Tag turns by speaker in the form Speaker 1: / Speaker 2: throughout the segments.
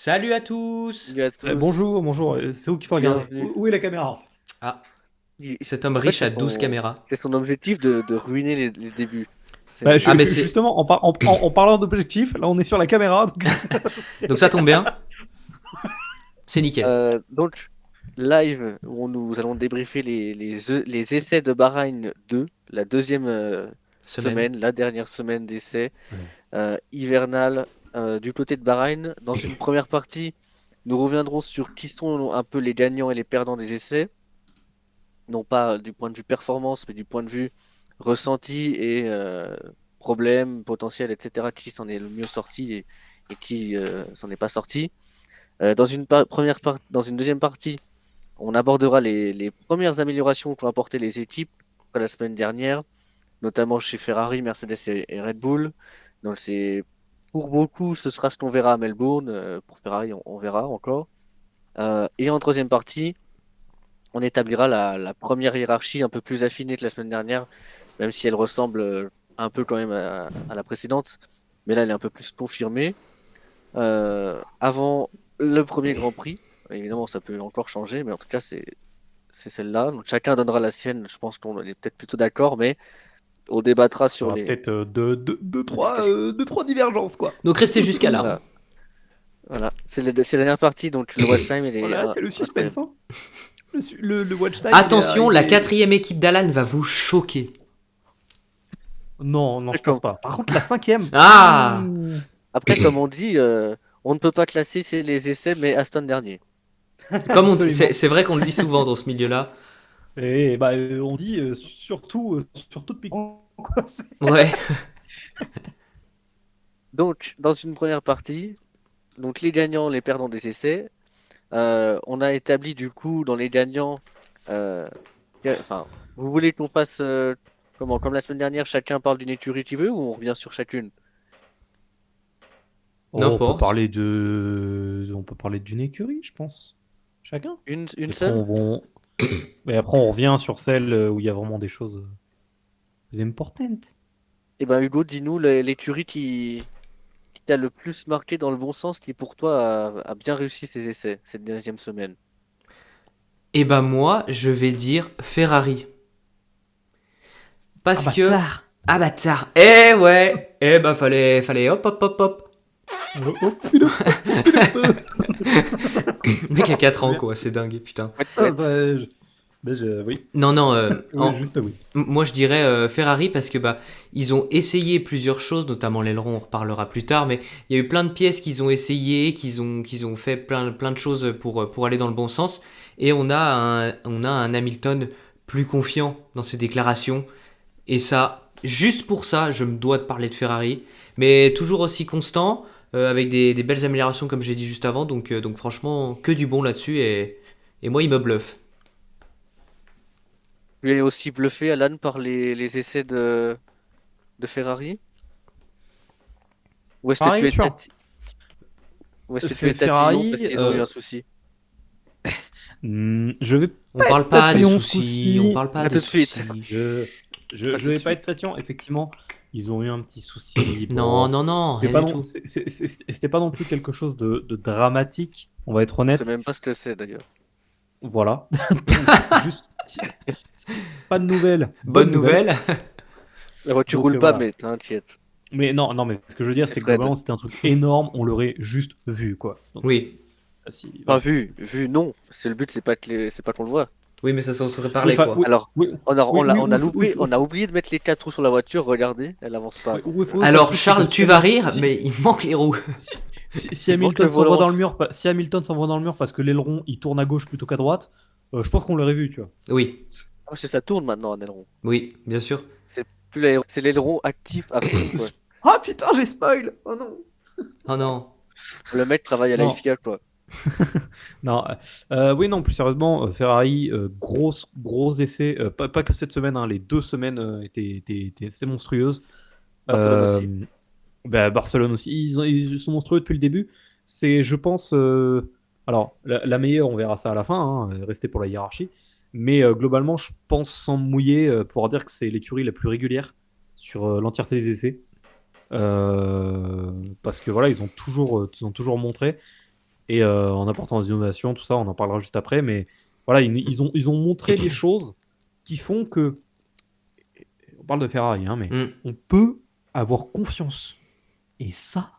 Speaker 1: Salut à tous!
Speaker 2: Salut à tous,
Speaker 3: Bonjour, c'est où qu'il faut regarder?
Speaker 2: bienvenue.
Speaker 3: Où est la caméra en fait?
Speaker 1: Ah,
Speaker 2: Il-
Speaker 1: cet homme
Speaker 2: En fait,
Speaker 1: riche a 12 caméras.
Speaker 2: c'est son objectif de ruiner les débuts.
Speaker 3: Bah,
Speaker 1: Ah,
Speaker 2: C'est
Speaker 1: mais c'est.
Speaker 3: justement, en parlant d'objectif, là on est sur la caméra. Donc...
Speaker 1: Donc ça tombe bien, c'est nickel.
Speaker 2: donc live où nous allons débriefer les essais de Bahreïn 2, la deuxième
Speaker 1: Semaine.
Speaker 2: semaine, la dernière semaine d'essais
Speaker 3: Ouais.
Speaker 2: hivernale du côté de Bahreïn. Dans une première partie, nous reviendrons sur qui sont un peu les gagnants et les perdants des essais, non pas du point de vue performance, mais du point de vue ressenti et problèmes potentiels, etc., qui s'en est le mieux sorti et qui s'en est pas sorti. Dans une deuxième partie, on abordera les premières améliorations qu'ont apporté les équipes après la semaine dernière, notamment chez Ferrari, Mercedes et Red Bull. Donc c'est pour beaucoup, ce sera ce qu'on verra à Melbourne. Pour Ferrari, on verra encore. Et en troisième partie, on établira la première hiérarchie un peu plus affinée que la semaine dernière, même si elle ressemble un peu quand même à la précédente. Mais là, elle est un peu plus confirmée. Avant le premier Grand Prix, évidemment, ça peut encore changer, mais en tout cas, c'est celle-là. Donc chacun donnera la sienne. Je pense qu'on est peut-être plutôt d'accord, mais on débattra
Speaker 3: Il y
Speaker 2: sur
Speaker 3: aura
Speaker 2: les.
Speaker 3: peut-être deux, trois divergences quoi.
Speaker 1: Donc restez jusqu'à là.
Speaker 2: Voilà, voilà. C'est la dernière partie, donc le watch time, il est
Speaker 3: Voilà, c'est le
Speaker 2: incroyable.
Speaker 3: suspense. Hein. Le watch time,
Speaker 1: Attention, la quatrième équipe d'Alan va vous choquer.
Speaker 3: Non, je pense
Speaker 2: D'accord.
Speaker 3: pas. Par contre, la cinquième.
Speaker 1: Ah!
Speaker 2: Après, comme on dit, on ne peut pas classer les essais, mais Aston dernier.
Speaker 1: Comme on dit, c'est
Speaker 3: Absolument.
Speaker 1: c'est vrai qu'on le dit souvent dans ce milieu-là.
Speaker 3: Et bah, on dit surtout depuis quand, quoi.
Speaker 1: Ouais.
Speaker 2: Donc, dans une première partie, donc les gagnants, les perdants des essais, on a établi du coup dans les gagnants, euh, enfin, vous voulez qu'on fasse comment, comme la semaine dernière, chacun parle d'une écurie qu'il veut ou on revient sur chacune?
Speaker 3: Oh,
Speaker 1: N'importe.
Speaker 3: on peut parler d'une écurie, je pense. Chacun.
Speaker 2: Une
Speaker 3: Et après,
Speaker 2: seule?
Speaker 3: on revient sur celle où il y a vraiment des choses plus importantes.
Speaker 2: Eh ben Hugo, dis-nous l'écurie qui t'a le plus marqué dans le bon sens, qui pour toi a bien réussi ses essais cette deuxième semaine.
Speaker 1: Et ben moi, je vais dire Ferrari.
Speaker 3: Ah
Speaker 1: Parce que.
Speaker 3: bâtard.
Speaker 1: Ah bâtard. Eh ouais. Eh ben fallait hop hop hop hop.
Speaker 3: Oh, oh,
Speaker 1: Le mec a 4 ans
Speaker 3: Bien.
Speaker 1: quoi, c'est dingue, putain.
Speaker 2: Ouais,
Speaker 3: Ah,
Speaker 2: ouais.
Speaker 3: oui.
Speaker 1: Non, non,
Speaker 3: Oui, juste oui.
Speaker 1: moi je dirais Ferrari parce que bah ils ont essayé plusieurs choses, notamment l'aileron, on reparlera plus tard, mais il y a eu plein de pièces qu'ils ont essayé, qu'ils ont fait plein de choses pour aller dans le bon sens, et on a un Hamilton plus confiant dans ses déclarations, et ça, juste pour ça, je me dois de parler de Ferrari, mais toujours aussi constant, avec des belles améliorations comme j'ai dit juste avant, donc franchement que du bon là-dessus, et moi il me bluffe.
Speaker 2: Tu es aussi bluffé, Alan, par les essais de Ferrari? Ou est-ce que tu
Speaker 3: Pareil
Speaker 2: es
Speaker 3: sur
Speaker 2: ou est-ce que tu es tatillon parce
Speaker 3: Ferrari.
Speaker 2: qu'ils ont eu un souci?
Speaker 3: Je vais
Speaker 1: On
Speaker 3: pas
Speaker 1: parle
Speaker 3: être
Speaker 1: pas des
Speaker 3: tatillon
Speaker 1: soucis, on
Speaker 3: souci.
Speaker 1: parle pas
Speaker 2: À
Speaker 1: des
Speaker 2: tout de suite.
Speaker 1: soucis.
Speaker 3: Je,
Speaker 1: Chut.
Speaker 2: À
Speaker 3: je
Speaker 2: tout de
Speaker 3: vais pas
Speaker 2: suite.
Speaker 3: être tatillon. Effectivement, ils ont eu un petit souci.
Speaker 1: Non,
Speaker 3: Bon,
Speaker 1: non, non,
Speaker 3: c'était
Speaker 1: rien
Speaker 3: pas
Speaker 1: du
Speaker 3: non,
Speaker 1: tout.
Speaker 3: c'était pas non plus quelque chose de dramatique. On va être
Speaker 2: Je sais
Speaker 3: honnête.
Speaker 2: même pas ce que c'est d'ailleurs.
Speaker 3: Voilà. Donc juste pas de nouvelles,
Speaker 1: Bonne
Speaker 3: bonne nouvelle.
Speaker 1: nouvelle.
Speaker 2: La voiture
Speaker 3: Donc
Speaker 2: roule pas,
Speaker 3: voilà.
Speaker 2: mais t'inquiète.
Speaker 3: Mais non, mais ce que je veux dire,
Speaker 2: C'est
Speaker 3: c'est que
Speaker 2: Fred.
Speaker 3: globalement, c'était un truc énorme. On l'aurait juste vu, quoi. Donc
Speaker 1: Oui,
Speaker 3: si,
Speaker 2: Enfin,
Speaker 3: voilà.
Speaker 2: vu, non. C'est le but, c'est pas qu'on le voit.
Speaker 1: oui, mais ça s'en serait
Speaker 3: Oui,
Speaker 1: parlé
Speaker 3: enfin,
Speaker 1: quoi.
Speaker 3: oui,
Speaker 2: Alors,
Speaker 3: oui,
Speaker 2: on a loupé, on a oublié de mettre les quatre roues sur la voiture. Regardez, elle avance pas.
Speaker 3: oui, parce
Speaker 1: Alors
Speaker 3: que c'est que
Speaker 1: Charles, tu vas rire, mais il manque les roues.
Speaker 3: si
Speaker 2: Il manque le
Speaker 3: Hamilton s'envoie
Speaker 2: volant.
Speaker 3: dans le mur, si Hamilton s'envoie dans le mur parce que l'aileron il tourne à gauche plutôt qu'à droite, je pense qu'on l'aurait vu, tu vois.
Speaker 1: Oui,
Speaker 2: Ah, parce que ça tourne maintenant un aileron.
Speaker 1: oui, bien sûr.
Speaker 2: C'est plus l'aileron, c'est l'aileron actif à fond, quoi.
Speaker 3: Ah putain, j'ai spoil. Oh non.
Speaker 1: Oh non.
Speaker 2: Le mec travaille à la
Speaker 3: Non,
Speaker 2: FIA, quoi.
Speaker 3: non. Oui, non, plus sérieusement, Ferrari, gros essai. Pas que cette semaine, hein, les 2 semaines étaient assez monstrueuses.
Speaker 2: Barcelone aussi.
Speaker 3: Euh, Barcelone aussi, ils sont monstrueux depuis le début. C'est, je pense, alors la meilleure, on verra ça à la fin, hein, rester pour la hiérarchie. Mais globalement, je pense sans me mouiller pouvoir dire que c'est l'écurie la plus régulière sur l'entièreté des essais. Parce que voilà, ils ont toujours montré. et en apportant des innovations, tout ça, on en parlera juste après. Mais voilà, ils ont montré des choses qui font que, on parle de Ferrari, hein, mais
Speaker 1: Mm.
Speaker 3: on peut avoir confiance. Et ça,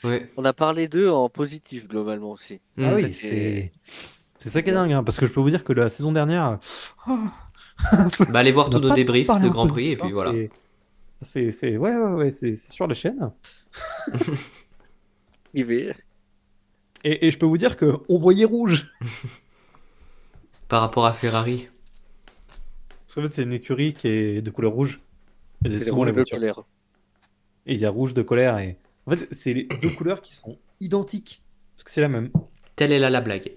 Speaker 1: Ouais.
Speaker 2: On a parlé d'eux en positif globalement aussi.
Speaker 1: Mm.
Speaker 3: ah
Speaker 2: Ça
Speaker 3: oui,
Speaker 2: qui est
Speaker 3: c'est ça qui est
Speaker 2: bien.
Speaker 3: dingue, hein, parce que je peux vous dire que la saison dernière,
Speaker 1: Bah, allez voir
Speaker 3: on
Speaker 1: tous
Speaker 3: n'a
Speaker 1: nos
Speaker 3: pas trop
Speaker 1: débriefs
Speaker 3: parlé
Speaker 1: de
Speaker 3: en
Speaker 1: Grand Prix et
Speaker 3: positif, hein,
Speaker 1: puis voilà.
Speaker 3: ouais, c'est sur la chaîne.
Speaker 2: Privé.
Speaker 3: Et je peux vous dire que on voyait rouge.
Speaker 1: Par rapport à Ferrari.
Speaker 3: Parce qu'en fait, c'est une écurie qui est de couleur rouge. Et
Speaker 2: C'est les
Speaker 3: souvent les
Speaker 2: rouges de
Speaker 3: voitures.
Speaker 2: colère.
Speaker 3: Et il y a rouge de colère. Et en fait, c'est les deux couleurs qui sont identiques. Parce que c'est la même.
Speaker 1: Telle est là la blague.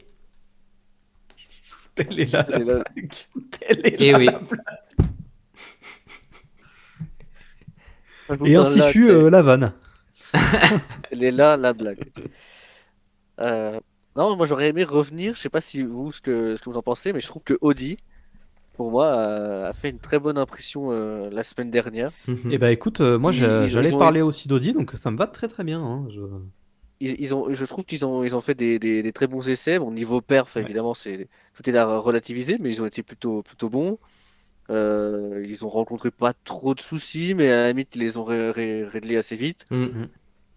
Speaker 3: Telle est là la
Speaker 2: Et là,
Speaker 3: blague. Telle est
Speaker 1: Et
Speaker 3: là
Speaker 1: oui.
Speaker 3: la blague.
Speaker 2: faut
Speaker 3: Et
Speaker 2: faire
Speaker 3: ainsi
Speaker 2: là,
Speaker 3: fut la vanne.
Speaker 2: elle est là la blague. Euh, Non, moi j'aurais aimé revenir. Je sais pas si vous ce que vous en pensez, mais je trouve que Audi, pour moi, a fait une très bonne impression la semaine dernière.
Speaker 3: Et bah écoute, moi j'allais
Speaker 2: Ils ont
Speaker 3: parler aussi d'Audi, donc ça me va très très bien, hein.
Speaker 2: je trouve ils ont fait des très bons essais. Bon, niveau perf,
Speaker 3: Ouais.
Speaker 2: évidemment, tout est à relativiser, mais ils ont été plutôt bons. Ils ont rencontré pas trop de soucis, mais à la limite, ils les ont réglés assez vite.
Speaker 1: Mm.
Speaker 3: Mm.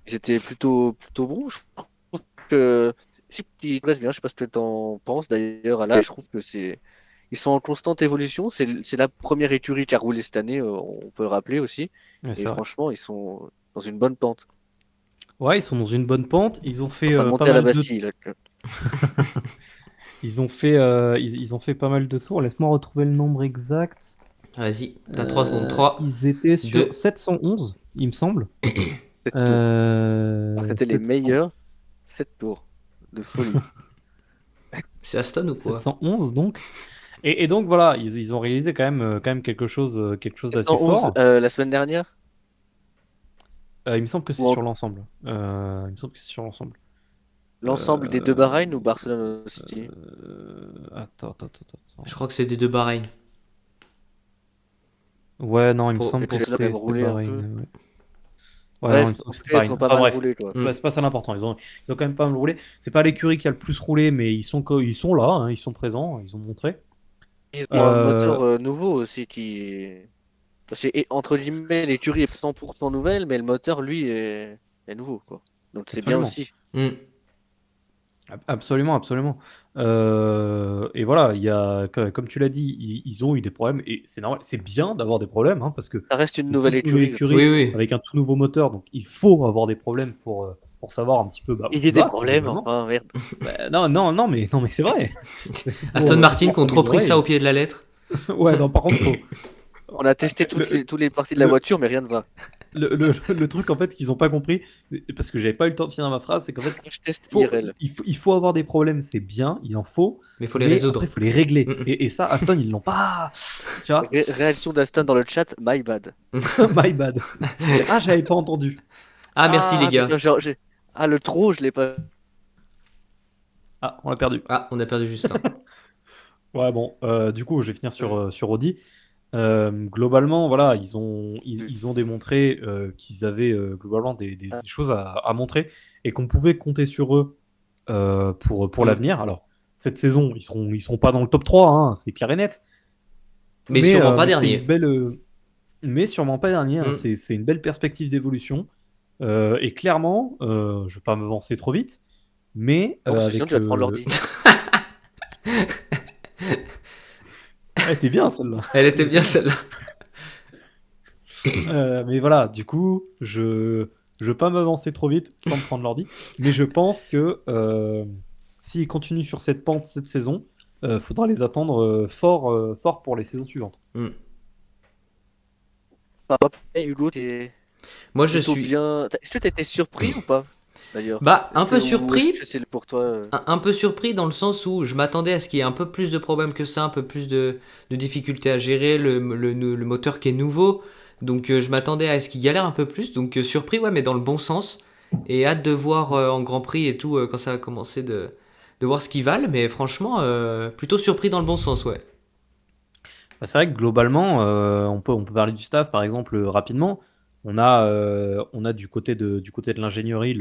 Speaker 2: Ils étaient plutôt bons. Je trouve que si ils progressent bien, je sais pas ce que tu en penses d'ailleurs. Là, je trouve que ils sont en constante évolution. C'est la première écurie qui a roulé cette année, on peut le rappeler aussi.
Speaker 3: Ouais,
Speaker 2: Et
Speaker 3: c'est vrai.
Speaker 2: franchement, ils sont dans une bonne pente.
Speaker 3: Ouais, ils sont dans une bonne pente. Ils ont
Speaker 2: En
Speaker 3: fait
Speaker 2: train de
Speaker 3: pas
Speaker 2: monter à la
Speaker 3: mal de
Speaker 2: Bastille. Là.
Speaker 3: ils ont fait pas mal de tours. Laisse-moi retrouver le nombre exact.
Speaker 1: Vas-y, t'as 3 secondes. 3,
Speaker 3: Ils étaient sur
Speaker 1: 2.
Speaker 3: 711, il me semble.
Speaker 2: 7 tours. Alors que c'était les
Speaker 3: 700
Speaker 2: meilleurs 7 tours de folie.
Speaker 1: C'est Aston ou quoi?
Speaker 3: 711 donc. Et donc voilà, ils ont réalisé quand même quelque chose d'assez
Speaker 2: 711
Speaker 3: fort.
Speaker 2: la semaine dernière?
Speaker 3: Il me semble que c'est
Speaker 2: Ou en-
Speaker 3: sur l'ensemble. Il me semble que c'est sur l'ensemble.
Speaker 2: L'ensemble des deux Bahreïn ou Barcelone aussi?
Speaker 3: Attends.
Speaker 1: Je crois que c'est des deux Bahreïn.
Speaker 3: Ouais, non, il me
Speaker 1: Pour-
Speaker 3: semble
Speaker 2: Et
Speaker 3: que
Speaker 2: puis là,
Speaker 3: c'était
Speaker 2: même roulé un
Speaker 3: Bahreïn.
Speaker 2: peu.
Speaker 3: Ouais. Ouais, non, il
Speaker 2: Bref,
Speaker 3: me semble
Speaker 2: en
Speaker 3: que
Speaker 2: tout
Speaker 3: c'était
Speaker 2: cas, ils
Speaker 3: Bahreïn.
Speaker 2: ont pas
Speaker 3: Enfin
Speaker 2: mal
Speaker 3: bref,
Speaker 2: roulé, quoi.
Speaker 3: c'est pas ça l'important. Ils ont quand même pas mal roulé. C'est pas l'écurie qui a le plus roulé, mais ils sont là, hein, ils sont présents, ils ont montré.
Speaker 2: Ils ont un
Speaker 3: Euh,
Speaker 2: moteur nouveau aussi qui. Parce que, entre guillemets, l'écurie est 100% nouvelle, mais le moteur, lui, est nouveau, quoi. Donc c'est bien
Speaker 3: Absolument.
Speaker 2: aussi.
Speaker 1: Mm.
Speaker 3: Absolument, absolument. Et voilà, comme tu l'as dit, ils ont eu des problèmes et c'est normal, c'est bien d'avoir des problèmes, hein, parce que
Speaker 2: Ça reste une
Speaker 3: c'est une toute
Speaker 2: nouvelle
Speaker 3: nouvelle
Speaker 2: écurie, je
Speaker 3: écurie
Speaker 1: Oui,
Speaker 2: pense.
Speaker 1: oui.
Speaker 3: avec un tout nouveau moteur, donc il faut avoir des problèmes pour savoir un petit peu où
Speaker 2: Il y
Speaker 3: tu
Speaker 2: a des
Speaker 3: vas, tout
Speaker 2: problèmes,
Speaker 3: simplement.
Speaker 2: enfin, merde.
Speaker 3: Bah, non, mais c'est vrai. C'est
Speaker 1: Aston Martin qui ont trop pris
Speaker 3: s'améliorer.
Speaker 1: ça au pied de la lettre.
Speaker 3: Ouais, non, par contre,
Speaker 2: On a testé
Speaker 3: le,
Speaker 2: toutes les parties de la
Speaker 3: le,
Speaker 2: voiture, mais rien ne va.
Speaker 3: le truc en fait qu'ils ont pas compris, parce que j'avais pas eu le temps de finir ma phrase, c'est qu'en fait,
Speaker 2: Je teste
Speaker 3: faut,
Speaker 2: IRL.
Speaker 3: il faut avoir des problèmes, c'est bien, il en faut,
Speaker 1: Mais il faut les
Speaker 3: mais
Speaker 1: résoudre.
Speaker 3: après, il faut les régler.
Speaker 1: Mm, mm.
Speaker 3: Et ça, Aston, ils l'ont pas. Tu vois,
Speaker 2: Réaction d'Aston dans le chat, my bad.
Speaker 3: my bad. Ah, j'avais pas entendu.
Speaker 1: Ah, merci les gars.
Speaker 2: Putain, Ah, le trop, je l'ai pas.
Speaker 3: Ah, on l'a perdu.
Speaker 1: Ah, on a perdu Justin.
Speaker 3: Ouais, bon, du coup, je vais finir sur Audi. Globalement, voilà, ils ont démontré qu'ils avaient globalement des choses à montrer et qu'on pouvait compter sur eux pour
Speaker 1: Mm.
Speaker 3: l'avenir. Alors, cette saison, ils seront pas dans le top 3, hein, c'est clair et net.
Speaker 1: Mais sûrement pas
Speaker 3: mais c'est une
Speaker 1: dernier.
Speaker 3: belle, mais sûrement pas dernier, hein,
Speaker 1: Mm.
Speaker 3: c'est une belle perspective d'évolution. Et clairement, je vais pas m'avancer trop vite, mais
Speaker 2: Non, parce que sinon, tu vas te prendre l'ordi.
Speaker 3: Elle était bien celle-là.
Speaker 1: Elle était bien celle-là.
Speaker 3: Mais voilà, du coup, je veux pas m'avancer trop vite sans me prendre l'ordi, mais je pense que s'ils continuent sur cette pente cette saison, faudra les attendre fort pour les saisons suivantes.
Speaker 1: Mm.
Speaker 2: Hey, Hugo, t'es
Speaker 1: Moi je
Speaker 2: plutôt
Speaker 1: suis
Speaker 2: bien. Est-ce que t'as été surpris ou pas, d'ailleurs?
Speaker 1: bah un peu
Speaker 2: Ou est-ce
Speaker 1: surpris.
Speaker 2: que c'est pour toi
Speaker 1: Un peu surpris dans le sens où je m'attendais à ce qu'il y ait un peu plus de problèmes que ça, un peu plus de difficultés à gérer, le moteur qui est nouveau. Donc je m'attendais à ce qu'il galère un peu plus. Donc surpris, ouais, mais dans le bon sens. Et hâte de voir en Grand Prix et tout quand ça va commencer de voir ce qu'ils valent. Mais franchement, plutôt surpris dans le bon sens, ouais.
Speaker 3: Bah, c'est vrai que globalement, on peut parler du staff par exemple rapidement. On a du côté de l'ingénierie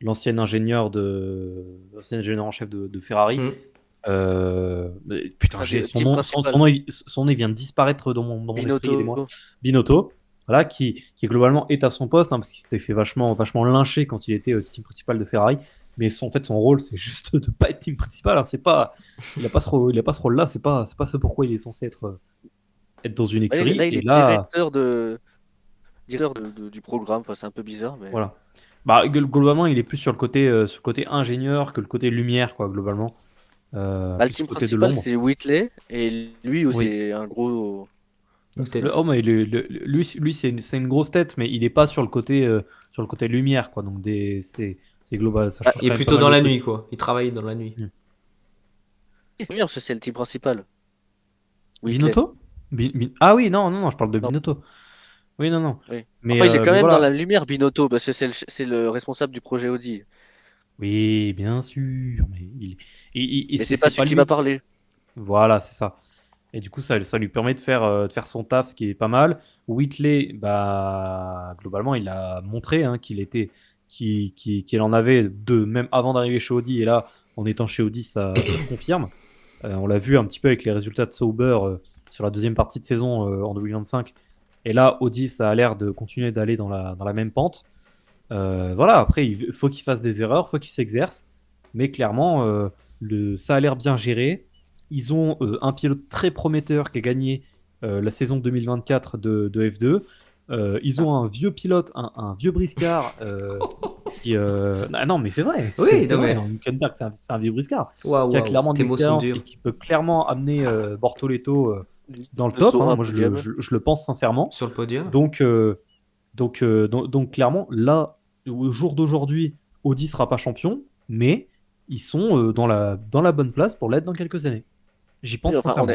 Speaker 3: l'ancien ingénieur en chef de Ferrari.
Speaker 1: Mm.
Speaker 3: Putain,
Speaker 2: Ah,
Speaker 3: j'ai
Speaker 2: le
Speaker 3: son
Speaker 2: team
Speaker 3: nom,
Speaker 2: principal.
Speaker 3: son nom il vient de disparaître dans mon esprit, aidez-moi.
Speaker 2: Binotto.
Speaker 3: Binotto, voilà, qui globalement est à son poste, hein, parce qu'il s'était fait vachement lyncher quand il était team principal de Ferrari. Mais en fait, son rôle, c'est juste de pas être team principal. Hein, c'est pas, il a pas ce rôle-là. C'est pas ce pourquoi il est censé être dans une
Speaker 2: Ouais,
Speaker 3: écurie.
Speaker 2: là, il
Speaker 3: Et
Speaker 2: est
Speaker 3: là,
Speaker 2: directeur du programme. Enfin, c'est un peu bizarre, mais.
Speaker 3: voilà. Bah, globalement, il est plus sur le côté ingénieur que le côté lumière, quoi, globalement.
Speaker 2: Bah, le
Speaker 3: Plus
Speaker 2: team
Speaker 3: le côté de
Speaker 2: principal,
Speaker 3: l'ombre.
Speaker 2: c'est Whitley, et lui aussi,
Speaker 3: Oui.
Speaker 2: c'est un gros.
Speaker 1: Une tête.
Speaker 3: Oh, mais lui c'est une grosse tête, mais il est pas sur le côté lumière, quoi. Donc c'est global, ça
Speaker 2: Ah,
Speaker 3: change
Speaker 1: Et
Speaker 3: quand même pas
Speaker 1: plutôt
Speaker 3: mal
Speaker 1: dans
Speaker 3: de
Speaker 1: la
Speaker 3: trucs.
Speaker 1: nuit, quoi. Il travaille dans la nuit.
Speaker 3: Hmm.
Speaker 2: c'est bien, parce que c'est le team principal. Whitley.
Speaker 3: Binotto? Ah oui, non, je parle de
Speaker 2: Non,
Speaker 3: Binotto. Oui, non.
Speaker 2: oui.
Speaker 3: Mais,
Speaker 2: Enfin, il est quand
Speaker 3: mais
Speaker 2: même dans
Speaker 3: voilà.
Speaker 2: la lumière, Binotto, parce que c'est le responsable du projet Audi.
Speaker 3: Oui, bien sûr. Mais
Speaker 2: Mais c'est pas
Speaker 3: c'est
Speaker 2: celui
Speaker 3: pas
Speaker 2: qui va
Speaker 3: lui.
Speaker 2: parler.
Speaker 3: Voilà, c'est ça. Et du coup, ça lui permet de faire son taf, ce qui est pas mal. Whitley, bah, globalement, il a montré hein, qu'il en avait même avant d'arriver chez Audi. Et là, en étant chez Audi, ça se confirme. On l'a vu un petit peu avec les résultats de Sauber sur la deuxième partie de saison en 2025. Et là, Audi, ça a l'air de continuer d'aller dans la même pente. Voilà, après, il faut qu'il fasse des erreurs, faut qu'il s'exerce. Mais clairement, ça a l'air bien géré. Ils ont un pilote très prometteur qui a gagné la saison 2024 de F2. Ils ont un vieux pilote, un vieux briscard Ah non, mais c'est vrai,
Speaker 1: Oui,
Speaker 3: c'est
Speaker 1: non
Speaker 3: vrai.
Speaker 1: mais.
Speaker 3: Hein, Hülkenberg, c'est un vieux briscard qui a
Speaker 1: Waouh,
Speaker 3: clairement de
Speaker 1: tes mots sont
Speaker 3: l'expérience
Speaker 1: durs.
Speaker 3: et qui peut clairement amener Bortoletto dans le
Speaker 2: De
Speaker 3: top.
Speaker 2: saut
Speaker 3: Hein.
Speaker 2: un
Speaker 3: Moi,
Speaker 2: podium.
Speaker 3: je le pense sincèrement.
Speaker 1: Sur le podium.
Speaker 3: Donc, donc clairement, là, au jour d'aujourd'hui, Audi sera pas champion, mais ils sont dans la bonne place pour l'être dans quelques années. J'y
Speaker 2: Oui,
Speaker 3: pense
Speaker 2: enfin,
Speaker 3: sincèrement.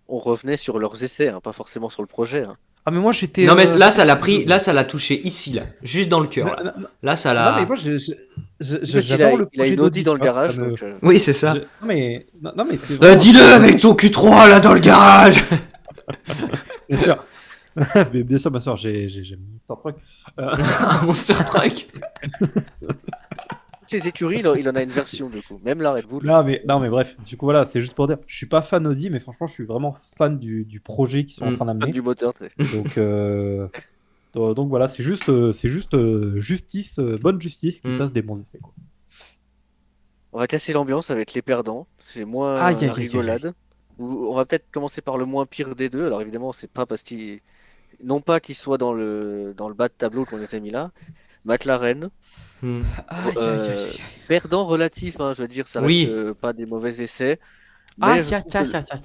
Speaker 2: on revenait sur leurs essais, hein, pas forcément sur le projet. Hein.
Speaker 3: Ah, mais moi, j'étais
Speaker 1: Non mais là ça
Speaker 3: fan
Speaker 1: l'a
Speaker 3: des deux,
Speaker 1: pris,
Speaker 3: moi.
Speaker 1: là ça l'a touché ici là, juste dans le
Speaker 3: Non,
Speaker 1: cœur là.
Speaker 3: non,
Speaker 1: Là ça
Speaker 3: non, mais moi,
Speaker 1: l'a.
Speaker 2: Oui, parce qu'il a,
Speaker 3: j'adore le
Speaker 2: il a
Speaker 3: projet
Speaker 2: une Audi
Speaker 3: d'Audi,
Speaker 2: dans
Speaker 3: tu
Speaker 2: le
Speaker 3: vois.
Speaker 2: garage, donc.
Speaker 1: Oui c'est ça.
Speaker 3: Non, mais c'est vraiment.
Speaker 1: Dis-le avec ton Q3 là dans le garage.
Speaker 3: Bien sûr. Mais bien sûr, j'ai mis Star Trek.
Speaker 1: Un Monster Truck.
Speaker 2: Les écuries, il en a une version, du coup. Même la Red Bull.
Speaker 3: Non, mais bref, du coup, voilà, c'est juste pour dire, je suis pas fan Audi, mais franchement, je suis vraiment fan du projet qu'ils sont en
Speaker 1: Mm.
Speaker 3: train
Speaker 2: Fan
Speaker 3: d'amener.
Speaker 2: du moteur, tu sais.
Speaker 3: Donc voilà, c'est juste, justice, bonne justice qui
Speaker 1: Mm.
Speaker 3: fasse des bons essais. Quoi.
Speaker 2: On va casser l'ambiance avec les perdants. C'est
Speaker 3: Aïe,
Speaker 2: moins
Speaker 3: aïe,
Speaker 2: la
Speaker 3: aïe, aïe, aïe.
Speaker 2: rigolade. On va peut-être commencer par le moins pire des deux. Alors évidemment, c'est pas parce qu'il. Non pas qu'il soit dans le bas de tableau qu'on les a mis là. McLaren.
Speaker 1: Mm.
Speaker 3: Aïe, aïe, aïe,
Speaker 2: Euh,
Speaker 3: aïe.
Speaker 2: Perdant relatif, hein, je veux dire, ça reste
Speaker 1: Oui.
Speaker 2: pas des mauvais essais.
Speaker 3: Aïe,
Speaker 2: Mais je
Speaker 3: aïe,
Speaker 2: trouve
Speaker 3: aïe,
Speaker 2: que
Speaker 3: aïe, aïe.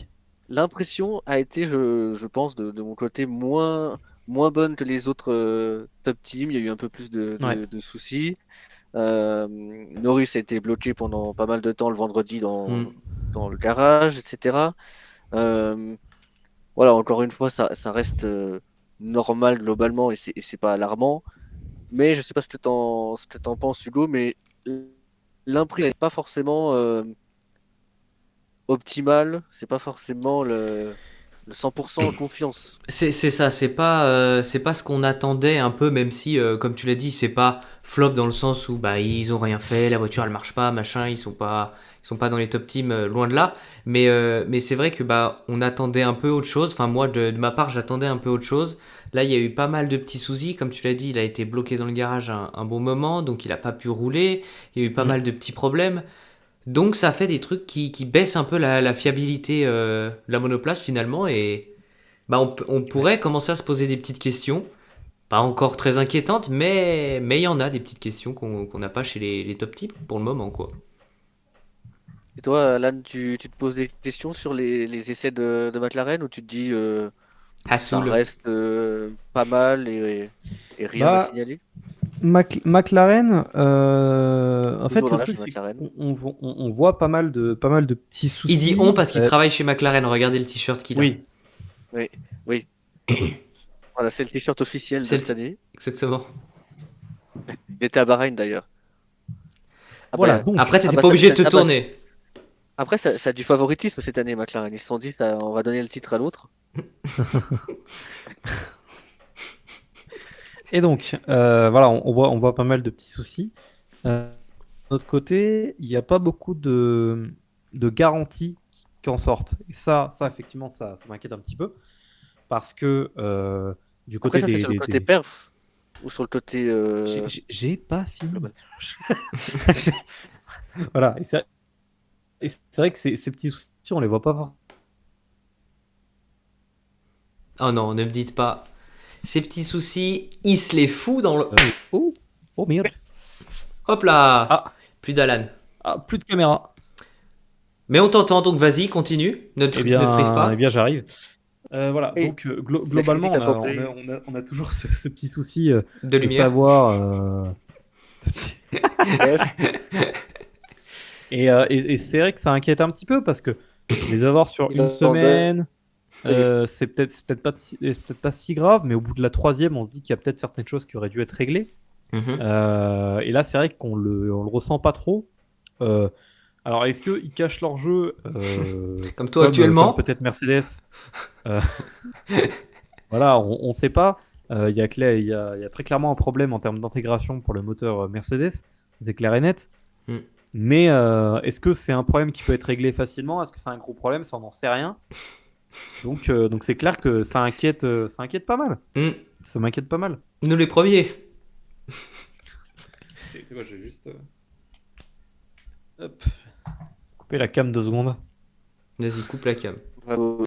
Speaker 2: l'impression a été, je pense, de mon côté, moins bonne que les autres top teams. Il y a eu un peu plus
Speaker 3: Ouais.
Speaker 2: de soucis. Norris a été bloqué pendant pas mal de temps le vendredi
Speaker 1: Mm.
Speaker 2: dans le garage, etc. Euh, voilà, encore une fois, ça reste normal globalement et c'est pas alarmant. Mais je sais pas ce que t'en penses, Hugo, mais l'impression n'est pas forcément optimale. C'est pas forcément le 100% confiance.
Speaker 1: C'est ça, c'est pas ce qu'on attendait un peu, même si, comme tu l'as dit, c'est pas flop dans le sens où bah ils ont rien fait, la voiture elle marche pas, machin, ils sont pas dans les top teams, loin de là. Mais c'est vrai que bah on attendait un peu autre chose. Enfin moi de ma part j'attendais un peu autre chose. Là il y a eu pas mal de petits soucis, comme tu l'as dit, il a été bloqué dans le garage un bon moment, donc il a pas pu rouler. Il y a eu pas
Speaker 3: Mm.
Speaker 1: mal de petits problèmes. Donc ça fait des trucs qui baissent un peu la fiabilité de la monoplace finalement et bah on pourrait commencer à se poser des petites questions, pas encore très inquiétantes, mais il y en a des petites questions qu'on n'a pas chez les top teams pour le moment quoi.
Speaker 2: Et toi, Alan, tu te poses des questions sur les essais de McLaren ou tu te dis ça
Speaker 1: Hassoul.
Speaker 2: reste pas mal et rien à
Speaker 3: Bah,
Speaker 2: signaler?
Speaker 3: McLaren, en
Speaker 2: Toujours
Speaker 3: fait,
Speaker 2: dans
Speaker 3: le
Speaker 2: la
Speaker 3: truc,
Speaker 2: chez
Speaker 3: c'est
Speaker 2: McLaren.
Speaker 3: qu'on voit pas mal de petits
Speaker 1: Il dit on
Speaker 3: soucis.
Speaker 1: parce qu'il travaille chez McLaren, regardez le t-shirt qu'il a.
Speaker 3: Oui,
Speaker 2: Oui, oui. Voilà, c'est le t-shirt officiel de
Speaker 1: C'est
Speaker 2: cette année.
Speaker 1: exactement.
Speaker 2: Il était à Bahreïn d'ailleurs. Ah
Speaker 3: voilà,
Speaker 2: bah,
Speaker 3: donc,
Speaker 1: Après t'étais pas obligé de te
Speaker 2: ah bah,
Speaker 1: tourner.
Speaker 2: après, ça a du favoritisme cette année, McLaren. Ils se sont dit, on va donner le titre à l'autre.
Speaker 3: et donc, voilà, on voit pas mal de petits soucis. De notre côté, il n'y a pas beaucoup de garanties qui en sortent. Et ça effectivement, ça m'inquiète un petit peu. Parce que du
Speaker 2: Après,
Speaker 3: côté
Speaker 2: ça, c'est sur le côté perf ou sur le côté
Speaker 3: J'ai pas fini.
Speaker 2: global.
Speaker 3: Voilà. Et c'est vrai que ces petits soucis, on les voit pas forcément.
Speaker 1: Oh non, ne me dites pas. Ces petits soucis, il se les fout dans le...
Speaker 3: Oh merde.
Speaker 1: Hop là.
Speaker 3: Ah.
Speaker 1: Plus d'Alan.
Speaker 3: Ah, plus de caméra.
Speaker 1: Mais on t'entend, donc vas-y, continue. Ne te prive pas.
Speaker 3: Eh bien, j'arrive. Voilà.
Speaker 2: Et
Speaker 3: Donc globalement,
Speaker 2: critique
Speaker 3: on a toujours ce petit souci
Speaker 1: De
Speaker 3: de
Speaker 1: lumière.
Speaker 3: savoir.
Speaker 2: bref,
Speaker 3: Et c'est vrai que ça inquiète un petit peu parce que les avoir sur
Speaker 2: Il
Speaker 3: une
Speaker 2: en
Speaker 3: semaine, c'est peut-être pas si grave, mais au bout de la troisième, on se dit qu'il y a peut-être certaines choses qui auraient dû être réglées.
Speaker 1: Mhm.
Speaker 3: Et là, c'est vrai qu'on le ressent pas trop. Alors, est-ce qu'ils cachent leur jeu
Speaker 1: Comme toi actuellement.
Speaker 3: comme peut-être Mercedes Voilà, on sait pas. Il y a très clairement un problème en termes d'intégration pour le moteur Mercedes, c'est clair et net.
Speaker 1: Mm.
Speaker 3: Mais est-ce que c'est un problème qui peut être réglé facilement? Est-ce que c'est un gros problème? Ça, on n'en sait rien. Donc c'est clair que ça inquiète pas mal.
Speaker 1: Mm.
Speaker 3: Ça m'inquiète pas mal.
Speaker 1: Nous les premiers.
Speaker 3: Tu sais quoi, je vais juste hop, couper la cam 2 secondes.
Speaker 1: Vas-y, coupe la cam.
Speaker 2: bravo.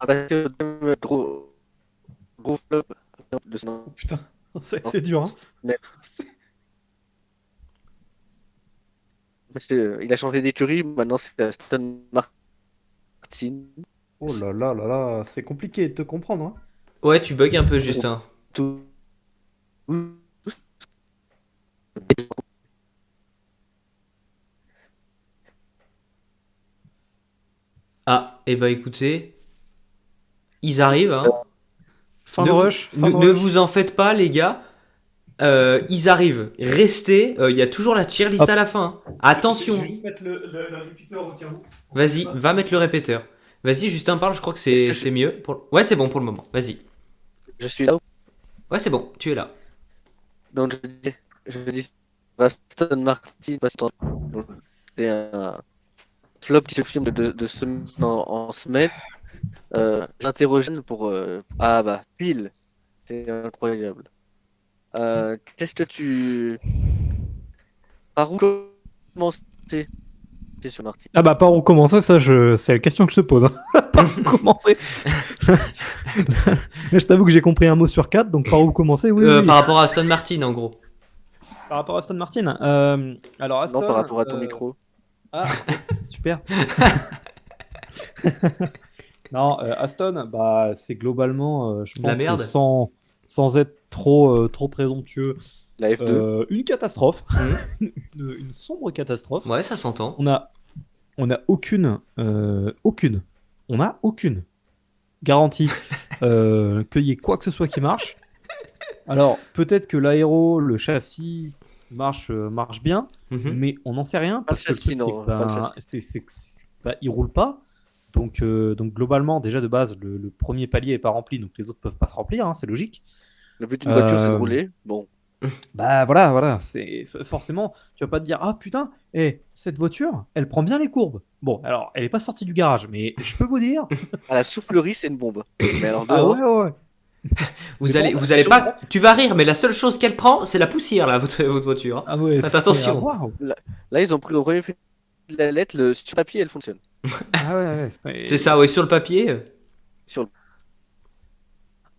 Speaker 2: On va passer au deuxième gros flop de ce
Speaker 3: Oh putain, c'est dur, hein.
Speaker 2: Mais- il a changé d'écurie, maintenant c'est Aston Martin.
Speaker 3: Oh là là là là, c'est compliqué de te comprendre, hein.
Speaker 1: Ouais, tu bugs un peu, Justin.
Speaker 2: Tout.
Speaker 1: Ah, et bah écoutez, ils arrivent, hein.
Speaker 3: Fin de rush.
Speaker 1: Ne vous en faites pas, les gars. Ils arrivent. Restez. Il y a toujours la tier list
Speaker 3: Hop.
Speaker 1: à la fin. Hein. Attention.
Speaker 3: Je vais juste mettre le répéteur au cas où.
Speaker 1: Vas-y, va mettre le répéteur. Vas-y, Justin parle, je crois que c'est mieux. Ouais, c'est bon pour le moment. Vas-y.
Speaker 2: Je suis là.
Speaker 1: Ouais, c'est bon, tu es là.
Speaker 2: Donc je dis Aston Martin, donc, c'est un flop qui se filme de semaine en semaine. J'interroge pour ah bah pile, c'est incroyable. Qu'est-ce que tu par où commencer sur Martin?
Speaker 3: Ah bah par où commencer, c'est la question que je te pose, hein. Par où commencer? Je t'avoue que j'ai compris un mot sur 4, donc par où commencer? Oui, oui.
Speaker 1: Par rapport à Aston Martin, en gros.
Speaker 3: Par rapport à Aston Martin. Alors Aston.
Speaker 2: Non, par rapport à ton micro.
Speaker 3: Ah, super. Non, Aston, bah c'est globalement, je
Speaker 1: De la
Speaker 3: pense,
Speaker 1: merde.
Speaker 3: sans être trop présomptueux,
Speaker 2: La F2.
Speaker 3: une catastrophe, une sombre catastrophe.
Speaker 1: Ouais, ça s'entend.
Speaker 3: On a aucune garantie qu'il y ait quoi que ce soit qui marche. Alors peut-être que l'aéro, le châssis marche bien,
Speaker 1: Mhm.
Speaker 3: mais on n'en sait rien parce que le
Speaker 2: châssis,
Speaker 3: truc
Speaker 2: non,
Speaker 3: c'est que
Speaker 2: pas le châssis.
Speaker 3: il roule pas. Donc globalement déjà de base le premier palier est pas rempli, donc les autres peuvent pas se remplir, hein, c'est logique.
Speaker 2: Le but d'une voiture, c'est de rouler. Bon,
Speaker 3: Bah voilà, c'est forcément, tu vas pas te dire ah putain, cette voiture, elle prend bien les courbes. Bon, alors elle est pas sortie du garage, mais je peux vous dire.
Speaker 2: à la soufflerie, c'est une bombe. Mais alors
Speaker 3: Ah
Speaker 2: dehors,
Speaker 3: ouais.
Speaker 1: Vous
Speaker 3: Mais
Speaker 1: allez,
Speaker 3: bon,
Speaker 1: vous allez
Speaker 3: sur-
Speaker 1: pas. Tu vas rire, mais la seule chose qu'elle prend, c'est la poussière, là, votre voiture. Hein.
Speaker 3: Ah ouais.
Speaker 1: Faites attention.
Speaker 3: Waouh.
Speaker 2: là, ils ont pris le premier fil de la lettre, sur papier, elle fonctionne.
Speaker 3: Ah ouais.
Speaker 1: C'est ça, ouais, sur le papier.
Speaker 2: Sur le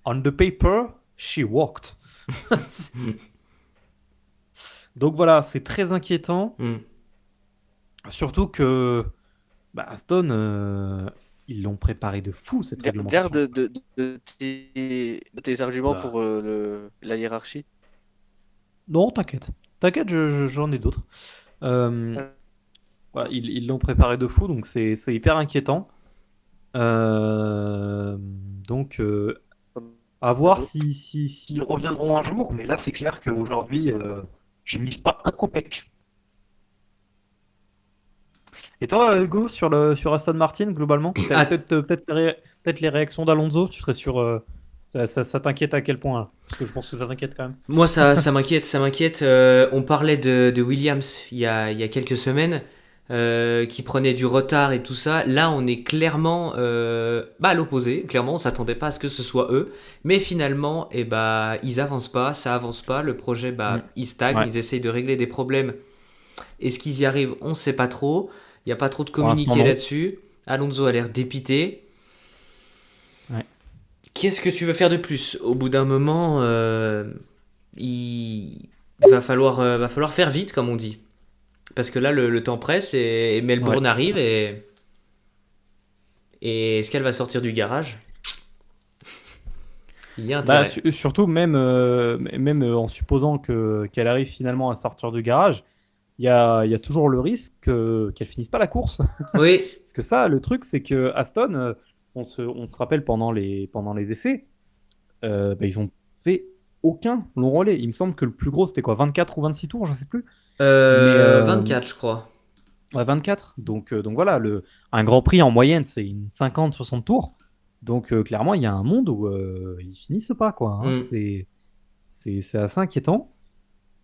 Speaker 3: On the paper, she walked. Donc voilà, c'est très inquiétant.
Speaker 1: Hmm.
Speaker 3: Surtout que Aston, ils l'ont préparé de fou cette réglementation.
Speaker 2: garde de tes arguments
Speaker 3: Bah.
Speaker 2: pour la hiérarchie.
Speaker 3: Non, t'inquiète. T'inquiète, j'en ai d'autres. Voilà, ils l'ont préparé de fou, donc c'est hyper inquiétant. Donc, à voir s'ils reviendront un jour, mais là, c'est clair qu'aujourd'hui, je mise pas un copec. Et toi, Hugo, sur Aston Martin, globalement,
Speaker 1: Ah.
Speaker 3: peut-être les réactions d'Alonso, tu serais sur Ça t'inquiète à quel point là? Parce que je pense que ça t'inquiète quand même.
Speaker 1: Moi, ça m'inquiète, ça m'inquiète. On parlait de Williams il y a quelques semaines, qui prenait du retard et tout ça. Là, on est clairement à l'opposé. Clairement, on s'attendait pas à ce que ce soit eux. Mais finalement, ils avancent pas, ça avance pas. Le projet, il stagne.
Speaker 3: Ouais.
Speaker 1: Ils essayent de régler des problèmes. Est-ce qu'ils y arrivent? On sait pas trop. Il n'y a pas trop de
Speaker 3: Pour l'instant,
Speaker 1: communiqué
Speaker 3: non.
Speaker 1: là-dessus. Alonso a l'air dépité.
Speaker 3: Ouais.
Speaker 1: Qu'est-ce que tu veux faire de plus? Au bout d'un moment, il va falloir faire vite, comme on dit. Parce que là, le temps presse et Melbourne
Speaker 3: Ouais.
Speaker 1: arrive et est-ce qu'elle va sortir du garage? Il y a
Speaker 3: Bah,
Speaker 1: intérêt.
Speaker 3: surtout, même en supposant qu'elle arrive finalement à sortir du garage, il y a toujours le risque qu'elle finisse pas la course.
Speaker 1: Oui,
Speaker 3: Parce que ça, le truc, c'est que Aston, on se rappelle pendant les essais, bah, ils ont fait aucun long relais. Il me semble que le plus gros, c'était quoi, 24 ou 26 tours, je sais plus. Mais
Speaker 1: 24, je crois.
Speaker 3: ouais, 24. Donc voilà, un Grand Prix en moyenne, c'est une 50-60 tours. Donc clairement, il y a un monde où ils finissent pas, quoi. Hein.
Speaker 1: Mm.
Speaker 3: C'est assez inquiétant.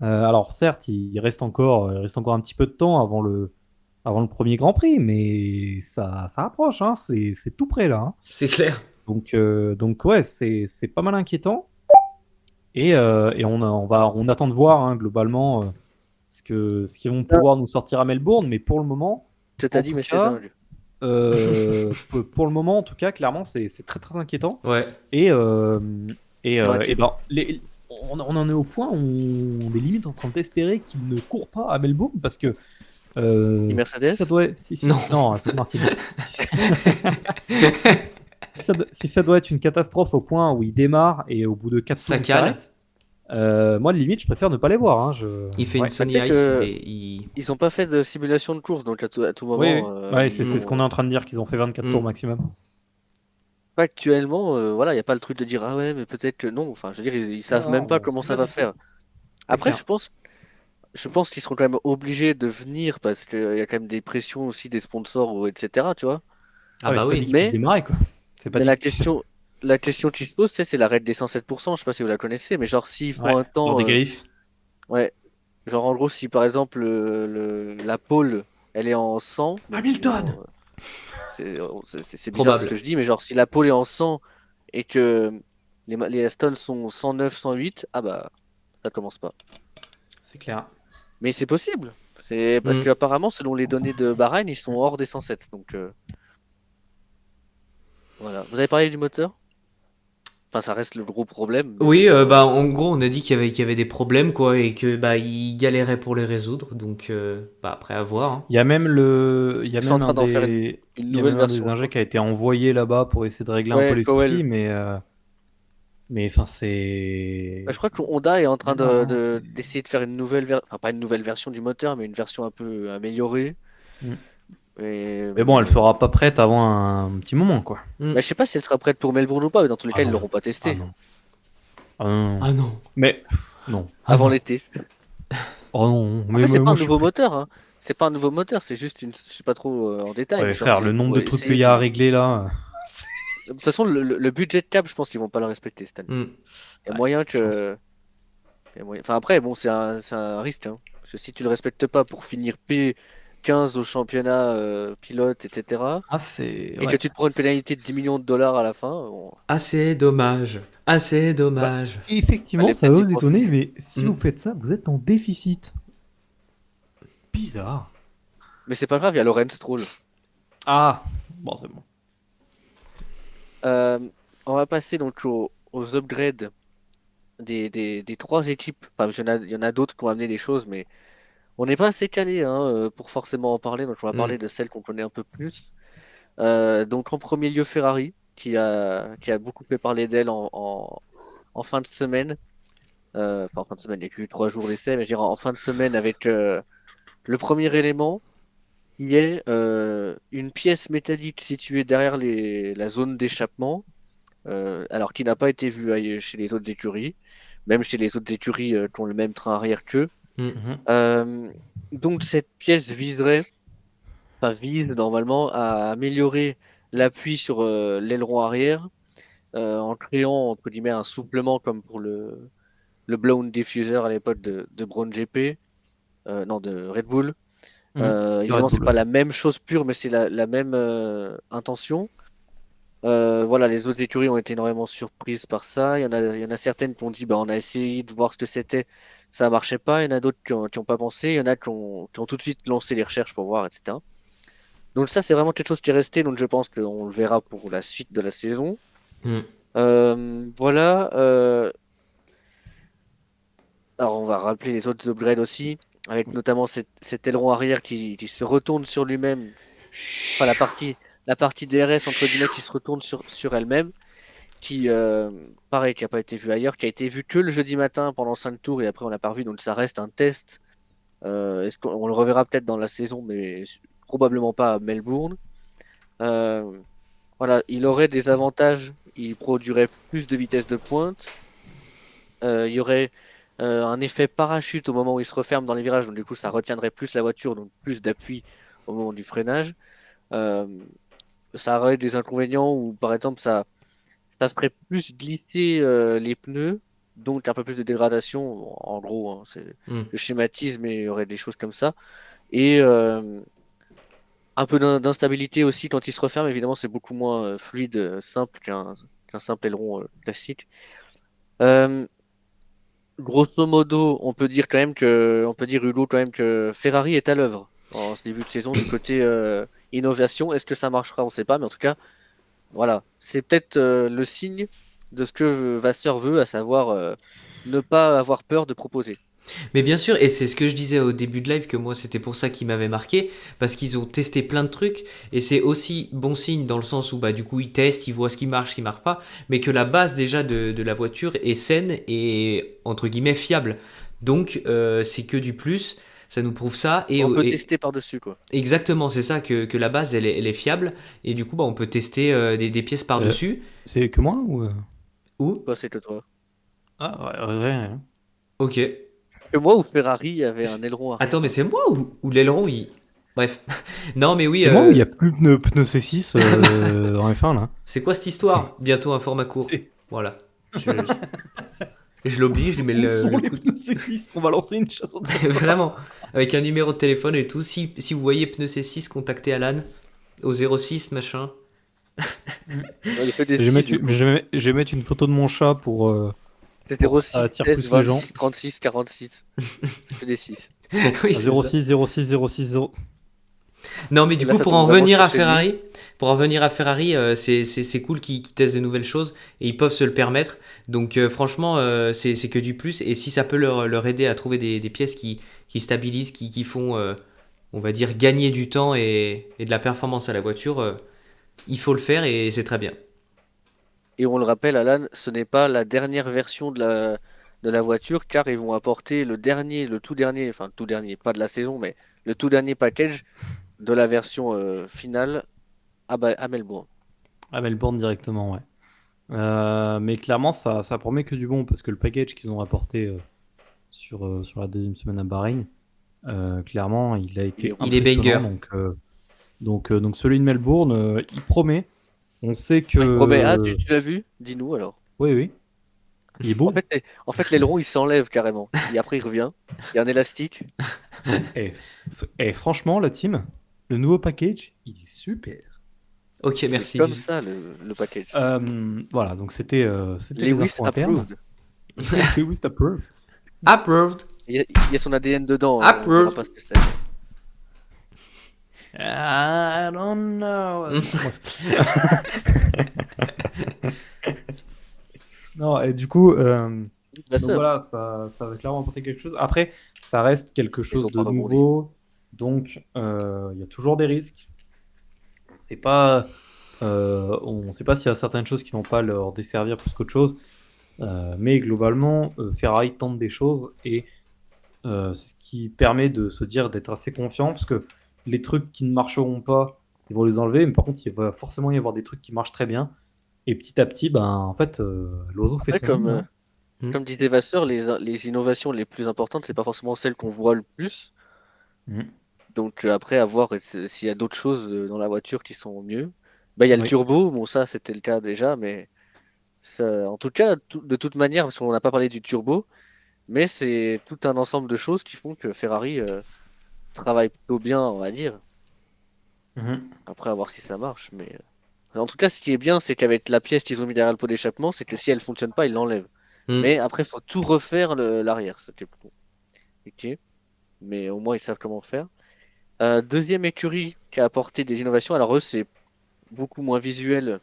Speaker 3: Alors certes, il reste encore un petit peu de temps avant le premier Grand Prix, mais ça approche, hein. C'est tout près là. Hein.
Speaker 1: C'est clair.
Speaker 3: Donc ouais, c'est pas mal inquiétant. Et on attend de voir hein, globalement ce qu'ils vont pouvoir nous sortir à Melbourne, mais pour le moment,
Speaker 2: Je t'ai
Speaker 3: en
Speaker 2: dit,
Speaker 3: tout
Speaker 2: mais c'est
Speaker 3: cas,
Speaker 2: dingue.
Speaker 3: pour le moment, en tout cas, clairement, c'est très très inquiétant.
Speaker 1: Ouais.
Speaker 3: Et,
Speaker 2: Tranquille.
Speaker 3: ben, on en est au point où on est limite en train d'espérer qu'il ne court pas à Melbourne parce que
Speaker 2: Et Mercedes?
Speaker 3: ça doit être,
Speaker 1: Non.
Speaker 3: non, Aston Martin. Si ça doit être une catastrophe au point où il démarre et au bout de 4
Speaker 1: Ça
Speaker 3: tours il
Speaker 1: cale.
Speaker 3: s'arrête, moi limite je préfère ne pas les voir. Hein,
Speaker 1: Il fait une
Speaker 3: ouais.
Speaker 1: Sony
Speaker 2: Tu sais
Speaker 1: Ice.
Speaker 2: que
Speaker 1: Il-
Speaker 2: ils ont pas fait de simulation de course, donc à tout
Speaker 3: Oui, oui.
Speaker 2: moment,
Speaker 3: Ouais,
Speaker 2: ils
Speaker 3: c'était ce qu'on est
Speaker 2: vont.
Speaker 3: en train de dire qu'ils ont fait 24 tours
Speaker 1: Mm.
Speaker 3: maximum.
Speaker 2: Actuellement, voilà, il n'y a pas le truc de dire ah ouais, mais peut-être que non. Enfin, je veux dire, ils savent même
Speaker 3: Non,
Speaker 2: pas
Speaker 3: on
Speaker 2: comment
Speaker 3: sait
Speaker 2: ça
Speaker 3: pas
Speaker 2: va
Speaker 3: du tout.
Speaker 2: faire.
Speaker 3: C'est
Speaker 2: Après,
Speaker 3: clair.
Speaker 2: je pense qu'ils seront quand même obligés de venir parce qu'il y a quand même des pressions aussi des sponsors, ou etc. Tu vois.
Speaker 1: Ah
Speaker 3: Ah, mais
Speaker 1: bah
Speaker 3: c'est pas dit
Speaker 1: oui.
Speaker 3: qu'ils puissent
Speaker 2: Mais,
Speaker 3: démarrer quoi. C'est pas
Speaker 2: mais
Speaker 3: dit qu'ils puissent.
Speaker 2: la question qui se pose, c'est l'arrêt des 107%. Je sais pas si vous la connaissez, mais genre s'ils font
Speaker 3: Ouais,
Speaker 2: un
Speaker 3: dans
Speaker 2: temps,
Speaker 3: des qualifs.
Speaker 2: ouais, genre en gros, si par exemple la pole, elle est en 100, donc
Speaker 3: Hamilton!
Speaker 2: c'est bizarre ce
Speaker 1: Probable.
Speaker 2: que je dis, mais genre si la pole est en 100 et que les Aston sont 109, 108, ah bah ça commence pas.
Speaker 3: C'est clair.
Speaker 2: Mais c'est possible. C'est parce
Speaker 1: Mm.
Speaker 2: qu'apparemment, selon les données de Bahreïn, ils sont hors des 107. Donc voilà. Vous avez parlé du moteur? Enfin, ça reste le gros problème, mais
Speaker 1: Oui,
Speaker 2: bon.
Speaker 1: en gros, on a dit qu'il y avait des problèmes, quoi, et que ils galéraient pour les résoudre. Donc, après à voir. Hein.
Speaker 2: Ils sont en train d'en faire une
Speaker 3: il y a
Speaker 2: nouvelle
Speaker 3: même un des
Speaker 2: version, je
Speaker 3: ingés
Speaker 2: crois.
Speaker 3: qui a été envoyé là-bas pour essayer de régler un peu
Speaker 2: Ouais,
Speaker 3: les
Speaker 2: Powell.
Speaker 3: soucis, mais enfin
Speaker 2: Bah, je crois que Honda est en train
Speaker 3: non, non,
Speaker 2: d'essayer de faire une enfin, pas une nouvelle version du moteur, mais une version un peu améliorée.
Speaker 3: Mm.
Speaker 2: Et,
Speaker 3: Mais bon, elle sera pas prête avant un petit moment, quoi.
Speaker 1: Mm.
Speaker 2: bah, je sais pas si elle sera prête pour Melbourne ou pas, mais dans tous les
Speaker 3: Ah
Speaker 2: cas, ils
Speaker 3: non,
Speaker 2: l'auront pas
Speaker 3: ah
Speaker 2: testé
Speaker 3: non, ah non.
Speaker 1: Ah non.
Speaker 3: Mais non,
Speaker 1: Ah
Speaker 2: avant
Speaker 1: non.
Speaker 2: l'été.
Speaker 3: oh non, mais
Speaker 2: Après, c'est pas
Speaker 3: moi
Speaker 2: un
Speaker 3: je suis
Speaker 2: nouveau
Speaker 3: plus.
Speaker 2: moteur, hein. C'est pas un nouveau moteur, c'est juste une. Je sais pas trop en détail, mais
Speaker 3: Ouais,
Speaker 2: genre,
Speaker 3: frère,
Speaker 2: c'est
Speaker 3: le nombre
Speaker 2: pour
Speaker 3: de trucs qu'il
Speaker 2: essayer
Speaker 3: y a à
Speaker 2: de.
Speaker 3: régler là.
Speaker 2: De toute façon, le budget cap, je pense qu'ils vont pas le respecter cette année.
Speaker 1: Mm.
Speaker 2: Il y a
Speaker 3: Ouais,
Speaker 2: moyen
Speaker 3: je pense.
Speaker 2: que. Enfin, après, bon, c'est un risque, hein. Parce que si tu le respectes pas pour finir P15 au championnat pilote, etc.,
Speaker 3: Ah, c'est.
Speaker 2: et que
Speaker 3: Ouais.
Speaker 2: tu te prends une pénalité de 10 millions de dollars à la fin, bon,
Speaker 1: Assez dommage. Assez
Speaker 3: Bah,
Speaker 1: dommage.
Speaker 3: effectivement,
Speaker 2: fallait
Speaker 3: ça
Speaker 2: peut-être
Speaker 3: va
Speaker 2: y
Speaker 3: vous
Speaker 2: penser.
Speaker 3: étonner, mais si
Speaker 1: Mm.
Speaker 3: vous faites ça, vous êtes en déficit. Bizarre.
Speaker 2: Mais c'est pas grave, il y a Lorenz Stroll.
Speaker 3: Ah, bon, c'est bon.
Speaker 2: Euh, on va passer donc aux upgrades des trois équipes. Enfin, il y en a d'autres qui ont amené des choses, mais on n'est pas assez calé hein, pour forcément en parler. Donc, on va
Speaker 1: Mm.
Speaker 2: parler de celles qu'on connaît un peu plus. Donc, en premier lieu, Ferrari, qui a beaucoup fait parler d'elle en fin de semaine. Enfin, en fin de semaine, il n'y a que eu 3 jours d'essai, mais je dirais en fin de semaine avec le premier élément qui est une pièce métallique située derrière la zone d'échappement. Alors qui n'a pas été vu chez les autres écuries, même chez les autres écuries qui ont le même train arrière qu'eux.
Speaker 1: Mm.
Speaker 3: Mhm.
Speaker 2: Euh, donc cette pièce vise normalement à améliorer l'appui sur l'aileron arrière en créant entre guillemets un souplement comme pour le blown diffuser à l'époque de Brown GP, non de Red Bull.
Speaker 3: De Red
Speaker 2: Évidemment, c'est
Speaker 3: Bull,
Speaker 2: pas
Speaker 3: ouais.
Speaker 2: la même chose pure, mais c'est la même intention. Voilà, les autres écuries ont été énormément surprises par ça. Il y en a certaines qui ont dit, bah, on a essayé de voir ce que c'était, ça marchait pas. Il y en a d'autres qui ont pas pensé. Il y en a qui ont tout de suite lancé les recherches pour voir, etc. Donc ça, c'est vraiment quelque chose qui est resté. Donc je pense qu'on le verra pour la suite de la saison.
Speaker 1: Hmm.
Speaker 2: Voilà. Alors on va rappeler les autres upgrades aussi, avec notamment cet aileron arrière qui se retourne sur lui-même. Enfin, la partie DRS entre guillemets qui se retourne sur elle-même. Qui, pareil, qui n'a pas été vu ailleurs, qui a été vu que le jeudi matin pendant 5 tours et après on l'a pas revu, donc ça reste un test. Est-ce qu'on le reverra peut-être dans la saison, mais probablement pas à Melbourne. Euh, voilà, il aurait des avantages, il produirait plus de vitesse de pointe, il y aurait un effet parachute au moment où il se referme dans les virages, donc du coup ça retiendrait plus la voiture, donc plus d'appui au moment du freinage. Euh, Ça aurait des inconvénients où par exemple ça ferait plus glisser les pneus, donc un peu plus de dégradation. En gros, hein, c'est
Speaker 1: Hmm.
Speaker 2: le schématisme, mais il y aurait des choses comme ça. Et un peu d'instabilité aussi quand il se referme. Évidemment, c'est beaucoup moins fluide, simple qu'un simple aileron classique. Euh, Grosso modo, on peut dire Hugo quand même que Ferrari est à l'œuvre en ce début de saison du côté innovation. Est-ce que ça marchera? On ne sait pas, mais en tout cas, voilà, c'est peut-être le signe de ce que Vasseur veut, à savoir ne pas avoir peur de proposer.
Speaker 1: Mais bien sûr, et c'est ce que je disais au début de live, que moi c'était pour ça qui m'avait marqué, parce qu'ils ont testé plein de trucs, et c'est aussi bon signe dans le sens où bah du coup ils testent, ils voient ce qui marche pas, mais que la base déjà de la voiture est saine et entre guillemets fiable. Donc c'est que du plus, ça nous prouve ça,
Speaker 2: On peut
Speaker 1: et
Speaker 2: tester par-dessus, quoi.
Speaker 1: exactement c'est ça, que la base elle est fiable, et du coup bah on peut tester des pièces
Speaker 3: Euh,
Speaker 1: par-dessus,
Speaker 3: c'est que moi ou
Speaker 1: ou,
Speaker 2: Quoi, c'est que toi?
Speaker 3: Ah, ouais, ouais, ouais.
Speaker 1: ok,
Speaker 2: Que moi ou Ferrari avait un aileron
Speaker 1: attends
Speaker 2: arrière,
Speaker 1: mais
Speaker 2: hein.
Speaker 1: c'est moi ou l'aileron il... Bref, non mais oui,
Speaker 3: C'est moi ou il y a plus de pneus C6 en F1 là?
Speaker 1: c'est quoi cette
Speaker 3: C'est.
Speaker 1: histoire? Bientôt un format court.
Speaker 3: c'est-
Speaker 1: Voilà. Je l'oblige, mais
Speaker 3: Où sont les
Speaker 1: coup
Speaker 3: pneus C6? On va lancer une chasse au trésor.
Speaker 1: vraiment, avec un numéro de téléphone et tout. Si vous voyez pneu C6, contactez Alan au 06 machin.
Speaker 3: Mm.
Speaker 2: Ouais, il fait des
Speaker 3: Je vais
Speaker 2: 6
Speaker 3: mettre,
Speaker 2: du coup.
Speaker 3: je vais mettre une photo de mon chat
Speaker 2: C'était
Speaker 3: pour que ça
Speaker 2: 06,
Speaker 3: attire
Speaker 2: 16,
Speaker 3: plus les gens.
Speaker 2: 26, 36, 46. C'était des 6.
Speaker 1: Oui,
Speaker 3: À
Speaker 1: c'est ça.
Speaker 3: 06 06 06 0.
Speaker 1: Non, mais
Speaker 2: Et
Speaker 1: du
Speaker 2: là,
Speaker 1: coup,
Speaker 2: ça tombe vraiment
Speaker 1: Pour en revenir à Ferrari, c'est cool qu'ils testent de nouvelles choses et ils peuvent se le permettre. Donc, franchement, c'est que du plus. Et si ça peut leur aider à trouver des pièces qui stabilisent, qui font, on va dire, gagner du temps et de la performance à la voiture, il faut le faire et c'est très bien.
Speaker 2: Et on le rappelle, Alan, ce n'est pas la dernière version de la voiture, car ils vont apporter le tout dernier, enfin, tout dernier, pas de la saison, mais le tout dernier package de la version finale à Melbourne.
Speaker 3: À Melbourne directement, ouais. Mais clairement, ça promet que du bon parce que le package qu'ils ont apporté sur la deuxième semaine à Bahreïn, clairement, il a
Speaker 2: Il est
Speaker 3: été
Speaker 1: Il est
Speaker 2: rouge.
Speaker 1: banger.
Speaker 3: impressionnant. Donc celui de Melbourne, il promet. On sait
Speaker 2: Ah, il promet. Ah,
Speaker 3: que.
Speaker 2: tu l'as vu? Dis-nous alors.
Speaker 3: Oui, oui, il est
Speaker 2: En
Speaker 3: beau.
Speaker 2: fait, en fait, l'aileron, il s'enlève carrément. Et après, il revient. Il y a un élastique.
Speaker 3: Et franchement, la team, le nouveau package, il est super.
Speaker 1: Ok,
Speaker 2: Il est
Speaker 1: merci.
Speaker 2: comme ça, le package.
Speaker 3: Voilà, donc c'était les
Speaker 2: Lewis
Speaker 3: infos internes.
Speaker 2: approved.
Speaker 3: Lewis approved.
Speaker 1: Approved.
Speaker 2: Il y a son ADN dedans, hein, on dira
Speaker 1: Approved.
Speaker 2: pas ce que c'est.
Speaker 3: I don't know. Non, et du coup,
Speaker 2: La
Speaker 3: donc
Speaker 2: sœur.
Speaker 3: voilà, ça va clairement apporter quelque chose. Après, ça reste quelque
Speaker 2: Ils
Speaker 3: chose
Speaker 2: ont pas
Speaker 3: de
Speaker 2: rebondi.
Speaker 3: nouveau, donc il y a toujours des risques. On sait pas, on sait pas s'il y a certaines choses qui vont pas leur desservir plus qu'autre chose, mais globalement, Ferrari tente des choses et c'est ce qui permet de se dire d'être assez confiant parce que les trucs qui ne marcheront pas, ils vont les enlever, mais par contre, il va forcément y avoir des trucs qui marchent très bien. Et petit à petit, ben, en fait, l'oiseau fait
Speaker 2: Après,
Speaker 3: son nid, hein.
Speaker 1: Hmm.
Speaker 2: comme disait Vasseur, les innovations les plus importantes, c'est pas forcément celles qu'on voit le plus.
Speaker 3: Mhm.
Speaker 2: Donc après, à voir s'il y a d'autres choses dans la voiture qui sont mieux. Bah, il y a le
Speaker 3: Oui.
Speaker 2: turbo, bon ça c'était le cas déjà, mais En tout cas, de toute manière, parce qu'on n'a pas parlé du turbo, mais c'est tout un ensemble de choses qui font que Ferrari travaille plutôt bien, on va dire.
Speaker 3: Mhm.
Speaker 2: Après, à voir si ça marche. Mais en tout cas, ce qui est bien, c'est qu'avec la pièce qu'ils ont mis derrière le pot d'échappement, c'est que si elle fonctionne pas, ils l'enlèvent.
Speaker 1: Hmm.
Speaker 2: Mais après, il faut tout refaire l'arrière. C'était plus compliqué. Mais au moins, ils savent comment faire. Deuxième écurie qui a apporté des innovations. Alors eux, c'est beaucoup moins visuel,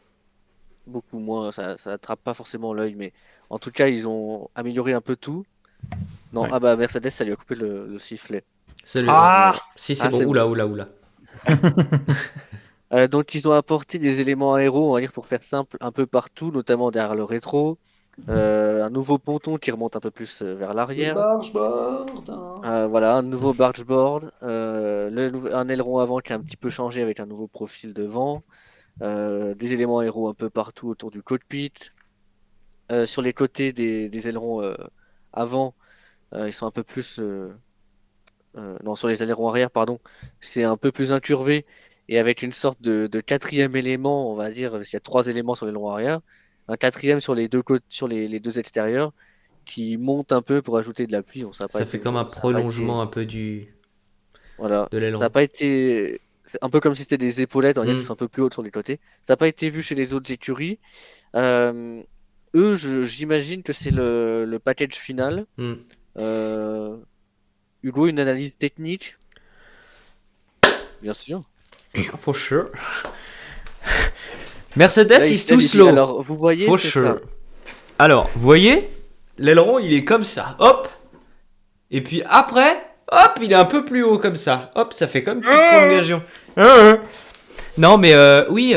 Speaker 2: beaucoup moins. Ça attrape pas forcément l'œil, mais en tout cas, ils ont amélioré un peu tout. Non,
Speaker 3: Ouais.
Speaker 2: ah bah Mercedes, ça lui a coupé le sifflet.
Speaker 1: Salut.
Speaker 3: Ah!
Speaker 1: Si, c'est
Speaker 2: Ah,
Speaker 1: bon.
Speaker 2: c'est bon.
Speaker 1: Oula, oula, oula.
Speaker 2: Donc ils ont apporté des éléments aéro, on va dire pour faire simple, un peu partout, notamment derrière le rétro. Un nouveau ponton qui remonte un peu plus vers
Speaker 4: Le
Speaker 2: l'arrière.
Speaker 4: bargeboard, hein.
Speaker 2: Voilà, un nouveau bargeboard. Un aileron avant qui a un petit peu changé avec un nouveau profil devant. Des éléments aéro un peu partout autour du cockpit. Sur les côtés des ailerons avant, ils sont un peu plus. Non, sur les ailerons arrière, pardon, c'est un peu plus incurvé et avec une sorte de quatrième élément, on va dire, s'il y a trois éléments sur l'aileron arrière, un quatrième sur les deux côtés, sur les deux extérieurs qui monte un peu pour ajouter de l'appui. Bon,
Speaker 1: Ça fait comme un
Speaker 2: ça a pas été,
Speaker 1: prolongement un peu
Speaker 2: voilà,
Speaker 1: de
Speaker 2: ça n'a
Speaker 1: l'aileron.
Speaker 2: pas été, c'est un peu comme si c'était des épaulettes, on va dire, qui
Speaker 1: Hmm.
Speaker 2: sont un peu plus hautes sur les côtés. Ça n'a pas été vu chez les autres écuries. Euh, Eux, j'imagine que c'est le package final.
Speaker 1: Hmm.
Speaker 2: Euh, Hugo, une analyse technique, bien sûr.
Speaker 1: For sure. Mercedes
Speaker 2: Là,
Speaker 1: is too
Speaker 2: il dit,
Speaker 1: slow.
Speaker 2: alors, vous voyez,
Speaker 1: For
Speaker 2: c'est
Speaker 1: sure.
Speaker 2: ça.
Speaker 1: Alors, vous voyez, l'aileron, il est comme ça. Hop. Et puis après, hop, il est un peu plus haut comme ça. Hop, ça fait comme une petite prolongation. Non, mais oui,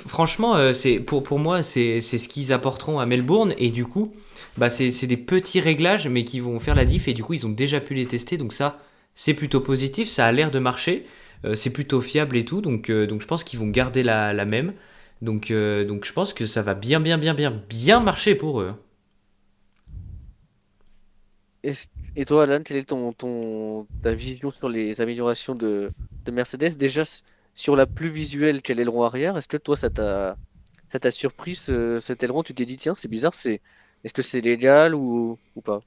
Speaker 1: franchement, c'est pour moi, c'est ce qu'ils apporteront à Melbourne. Et du coup, bah, c'est des petits réglages, mais qui vont faire la diff. Et du coup, ils ont déjà pu les tester. Donc ça, c'est plutôt positif. Ça a l'air de marcher. C'est plutôt fiable et tout. Donc je pense qu'ils vont garder la même. Donc je pense que ça va bien marcher pour eux.
Speaker 2: Et, et toi, Alan, quelle est ta vision sur les améliorations de Mercedes? Déjà, sur la plus visuelle qu'est l'aileron arrière, est-ce que toi, ça t'a surpris cet aileron? Tu t'es dit, tiens, c'est bizarre, est-ce que c'est légal ou pas?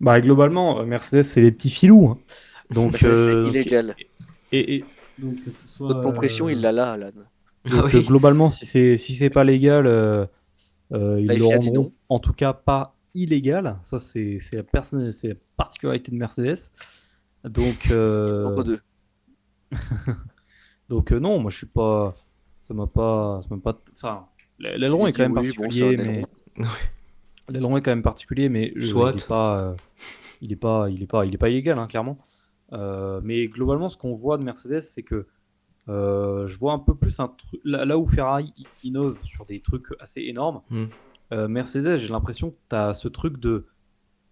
Speaker 3: Bah, globalement, Mercedes, c'est les petits filous, hein.
Speaker 2: Bah,
Speaker 3: Donc,
Speaker 2: c'est illégal.
Speaker 3: donc que ce
Speaker 2: Votre
Speaker 3: soit.
Speaker 2: compression, il l'a là, Alan.
Speaker 1: Ah
Speaker 3: Donc,
Speaker 1: oui.
Speaker 3: globalement, si c'est pas légal,
Speaker 2: Là,
Speaker 3: ils
Speaker 2: il
Speaker 3: le
Speaker 2: fait a dit
Speaker 3: rendront
Speaker 2: non.
Speaker 3: en tout cas pas illégal. Ça, c'est la particularité de Mercedes. Donc,
Speaker 2: Entre deux.
Speaker 3: non, moi je suis pas. Enfin, l'aileron
Speaker 2: Il
Speaker 3: est
Speaker 2: dit
Speaker 3: quand même
Speaker 2: oui, bon, c'est un
Speaker 3: particulier,
Speaker 2: aileron.
Speaker 3: l'aileron est quand même particulier, mais
Speaker 1: Soit.
Speaker 3: il est pas illégal, hein, clairement. Mais globalement, ce qu'on voit de Mercedes, c'est que je vois un peu plus un truc là où Ferrari innove sur des trucs assez énormes.
Speaker 1: Hmm.
Speaker 3: Mercedes, j'ai l'impression que tu as ce truc de.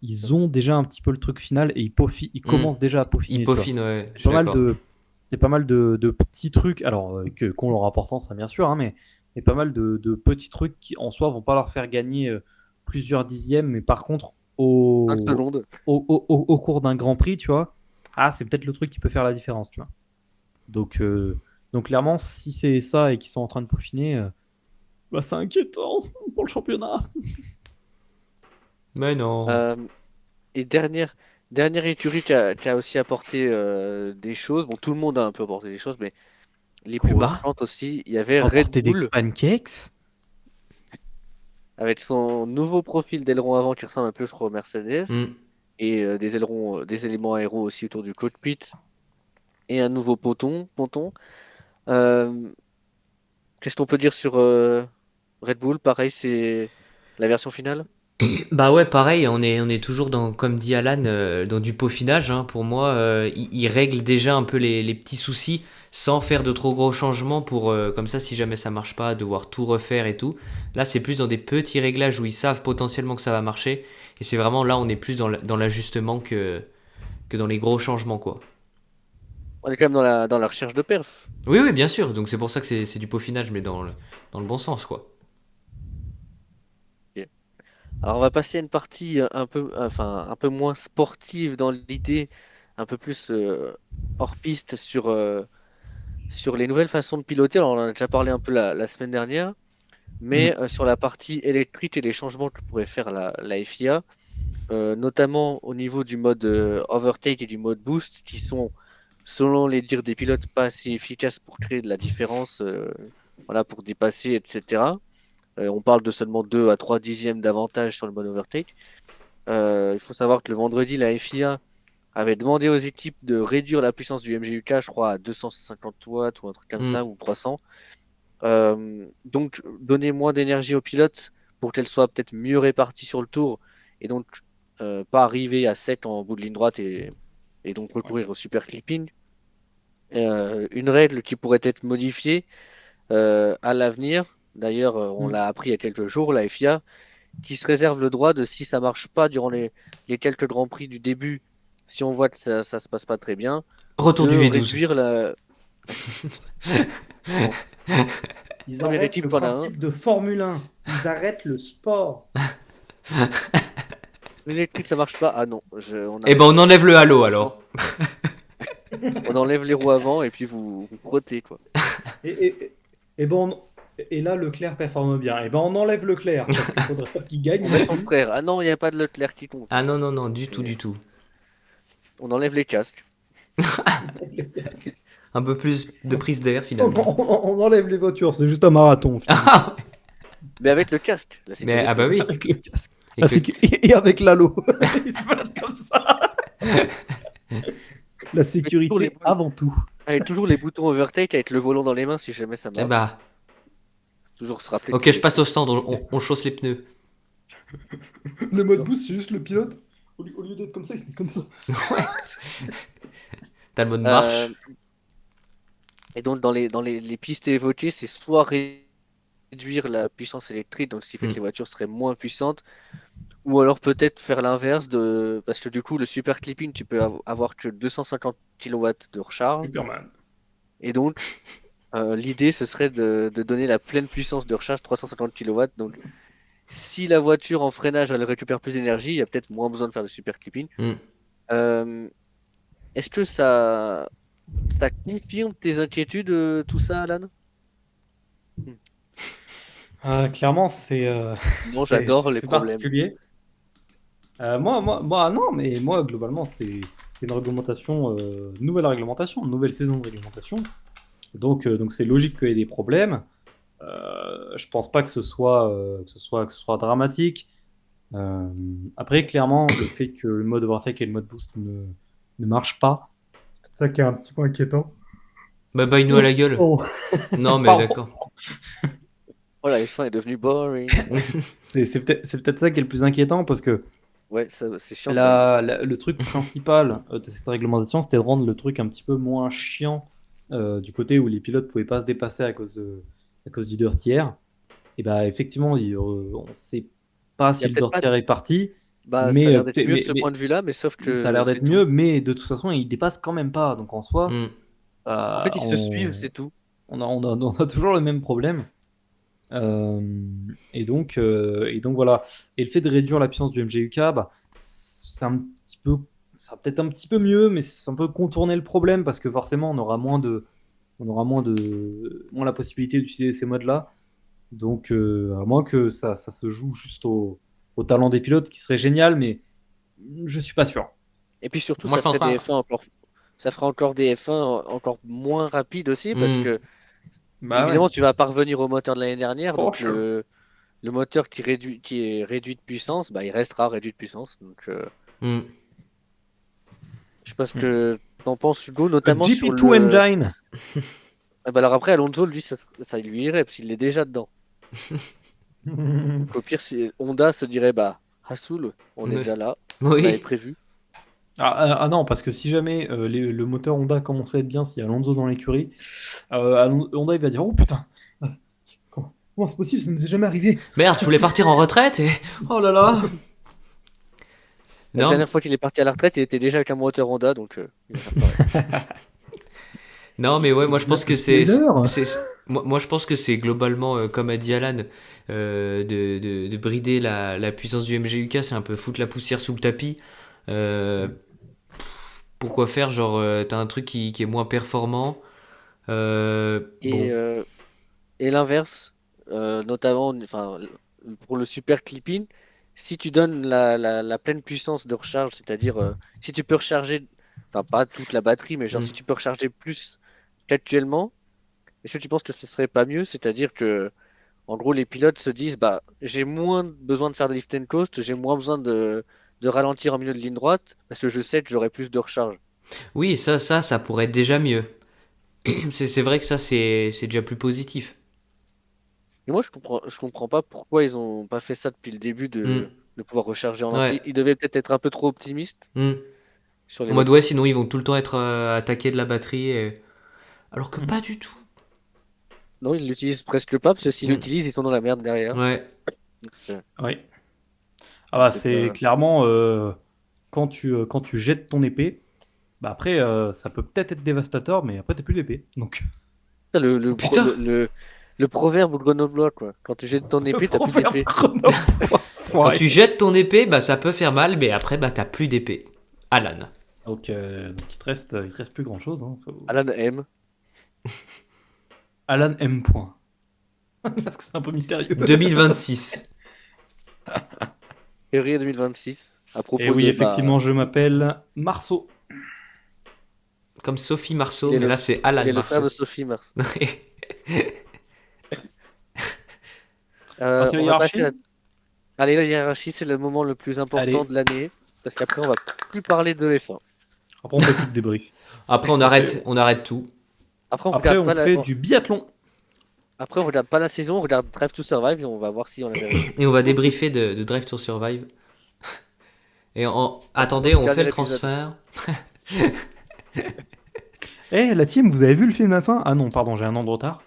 Speaker 3: Ils ont déjà un petit peu le truc final et ils
Speaker 1: Hmm.
Speaker 3: commencent déjà à
Speaker 1: Il
Speaker 3: peaufiner. Tu vois.
Speaker 1: peaufine, ouais, je
Speaker 3: C'est
Speaker 1: suis
Speaker 3: pas mal
Speaker 1: d'accord.
Speaker 3: c'est pas mal de petits trucs, alors qu'on leur apportant ça bien sûr, hein, mais pas mal de petits trucs qui en soi vont pas leur faire gagner plusieurs dixièmes, mais par contre
Speaker 2: 5
Speaker 3: au,
Speaker 2: secondes.
Speaker 3: au cours d'un Grand Prix, tu vois, c'est peut-être le truc qui peut faire la différence, tu vois. Donc, donc clairement, si c'est ça et qu'ils sont en train de peaufiner, bah c'est inquiétant pour le championnat.
Speaker 1: Mais non.
Speaker 2: Euh, et dernière écurie qui a aussi apporté des choses. Bon, tout le monde a un peu apporté des choses, mais les plus
Speaker 3: Quoi?
Speaker 2: marquantes aussi, il y avait Red
Speaker 3: Emporter des
Speaker 2: Bull
Speaker 3: pancakes?
Speaker 2: avec son nouveau profil d'aileron avant qui ressemble un peu, je crois, au Mercedes
Speaker 1: Hmm.
Speaker 2: et des éléments aéro aussi autour du cockpit et un nouveau ponton. Euh, Qu'est-ce qu'on peut dire sur Red Bull? Pareil, c'est la version finale.
Speaker 1: Bah ouais, pareil, on est toujours dans, comme dit Alan, dans du peaufinage, hein. Pour moi, il règle déjà un peu les petits soucis sans faire de trop gros changements pour, comme ça, si jamais ça marche pas, devoir tout refaire et tout. Là, c'est plus dans des petits réglages où ils savent potentiellement que ça va marcher. Et c'est vraiment là, on est plus dans l'ajustement que dans les gros changements, quoi.
Speaker 2: On est quand même dans la recherche de perf.
Speaker 1: Oui, oui, bien sûr. Donc c'est pour ça que c'est du peaufinage, mais dans le bon sens, quoi.
Speaker 2: Ok. Alors on va passer à une partie un peu moins sportive dans l'idée, un peu plus hors piste sur sur les nouvelles façons de piloter, alors on en a déjà parlé un peu la semaine dernière, mais sur la partie électrique et les changements que pourrait faire la FIA, notamment au niveau du mode overtake et du mode boost, qui sont, selon les dires des pilotes, pas assez efficaces pour créer de la différence, voilà, pour dépasser, etc. On parle de seulement 2 à 3 dixièmes d'avantage sur le mode overtake. Il faut savoir que le vendredi, la FIA avait demandé aux équipes de réduire la puissance du MGUK, je crois, à 250 watts ou un truc comme
Speaker 1: Mm.
Speaker 2: ça, ou 300. Donc, donner moins d'énergie aux pilotes pour qu'elle soit peut-être mieux répartie sur le tour et donc pas arriver à 7 en bout de ligne droite et donc recourir au super clipping. Une règle qui pourrait être modifiée à l'avenir, d'ailleurs, on l'a appris il y a quelques jours, la FIA, qui se réserve le droit de, si ça marche pas durant les quelques grands prix du début, si on voit que ça se passe pas très bien,
Speaker 1: Retour
Speaker 2: de
Speaker 1: du V12.
Speaker 2: réduire la. Bon,
Speaker 4: Ils
Speaker 2: première
Speaker 4: arrêtent
Speaker 2: équipe,
Speaker 4: le
Speaker 2: t'en as un.
Speaker 4: principe de Formule 1. Ils arrêtent le sport.
Speaker 2: L'électrique, ça marche pas. Ah non, on
Speaker 1: Eh
Speaker 2: arrête
Speaker 1: ben, on
Speaker 2: ça.
Speaker 1: enlève le halo alors.
Speaker 2: On enlève les roues avant et puis vous frottez quoi.
Speaker 4: Et, et, et bon, et là, Leclerc performe bien. Et ben, on enlève Leclerc parce qu'il faudrait pas qu'il gagne.
Speaker 2: On met son frère. Ah non, il n'y a pas de Leclerc qui compte.
Speaker 1: Ah non, non, non, du tout, du tout.
Speaker 2: On enlève les casques.
Speaker 1: Un peu plus de prise d'air
Speaker 4: on,
Speaker 1: finalement.
Speaker 4: on enlève les voitures, c'est juste un marathon. finalement.
Speaker 1: Ah,
Speaker 2: Mais avec le casque, la
Speaker 1: mais
Speaker 2: sécurité.
Speaker 1: ah bah oui.
Speaker 4: Avec le casque.
Speaker 1: Et
Speaker 4: La
Speaker 1: que-
Speaker 4: et avec l'halo. Ils se baladent comme ça. La
Speaker 2: Toujours les
Speaker 4: sécurité
Speaker 2: boules.
Speaker 4: avant tout.
Speaker 2: Avec toujours les boutons overtake avec le volant dans les mains si jamais ça
Speaker 1: Eh
Speaker 2: marche.
Speaker 1: bah,
Speaker 2: Toujours se rappeler.
Speaker 1: ok,
Speaker 2: que
Speaker 1: je passe au stand, on chausse les pneus.
Speaker 4: Le mode boost, c'est juste le pilote. Au lieu d'être comme ça, il se met comme ça.
Speaker 1: T'as le mode
Speaker 2: Euh,
Speaker 1: marche.
Speaker 2: Et donc les pistes évoquées, c'est soit réduire la puissance électrique, donc ce qui fait que les voitures seraient moins puissantes, ou alors peut-être faire l'inverse de parce que du coup le super clipping, tu peux avoir que 250 kilowatts de recharge,
Speaker 4: Superman.
Speaker 2: et donc l'idée ce serait de donner la pleine puissance de recharge 350 kilowatts. Donc si la voiture en freinage elle récupère plus d'énergie, il y a peut-être moins besoin de faire de super clipping.
Speaker 1: Mm.
Speaker 2: Est-ce que ça confirme tes inquiétudes, tout ça, Alan?
Speaker 4: Clairement, c'est.
Speaker 2: Non,
Speaker 4: c'est-
Speaker 2: j'adore les
Speaker 4: c'est
Speaker 2: problèmes.
Speaker 4: particulier. Non, mais moi, globalement, c'est une réglementation, nouvelle réglementation, une nouvelle saison de réglementation. Donc c'est logique qu'il y ait des problèmes. Je pense pas que ce soit dramatique. Après, clairement, le fait que le mode overtake et le mode boost ne marchent pas, c'est ça qui est un petit peu inquiétant.
Speaker 1: Bah, bye-nous à la gueule.
Speaker 4: Oh,
Speaker 1: Non, mais
Speaker 4: Pardon.
Speaker 1: d'accord.
Speaker 2: Oh, la F1 est devenue boring.
Speaker 4: c'est peut-être ça qui est le plus inquiétant parce que
Speaker 2: Ouais, c'est chiant. quand même.
Speaker 4: le truc principal de cette réglementation, c'était de rendre le truc un petit peu moins chiant du côté où les pilotes pouvaient pas se dépasser à cause du dirty air. Et bah effectivement, on sait pas si
Speaker 2: Y a
Speaker 4: le
Speaker 2: peut-être
Speaker 4: dirty
Speaker 2: pas
Speaker 4: air est parti,
Speaker 2: Bah,
Speaker 4: mais
Speaker 2: ça a l'air d'être
Speaker 4: mais-
Speaker 2: mieux de
Speaker 4: mais-
Speaker 2: ce
Speaker 4: mais-
Speaker 2: point de vue-là, mais sauf que
Speaker 4: ça a l'air
Speaker 2: c'est
Speaker 4: d'être
Speaker 2: tout.
Speaker 4: mieux, mais de toute façon, il dépasse quand même pas. Donc en soi,
Speaker 1: Mm.
Speaker 2: En fait, ils se suivent, c'est tout.
Speaker 4: on a toujours le même problème. Et donc voilà. Et le fait de réduire la puissance du MGUK, bah, ça va peut-être un petit peu mieux, mais c'est un peu contourner le problème parce que forcément on aura moins la possibilité d'utiliser ces modes-là. Donc à moins que ça se joue juste au talent des pilotes, qui serait génial, mais je suis pas sûr.
Speaker 2: Et puis surtout,
Speaker 1: Moi,
Speaker 2: ça
Speaker 1: je pense
Speaker 2: ferait des
Speaker 1: pas.
Speaker 2: F1 encore, ça fera encore des F1 encore moins rapides aussi, parce
Speaker 1: Mm.
Speaker 2: que
Speaker 4: Bah
Speaker 2: évidemment, tu vas pas revenir au moteur de l'année dernière,
Speaker 4: For
Speaker 2: donc
Speaker 4: sure.
Speaker 2: le moteur qui est réduit de puissance, bah, il restera réduit de puissance. Donc,
Speaker 1: Mm.
Speaker 2: je sais pas ce que t'en penses, Hugo, notamment sur
Speaker 4: GP2
Speaker 2: le.
Speaker 4: engine.
Speaker 2: Ah bah alors après, Alonso, lui, ça lui irait, parce qu'il est déjà dedans. Donc, au pire, si Honda se dirait, bah, Hassoul, on est
Speaker 1: Ouais.
Speaker 2: déjà là, on avait
Speaker 1: Oui.
Speaker 2: prévu.
Speaker 4: Non, parce que si jamais le moteur Honda commence à être bien, s'il y a Alonso dans l'écurie, Honda il va dire: oh putain, comment c'est possible, ça ne nous est jamais arrivé.
Speaker 1: Merde, tu voulais partir en retraite et... Oh là là.
Speaker 2: La
Speaker 1: Non,
Speaker 2: dernière fois qu'il est parti à la retraite, il était déjà avec un moteur Honda, donc il va faire pareil.
Speaker 1: non, mais ouais, moi je pense que c'est...
Speaker 4: Spoiler.
Speaker 1: Moi je pense que c'est globalement, comme a dit Alan, de brider la puissance du MGUK, c'est un peu foutre la poussière sous le tapis. Pourquoi faire? Genre, t'as un truc qui est moins performant.
Speaker 2: Et,
Speaker 1: Bon.
Speaker 2: et l'inverse, notamment enfin, pour le super clipping, si tu donnes la pleine puissance de recharge, c'est-à-dire si tu peux recharger, enfin pas toute la batterie, mais genre
Speaker 1: Mm.
Speaker 2: si tu peux recharger plus qu'actuellement, est-ce que tu penses que ce serait pas mieux? C'est-à-dire que en gros les pilotes se disent bah j'ai moins besoin de faire de lift and coast, j'ai moins besoin de ralentir en milieu de ligne droite parce que je sais que j'aurai plus de recharge.
Speaker 1: Oui, ça pourrait être déjà mieux. C'est vrai que ça, c'est déjà plus positif.
Speaker 2: Et moi je comprends pas pourquoi ils ont pas fait ça depuis le début
Speaker 1: Mm.
Speaker 2: de pouvoir recharger en
Speaker 1: Ouais.
Speaker 2: entier. Ils devaient peut-être être un peu trop optimistes
Speaker 1: Mm.
Speaker 2: sur les
Speaker 1: En mode,
Speaker 2: batteries.
Speaker 1: ouais, sinon ils vont tout le temps être attaqués de la batterie. Alors que pas du tout.
Speaker 2: Non, ils l'utilisent presque pas parce que s'ils
Speaker 1: Mm.
Speaker 2: l'utilisent, ils sont dans la merde derrière.
Speaker 1: Ouais.
Speaker 3: Oui. Ah bah
Speaker 2: C'est
Speaker 3: c'est
Speaker 2: pas...
Speaker 3: clairement quand tu jettes ton épée, bah après ça peut peut-être être dévastateur, mais après t'as plus d'épée. Donc
Speaker 1: Putain!
Speaker 2: Le proverbe grenoblois, quoi. Quand tu jettes ton
Speaker 3: le
Speaker 2: épée, t'as plus
Speaker 3: proverbe
Speaker 2: d'épée.
Speaker 3: grenoblois.
Speaker 1: Quand
Speaker 3: Ouais.
Speaker 1: tu jettes ton épée, bah ça peut faire mal, mais après, bah t'as plus d'épée. Alan.
Speaker 3: Donc il te reste plus grand chose. Hein.
Speaker 2: Alan M.
Speaker 3: Alan M. Point. Parce que c'est un peu mystérieux.
Speaker 1: 2026.
Speaker 2: Février 2026. À propos
Speaker 3: Et oui,
Speaker 2: de...
Speaker 3: effectivement, je m'appelle Marceau.
Speaker 1: Comme Sophie Marceau,
Speaker 2: il est
Speaker 1: mais
Speaker 2: le,
Speaker 1: là c'est Alan
Speaker 2: il est le frère
Speaker 1: Marceau.
Speaker 2: de Sophie Mars.
Speaker 3: Ah, c'est la
Speaker 2: On va passer
Speaker 3: hiérarchie.
Speaker 2: Allez, la hiérarchie, c'est le moment le plus important
Speaker 3: Allez.
Speaker 2: de l'année. Parce qu'après, on va plus parler de F1.
Speaker 3: Après, on fait plus de débrief.
Speaker 1: Après on arrête tout.
Speaker 2: Après, on
Speaker 3: Après,
Speaker 2: regarde
Speaker 3: on
Speaker 2: pas
Speaker 3: fait du biathlon.
Speaker 2: Après, on regarde pas la saison, on regarde Drive to Survive et on va voir si on a vérifié.
Speaker 1: Et on va débriefer de Drive to Survive. Attendez, on fait
Speaker 2: Dernier
Speaker 1: le
Speaker 2: épisode.
Speaker 1: transfert.
Speaker 3: Eh, la team, vous avez vu le film à la fin? Ah non, pardon, j'ai un an de retard.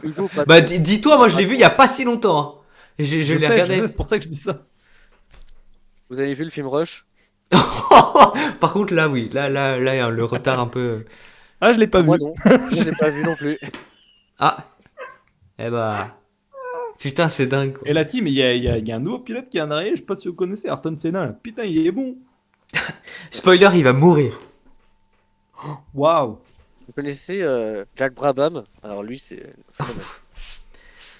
Speaker 2: Hugo, pas
Speaker 1: Bah
Speaker 2: trop.
Speaker 1: dis-toi, moi je l'ai vu il y a pas si longtemps. Hein. Je
Speaker 3: je
Speaker 1: l'ai
Speaker 3: sais,
Speaker 1: regardé.
Speaker 3: c'est pour ça que je dis ça.
Speaker 2: Vous avez vu le film Rush?
Speaker 1: Par contre là oui, là il y a le retard un peu.
Speaker 3: Ah, je l'ai pas
Speaker 2: Moi
Speaker 3: vu.
Speaker 2: non. Je l'ai pas vu non plus.
Speaker 1: Ah, eh bah. Putain, c'est dingue quoi.
Speaker 3: Et la team, il y a un nouveau pilote qui est en arrière, je sais pas si vous connaissez, Ayrton Senna. Là. Putain, il est bon.
Speaker 1: Spoiler, il va mourir.
Speaker 3: Waouh.
Speaker 2: Vous connaissez Jack Brabham? Alors lui, c'est...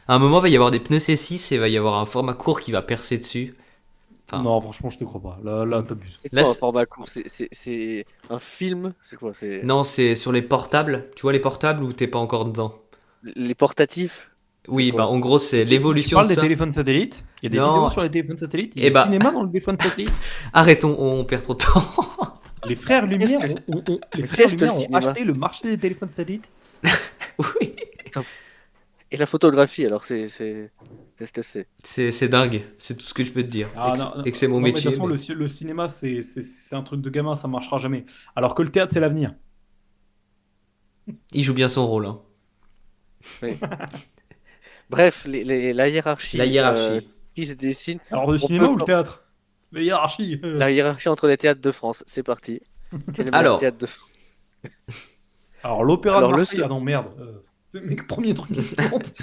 Speaker 1: À un moment, il va y avoir des pneus C6 et il va y avoir un format court qui va percer dessus. Enfin,
Speaker 3: Non, franchement, je te crois pas. Là t'abuses.
Speaker 2: C'est
Speaker 1: Là,
Speaker 2: quoi un
Speaker 1: c'est-
Speaker 2: format court? C'est un film? C'est quoi? C'est
Speaker 1: non, c'est sur les portables. Tu vois les portables où t'es pas encore dedans.
Speaker 2: les portatifs?
Speaker 1: Oui,
Speaker 2: quoi
Speaker 1: bah en gros, c'est
Speaker 3: Tu
Speaker 1: l'évolution
Speaker 3: parles
Speaker 1: de
Speaker 3: des
Speaker 1: ça.
Speaker 3: téléphones satellites? Il y a des
Speaker 1: Non.
Speaker 3: vidéos sur les téléphones satellites? Il y
Speaker 1: Eh
Speaker 3: a du
Speaker 1: bah.
Speaker 3: cinéma dans le téléphone satellite?
Speaker 1: Arrêtons, on perd trop de temps.
Speaker 3: Les frères Lumière,
Speaker 2: Qu'est-ce que-
Speaker 3: les
Speaker 2: Mais
Speaker 3: frères
Speaker 2: qu'est-ce que
Speaker 3: Lumière
Speaker 2: le
Speaker 3: ont
Speaker 2: cinéma?
Speaker 3: acheté le marché des téléphones satellites.
Speaker 1: Oui.
Speaker 2: Et la photographie, alors c'est... Qu'est-ce que c'est?
Speaker 1: C'est dingue, c'est tout ce que je peux te dire.
Speaker 3: Ah,
Speaker 1: Et que c'est mon
Speaker 3: non, mais de
Speaker 1: métier.
Speaker 3: toute façon,
Speaker 1: mais-
Speaker 3: le cinéma, c'est un truc de gamin, ça marchera jamais. Alors que le théâtre, c'est l'avenir.
Speaker 1: Il joue bien son rôle. Hein.
Speaker 2: Bref, la hiérarchie.
Speaker 1: La hiérarchie.
Speaker 2: Qui se dessine?
Speaker 3: Alors le
Speaker 2: On
Speaker 3: cinéma
Speaker 2: peut-
Speaker 3: ou le théâtre? La hiérarchie.
Speaker 2: La hiérarchie entre les théâtres de France. C'est parti. Quel est le meilleur
Speaker 1: Alors.
Speaker 2: théâtre de France?
Speaker 3: Alors l'opéra de
Speaker 2: Alors, le
Speaker 3: Marseille,
Speaker 2: seul-
Speaker 3: ah non merde. C'est le mec, premier truc qui se plante.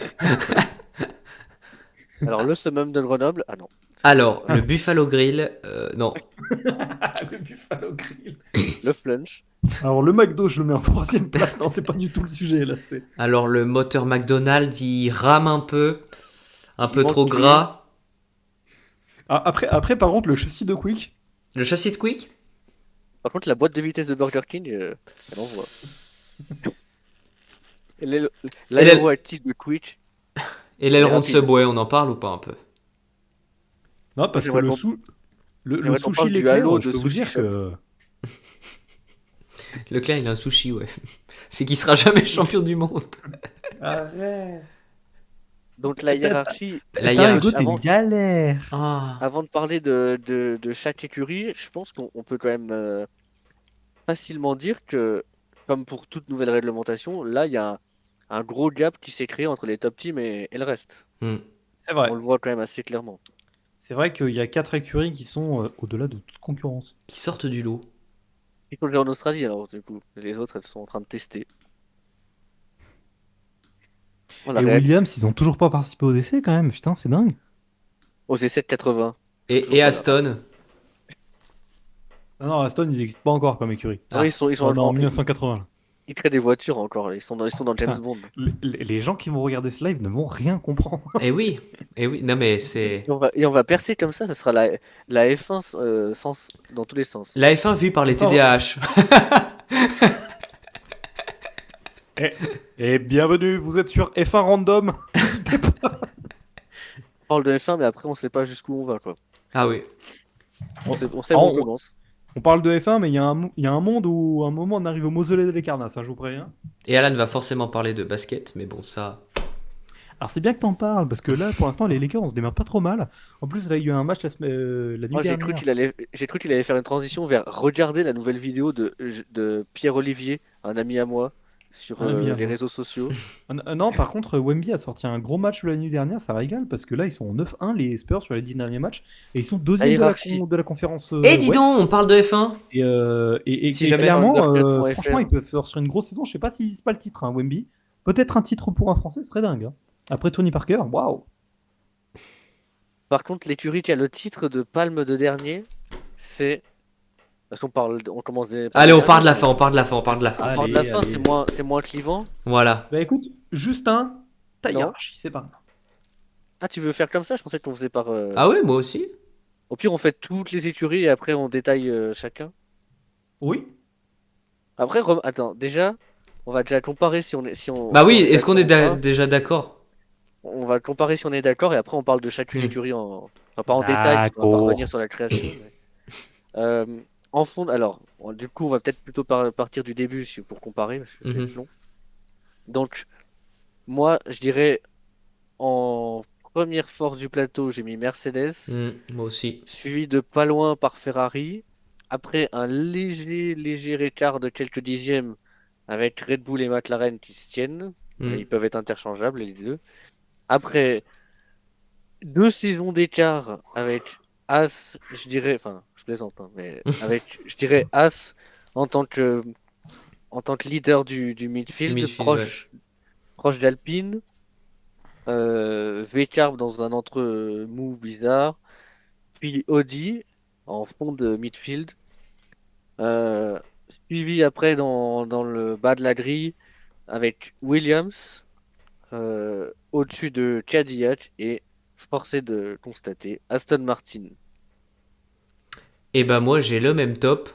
Speaker 2: Alors, le summum de Grenoble. Ah non.
Speaker 1: Alors, le Buffalo Grill, non.
Speaker 3: Le Buffalo Grill.
Speaker 2: Le Flunch.
Speaker 3: Alors le McDo, je le mets en troisième place. Non, c'est pas du tout le sujet là. C'est.
Speaker 1: Alors, le moteur McDonald's, il rame un peu
Speaker 2: Il
Speaker 1: trop
Speaker 2: manque d'huile.
Speaker 1: gras.
Speaker 3: Ah, après, par contre, le châssis de Quick.
Speaker 1: Le châssis de Quick?
Speaker 2: Par contre, la boîte de vitesse de Burger King, elle envoie. Et l'aéro actif de Quick.
Speaker 1: Et l'aileron de
Speaker 2: rapide.
Speaker 1: Subway, on en parle ou pas un peu?
Speaker 3: Non, parce que
Speaker 2: J'aimerais
Speaker 3: le,
Speaker 2: qu'on-
Speaker 3: sou... le
Speaker 2: j'aimerais qu'on
Speaker 3: sushi
Speaker 2: parle du
Speaker 3: Leclerc,
Speaker 2: halo
Speaker 3: je
Speaker 2: de
Speaker 3: peux vous
Speaker 2: Sushi
Speaker 3: dire
Speaker 2: Shop.
Speaker 3: que.
Speaker 1: Leclerc, il a un sushi, ouais. C'est qu'il sera jamais champion du monde.
Speaker 2: Donc, la hiérarchie.
Speaker 1: La hiérarchie.
Speaker 2: Avant,
Speaker 3: galère.
Speaker 1: Ah.
Speaker 2: avant de parler de chaque écurie, je pense qu'on peut quand même facilement dire que, comme pour toute nouvelle réglementation, là, il y a un gros gap qui s'est créé entre les top teams et le reste.
Speaker 1: Hmm.
Speaker 3: C'est vrai.
Speaker 2: On le voit quand même assez clairement.
Speaker 3: C'est vrai qu'il y a 4 écuries qui sont au-delà de toute concurrence.
Speaker 1: Qui sortent du lot.
Speaker 2: Il faut le faire en Australie, alors, du coup. Les autres, elles sont en train de tester. On
Speaker 3: Et
Speaker 2: arrête.
Speaker 3: Williams, ils ont toujours pas participé au essai quand même. Putain, c'est dingue.
Speaker 2: Aux essais de 80. Toujours
Speaker 1: Et
Speaker 2: pas là.
Speaker 1: Aston.
Speaker 3: Non, Aston, ils n'existent pas encore comme écurie.
Speaker 2: Non, ils sont
Speaker 3: en 1980.
Speaker 2: Ils créent des voitures encore. Ils sont dans James
Speaker 3: Putain.
Speaker 2: Bond.
Speaker 3: Les gens qui vont regarder ce live ne vont rien comprendre.
Speaker 1: Et oui, non mais c'est...
Speaker 2: Et on va percer comme ça sera la F1 dans tous les sens.
Speaker 1: La F1 vue par les
Speaker 3: Attends.
Speaker 1: TDAH.
Speaker 3: Et bienvenue, vous êtes sur F1 Random.
Speaker 2: On parle de F1, mais après, on sait pas jusqu'où on va, quoi.
Speaker 1: Ah oui.
Speaker 2: On sait où on commence.
Speaker 3: On parle de F1, mais il y a un monde où à un moment on arrive au mausolée de l'Écarnasse, hein, je vous préviens.
Speaker 1: Et Alan va forcément parler de basket, mais bon, ça...
Speaker 3: Alors c'est bien que t'en parles, parce que là pour l'instant les Lakers on se démarre pas trop mal. En plus là il y a eu un match la nuit
Speaker 2: Moi, j'ai
Speaker 3: dernière.
Speaker 2: cru qu'il allait faire une transition vers regarder la nouvelle vidéo de Pierre-Olivier, un ami à moi, sur
Speaker 3: Un ami à
Speaker 2: les
Speaker 3: moi.
Speaker 2: réseaux sociaux.
Speaker 3: Non, par contre Wemby a sorti un gros match la nuit dernière, ça régale, parce que là ils sont en 9-1 les Spurs sur les 10 derniers matchs, et ils sont deuxième
Speaker 2: hiérarchie.
Speaker 3: de la conférence
Speaker 1: Eh dis
Speaker 3: Ouest.
Speaker 1: donc, on parle de F1.
Speaker 3: Et
Speaker 1: Si jamais
Speaker 3: clairement,
Speaker 2: Under4.fr.
Speaker 3: franchement ils peuvent faire sur une grosse saison, je sais pas si c'est pas le titre, hein, Wemby. Peut-être un titre pour un Français, ce serait dingue. Hein. Après Tony Parker, waouh.
Speaker 2: Par contre, l'écurie qui a le titre de palme de dernier, c'est. Parce on commence par
Speaker 1: Allez,
Speaker 2: les
Speaker 1: on part de la
Speaker 2: derniers,
Speaker 1: fin, on part de la fin, on part de la
Speaker 2: On
Speaker 1: fin.
Speaker 2: part de la
Speaker 3: Allez,
Speaker 2: fin,
Speaker 3: allez.
Speaker 2: c'est moins clivant.
Speaker 1: Voilà.
Speaker 3: Bah écoute, Justin, ta
Speaker 2: Non.
Speaker 3: hiérarchie, c'est pas grave.
Speaker 2: Ah, tu veux faire comme ça? Je pensais qu'on faisait par.
Speaker 1: Ah ouais, moi aussi.
Speaker 2: Au pire, on fait toutes les écuries et après on détaille chacun.
Speaker 3: Oui.
Speaker 2: Après, attends, déjà, on va déjà comparer si on est. Si on,
Speaker 1: Bah
Speaker 2: si
Speaker 1: oui,
Speaker 2: on est
Speaker 1: est-ce qu'on est
Speaker 2: d'accord ou pas.
Speaker 1: déjà d'accord?
Speaker 2: On va comparer si on est d'accord et après on parle de chacune
Speaker 1: Hmm.
Speaker 2: écurie enfin, pas en détail, parce qu'on va pas
Speaker 3: D'accord.
Speaker 2: revenir sur la création. Euh, en fond, alors, du coup, on va peut-être plutôt partir du début pour comparer, parce que
Speaker 1: Mhm.
Speaker 2: c'est long. Donc, moi, je dirais en première force du plateau, j'ai mis Mercedes,
Speaker 1: Moi aussi.
Speaker 2: suivi de pas loin par Ferrari. Après, un léger écart de quelques dixièmes avec Red Bull et McLaren qui se tiennent.
Speaker 1: Hmm.
Speaker 2: Ils peuvent être interchangeables, les deux. Après, 2 saisons d'écart avec As, je dirais, enfin, je plaisante, hein, mais avec, je dirais As en tant que, en tant que leader du midfield,
Speaker 1: Du midfield, ouais.
Speaker 2: proche d'Alpine, V-Carb dans un entre mou bizarre, puis Audi en fond de midfield, euh, suivi après dans le bas de la grille avec Williams au-dessus de Cadillac et forcé de constater Aston Martin.
Speaker 1: Et bah moi j'ai le même top.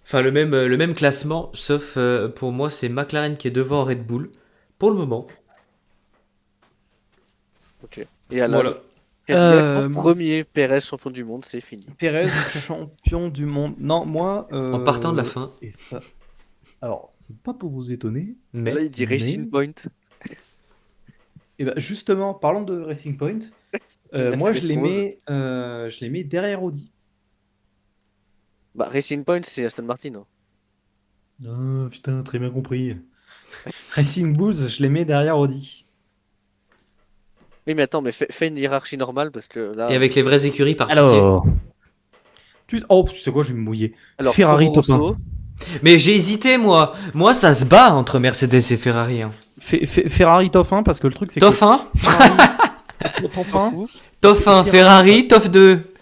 Speaker 1: Enfin le même classement, sauf pour moi c'est McLaren qui est devant Red Bull. Pour le moment.
Speaker 2: Ok. Et Alan,
Speaker 1: Voilà.
Speaker 2: Cadillac en premier, Perez champion du monde, c'est fini.
Speaker 3: Pérez, champion du monde. Non, moi.
Speaker 1: En partant de la fin.
Speaker 3: Et ça. Alors, c'est pas pour vous étonner.
Speaker 1: Mais...
Speaker 2: Là, il dit
Speaker 3: mais-
Speaker 2: Racing Point.
Speaker 3: Et ben justement, parlons de Racing Point. Moi, je les mets derrière Audi.
Speaker 2: Bah, Racing Point, c'est Aston Martin. Hein.
Speaker 3: Ah, putain, très bien compris. Racing Bulls, je les mets derrière Audi.
Speaker 2: Oui, mais attends, mais fais une hiérarchie normale parce que là.
Speaker 1: Et avec les vraies écuries par pitié.
Speaker 3: Alors. Oh, tu sais quoi, je vais me mouiller.
Speaker 2: Alors,
Speaker 3: Ferrari
Speaker 2: Toro
Speaker 3: top 1.
Speaker 2: Rosso,
Speaker 1: Mais j'ai hésité moi. Moi ça se bat entre Mercedes et Ferrari. Hein.
Speaker 3: Ferrari top 1 parce que le truc c'est
Speaker 1: Top
Speaker 3: que
Speaker 1: 1,
Speaker 3: Ferrari, top
Speaker 2: t'en
Speaker 3: 1.
Speaker 2: fous.
Speaker 1: top 1 Ferrari, top 2.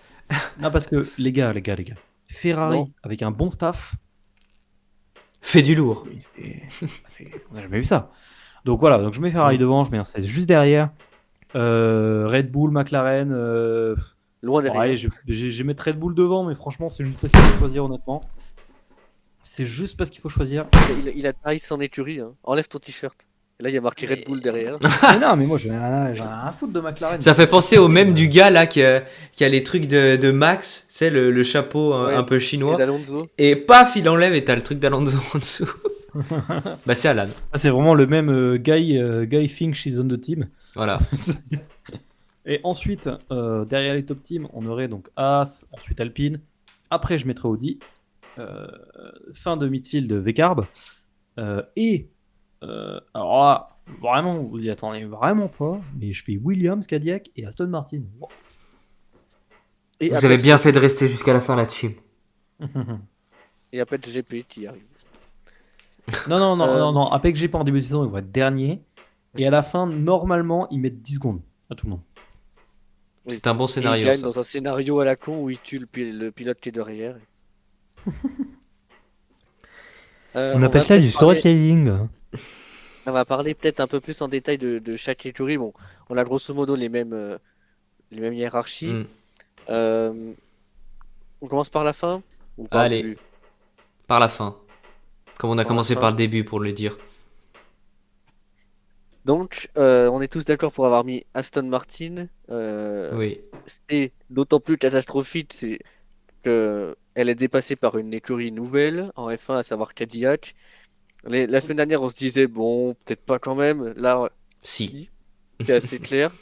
Speaker 3: Non, parce que les gars. Ferrari
Speaker 2: Non.
Speaker 3: avec un bon staff.
Speaker 1: Fait du lourd.
Speaker 3: On n'a jamais vu ça. Donc voilà, donc je mets Ferrari devant, je mets Mercedes juste derrière. Red Bull, McLaren.
Speaker 2: Loin derrière.
Speaker 3: Pareil, je vais mettre Red Bull devant, mais franchement, c'est juste parce qu'il faut choisir, honnêtement. C'est juste parce qu'il faut choisir.
Speaker 2: Il a trahi son écurie. Hein. Enlève ton t-shirt. Et là, il y a marqué Red Bull derrière.
Speaker 3: Mais non, mais moi, j'ai rien à foutre de McLaren.
Speaker 1: Ça fait penser au même du gars là qui a les trucs de Max, tu sais, le chapeau un peu
Speaker 2: Et
Speaker 1: chinois.
Speaker 2: d'Alonso.
Speaker 1: Et paf, il enlève et t'as le truc d'Alonso en dessous. Bah c'est Alan.
Speaker 3: Ah, c'est vraiment le même Guy Finch is on the team.
Speaker 1: Voilà.
Speaker 3: Et ensuite, derrière les top teams, on aurait donc Haas, ensuite Alpine. Après, je mettrai Audi. Fin de midfield V-Carb. Alors là, vraiment, vous y attendez vraiment pas, mais je fais Williams, Cadillac et Aston Martin.
Speaker 2: Et
Speaker 1: Vous
Speaker 2: après,
Speaker 1: avez bien fait de rester jusqu'à la fin là-dessus.
Speaker 2: Et après, GP qui arrive.
Speaker 3: Non, Apex GP en début de saison, ils vont être derniers. Et à la fin, normalement, ils mettent 10 secondes à tout le monde.
Speaker 1: C'est un bon
Speaker 2: Et il
Speaker 1: scénario
Speaker 2: gagne
Speaker 1: ça.
Speaker 2: dans un scénario à la con où il tue le pilote qui est derrière.
Speaker 5: On
Speaker 2: On
Speaker 5: appelle
Speaker 2: va
Speaker 5: ça du
Speaker 2: peut-être parler,
Speaker 5: storytelling.
Speaker 2: on va parler peut-être un peu plus en détail de chaque écurie. Bon, on a grosso modo les mêmes hiérarchies.
Speaker 1: Hmm.
Speaker 2: Euh, on commence par la fin ou par le
Speaker 1: Allez,
Speaker 2: début?
Speaker 1: par la fin. Comme on a
Speaker 2: Par la
Speaker 1: commencé par
Speaker 2: fin.
Speaker 1: le début pour le dire.
Speaker 2: Donc, on est tous d'accord pour avoir mis Aston Martin.
Speaker 1: Oui.
Speaker 2: C'est d'autant plus catastrophique, c'est que elle est dépassée par une écurie nouvelle en F1, à savoir Cadillac. La semaine dernière, on se disait, bon, peut-être pas quand même. Là,
Speaker 1: Si.
Speaker 2: si, c'est assez clair.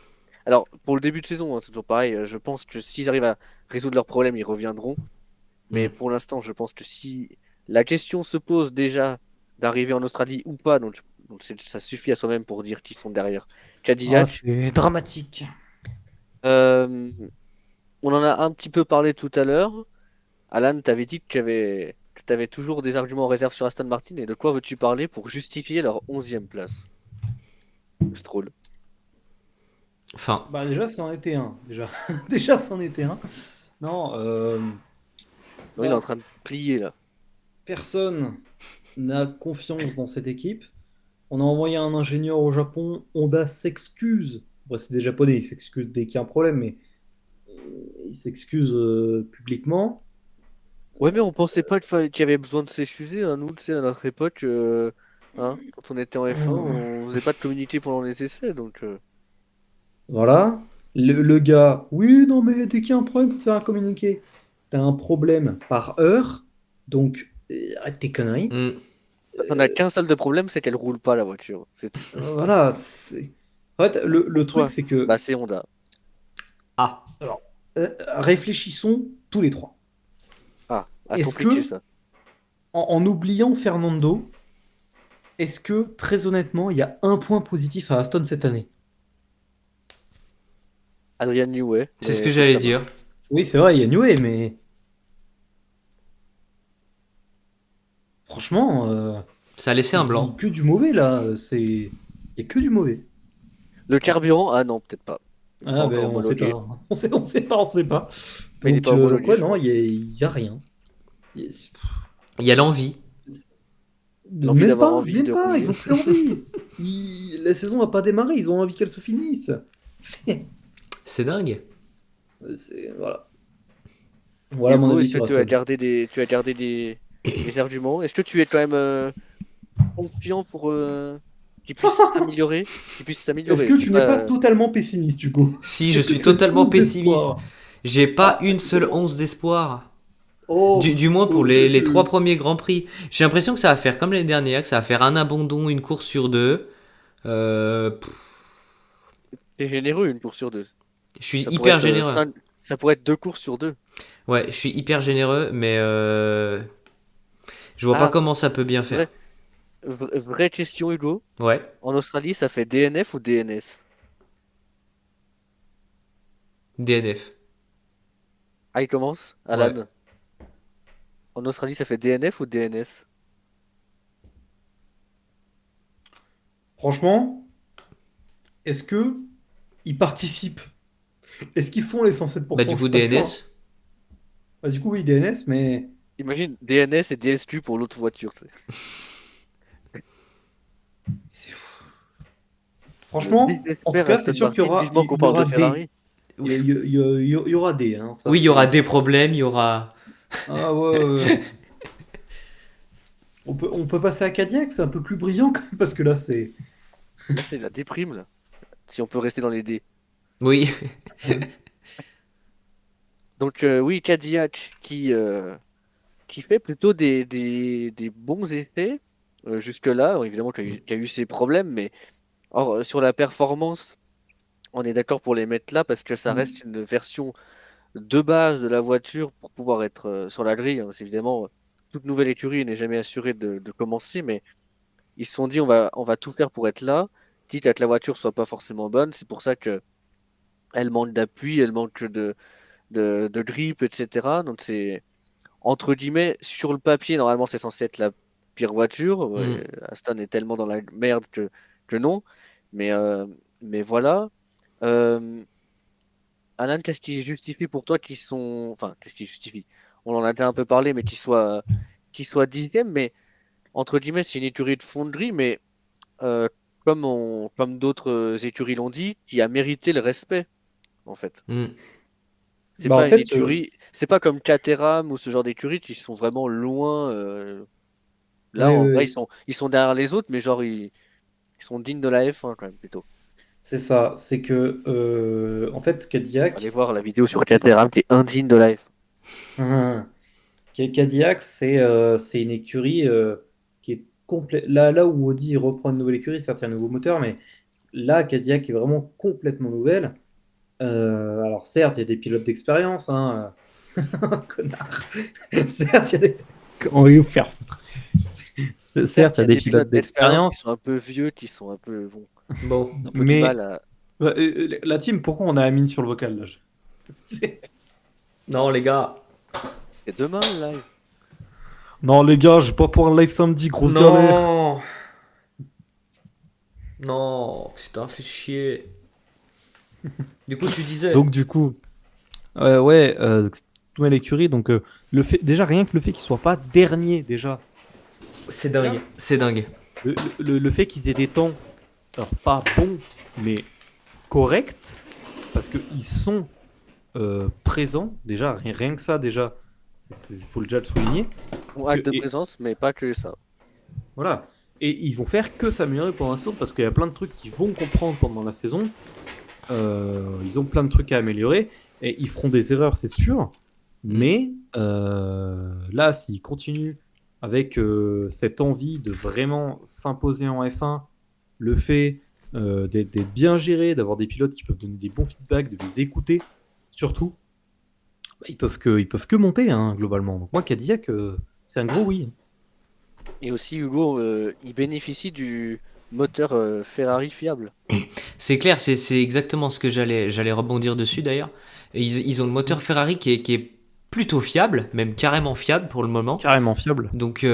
Speaker 2: Alors, pour le début de saison, hein, c'est toujours pareil. Je pense que s'ils arrivent à résoudre leurs problèmes, ils reviendront. Mais
Speaker 1: Hmm.
Speaker 2: pour l'instant, je pense que si la question se pose déjà d'arriver en Australie ou pas, ça suffit à soi-même pour dire qu'ils sont derrière
Speaker 5: Ah,
Speaker 2: Cadillac.
Speaker 5: c'est dramatique.
Speaker 2: Euh, on en a un petit peu parlé tout à l'heure. Alan, t'avais dit que t'avais toujours des arguments en réserve sur Aston Martin, et de quoi veux-tu parler pour justifier leur 11e place? Stroll.
Speaker 1: Enfin,
Speaker 4: Bah déjà, c'en était un. Déjà, déjà, c'en était un. Non,
Speaker 2: Non, il est en
Speaker 4: bah,
Speaker 2: train de plier là.
Speaker 4: personne n'a confiance dans cette équipe. On a envoyé un ingénieur au Japon. Honda s'excuse. Bon, c'est des Japonais, ils s'excusent dès qu'il y a un problème, mais ils s'excusent publiquement.
Speaker 2: Ouais, mais on pensait pas qu'il y avait besoin de s'excuser, hein. Nous, tu sais, à notre époque, hein, quand on était en F1, on faisait pas de communiquer pendant les essais, donc
Speaker 4: Voilà. Le gars, oui, non, mais dès qu'il y a un problème, il faut faire un communiqué. T'as un problème par heure, donc arrête tes conneries.
Speaker 1: hmm.
Speaker 2: on a qu'un seul de problème, c'est qu'elle roule pas la voiture. C'est tout.
Speaker 4: Voilà. En fait, le truc,
Speaker 2: Pourquoi?
Speaker 4: c'est que.
Speaker 2: Bah, c'est Honda.
Speaker 1: Ah.
Speaker 4: Alors, réfléchissons tous les trois.
Speaker 2: Ah,
Speaker 4: Est-ce
Speaker 2: compliqué
Speaker 4: que,
Speaker 2: ça.
Speaker 4: en oubliant Fernando, est-ce que, très honnêtement, il y a un point positif à Aston cette année?
Speaker 2: Adrian Newey,
Speaker 1: C'est ce
Speaker 2: mais
Speaker 1: que
Speaker 2: faut que
Speaker 1: j'allais
Speaker 2: ça
Speaker 1: dire.
Speaker 2: marche.
Speaker 4: Oui, c'est vrai, il y a Newey, mais franchement,
Speaker 1: Ça a laissé
Speaker 4: je
Speaker 1: un
Speaker 4: dis
Speaker 1: blanc.
Speaker 4: que du mauvais là. Il y a que du mauvais.
Speaker 2: Le carburant, ah non, peut-être pas. Il n'est pas
Speaker 4: Ah
Speaker 2: encore
Speaker 4: ben on sait
Speaker 2: homologué.
Speaker 4: pas. On sait pas, on sait pas.
Speaker 2: Mais il n'est pas
Speaker 4: Donc
Speaker 2: homologué,
Speaker 4: ouais,
Speaker 2: je
Speaker 4: non,
Speaker 2: crois.
Speaker 4: il y a rien. Il y a-
Speaker 1: Il y a l'envie.
Speaker 2: L'envie d'avoir envie
Speaker 4: Même
Speaker 2: de
Speaker 4: pas,
Speaker 2: rouler.
Speaker 4: ils ont plus envie. La saison va pas démarrer, ils ont envie qu'elle se finisse. C'est,
Speaker 1: C'est dingue.
Speaker 4: voilà. Voilà mon
Speaker 2: Hugo,
Speaker 4: avis
Speaker 2: est-ce que
Speaker 4: sur
Speaker 2: tu as
Speaker 4: Aston.
Speaker 2: gardé des arguments? Est-ce que tu es quand même confiant pour qu'ils puissent
Speaker 4: Est-ce
Speaker 2: s'améliorer?
Speaker 4: que
Speaker 2: Je dis
Speaker 4: tu n'es
Speaker 2: pas,
Speaker 4: pas totalement pessimiste, Hugo?
Speaker 1: Si, je
Speaker 4: Est-ce que
Speaker 1: suis
Speaker 4: tu as une
Speaker 1: totalement
Speaker 4: once
Speaker 1: pessimiste.
Speaker 4: d'espoir?
Speaker 1: J'ai pas
Speaker 4: Ah,
Speaker 1: une seule once d'espoir.
Speaker 4: oh,
Speaker 1: Du moins pour
Speaker 4: oh,
Speaker 1: les trois premiers Grands Prix. J'ai l'impression que ça va faire comme l'année dernière, que ça va faire un abandon, une course sur deux. Pff,
Speaker 2: c'est généreux, une course sur deux.
Speaker 1: je suis
Speaker 2: Ça pourrait
Speaker 1: hyper
Speaker 2: être
Speaker 1: généreux.
Speaker 2: ça pourrait être deux courses sur deux.
Speaker 1: Ouais, je suis hyper généreux, mais je vois pas
Speaker 2: Ah,
Speaker 1: comment ça peut bien faire.
Speaker 2: vraie, vraie question, Hugo.
Speaker 1: Ouais,
Speaker 2: En Australie, ça fait DNF ou DNS?
Speaker 1: DNF.
Speaker 2: Ah, il commence?
Speaker 1: Ouais.
Speaker 2: Alan. En Australie, ça fait DNF ou DNS?
Speaker 4: franchement, est-ce que ils participent? Est-ce qu'ils font les
Speaker 1: Bah
Speaker 4: 107%?
Speaker 1: du
Speaker 4: Je
Speaker 1: coup
Speaker 4: suis pas sûr, hein.
Speaker 1: DNS.
Speaker 4: Bah, du coup, oui, DNS, mais
Speaker 2: Imagine DNS et DSQ pour l'autre voiture, tu sais.
Speaker 4: c'est-
Speaker 2: Je
Speaker 4: franchement, en tout
Speaker 2: désespère
Speaker 4: cas, c'est
Speaker 2: Aston
Speaker 4: sûr
Speaker 2: Martin, vivement qu'on
Speaker 4: il y
Speaker 2: parle de
Speaker 4: aura des.
Speaker 2: Ferrari.
Speaker 1: Oui,
Speaker 4: Il y aura des, hein, ça
Speaker 1: oui, il y aura
Speaker 4: c'est.
Speaker 1: des problèmes, il y aura.
Speaker 4: Ah ouais, ouais, ouais. On peut passer à Cadillac, c'est un peu plus brillant quand même, parce que là, c'est.
Speaker 2: Là, c'est la déprime, là. Si on peut rester dans les D.
Speaker 1: Oui.
Speaker 2: Donc, oui, Cadillac qui fait plutôt des bons essais jusque-là. Alors, évidemment, qu'il y a eu ses problèmes, mais or, sur la performance, on est d'accord pour les mettre là parce que ça reste une version de base de la voiture pour pouvoir être sur la grille, hein. C'est évidemment, toute nouvelle écurie n'est jamais assurée de commencer, mais ils se sont dit on va tout faire pour être là, quitte à que la voiture soit pas forcément bonne. C'est pour ça que elle manque d'appui, elle manque de grip, etc. Donc c'est entre guillemets sur le papier, normalement c'est censé être la pire voiture.
Speaker 1: Hmm.
Speaker 2: Ouais, Aston est tellement dans la merde que non. Mais, euh, mais voilà. Euh, Alan, qu'est-ce qui justifie pour toi qu'ils sont. Enfin, qu'est-ce qui justifie? On en a déjà un peu parlé, mais qu'ils soient dixièmes. Mais entre guillemets, c'est une écurie de fonderie, mais euh, comme d'autres écuries l'ont dit, qui a mérité le respect, en fait.
Speaker 1: Hmm.
Speaker 2: C'est
Speaker 4: Bah, en
Speaker 2: pas une
Speaker 4: fait,
Speaker 2: écurie, c'est pas comme Caterham ou ce genre d'écurie qui sont vraiment loin. Là,
Speaker 4: oui,
Speaker 2: en
Speaker 4: oui,
Speaker 2: vrai,
Speaker 4: oui.
Speaker 2: ils sont derrière les autres, mais genre, ils sont dignes de la F1 quand même, plutôt.
Speaker 4: C'est ça. C'est que, en fait,
Speaker 2: Allez
Speaker 4: Cadillac,
Speaker 2: voir la vidéo sur Caterham qui est indigne de la F1.
Speaker 4: Cadillac, c'est une écurie qui est complète. Là où Audi il reprend une nouvelle écurie, certes, il y a un nouveau moteur, mais là, Cadillac est vraiment complètement nouvelle. Alors, certes, il y a des pilotes d'expérience, hein. Connard. Certes, il y a des. On va vous faire foutre. Certes, il y a
Speaker 2: Il y a
Speaker 4: des
Speaker 2: des
Speaker 4: pilotes
Speaker 2: pilotes d'expérience qui
Speaker 4: d'expérience,
Speaker 2: sont un peu vieux, qui sont un peu, bon,
Speaker 1: Bon.
Speaker 2: un peu du
Speaker 4: mais
Speaker 2: mal à.
Speaker 4: la team, pourquoi on a Amine sur le vocal là? C'est-
Speaker 1: Non, les gars.
Speaker 2: Et demain, le live.
Speaker 4: Non, les gars, je vais pas pour un live samedi, grosse galère.
Speaker 1: Non. Non, putain, fais chier. Du coup, tu disais.
Speaker 3: Donc du coup, ouais, nouvelle écurie. Donc le fait, déjà rien que le fait qu'ils soient pas derniers déjà,
Speaker 1: C'est dingue. C'est dingue.
Speaker 3: le fait qu'ils aient des temps, alors pas bons, mais corrects, parce qu'ils sont présents déjà, rien que ça déjà, faut déjà le souligner.
Speaker 2: Bon,
Speaker 3: Parce
Speaker 2: acte
Speaker 3: que,
Speaker 2: de présence, mais pas que ça.
Speaker 3: voilà. Et ils vont faire que s'améliorer pour l'instant parce qu'il y a plein de trucs qu'ils vont comprendre pendant la saison. Ils ont plein de trucs à améliorer et ils feront des erreurs, c'est sûr. Mais là, s'ils continuent avec cette envie de vraiment s'imposer en F1, le fait d'être bien géré, d'avoir des pilotes qui peuvent donner des bons feedbacks, de les écouter, surtout, bah, ils peuvent que monter hein, globalement. Donc moi, Cadillac, c'est un gros oui.
Speaker 2: Et aussi, Hugo, il bénéficie du moteur Ferrari fiable.
Speaker 1: C'est clair, c'est exactement ce que j'allais rebondir dessus d'ailleurs. Et ils ont le moteur Ferrari qui est plutôt fiable, même carrément fiable pour le moment.
Speaker 3: Carrément fiable.
Speaker 1: Donc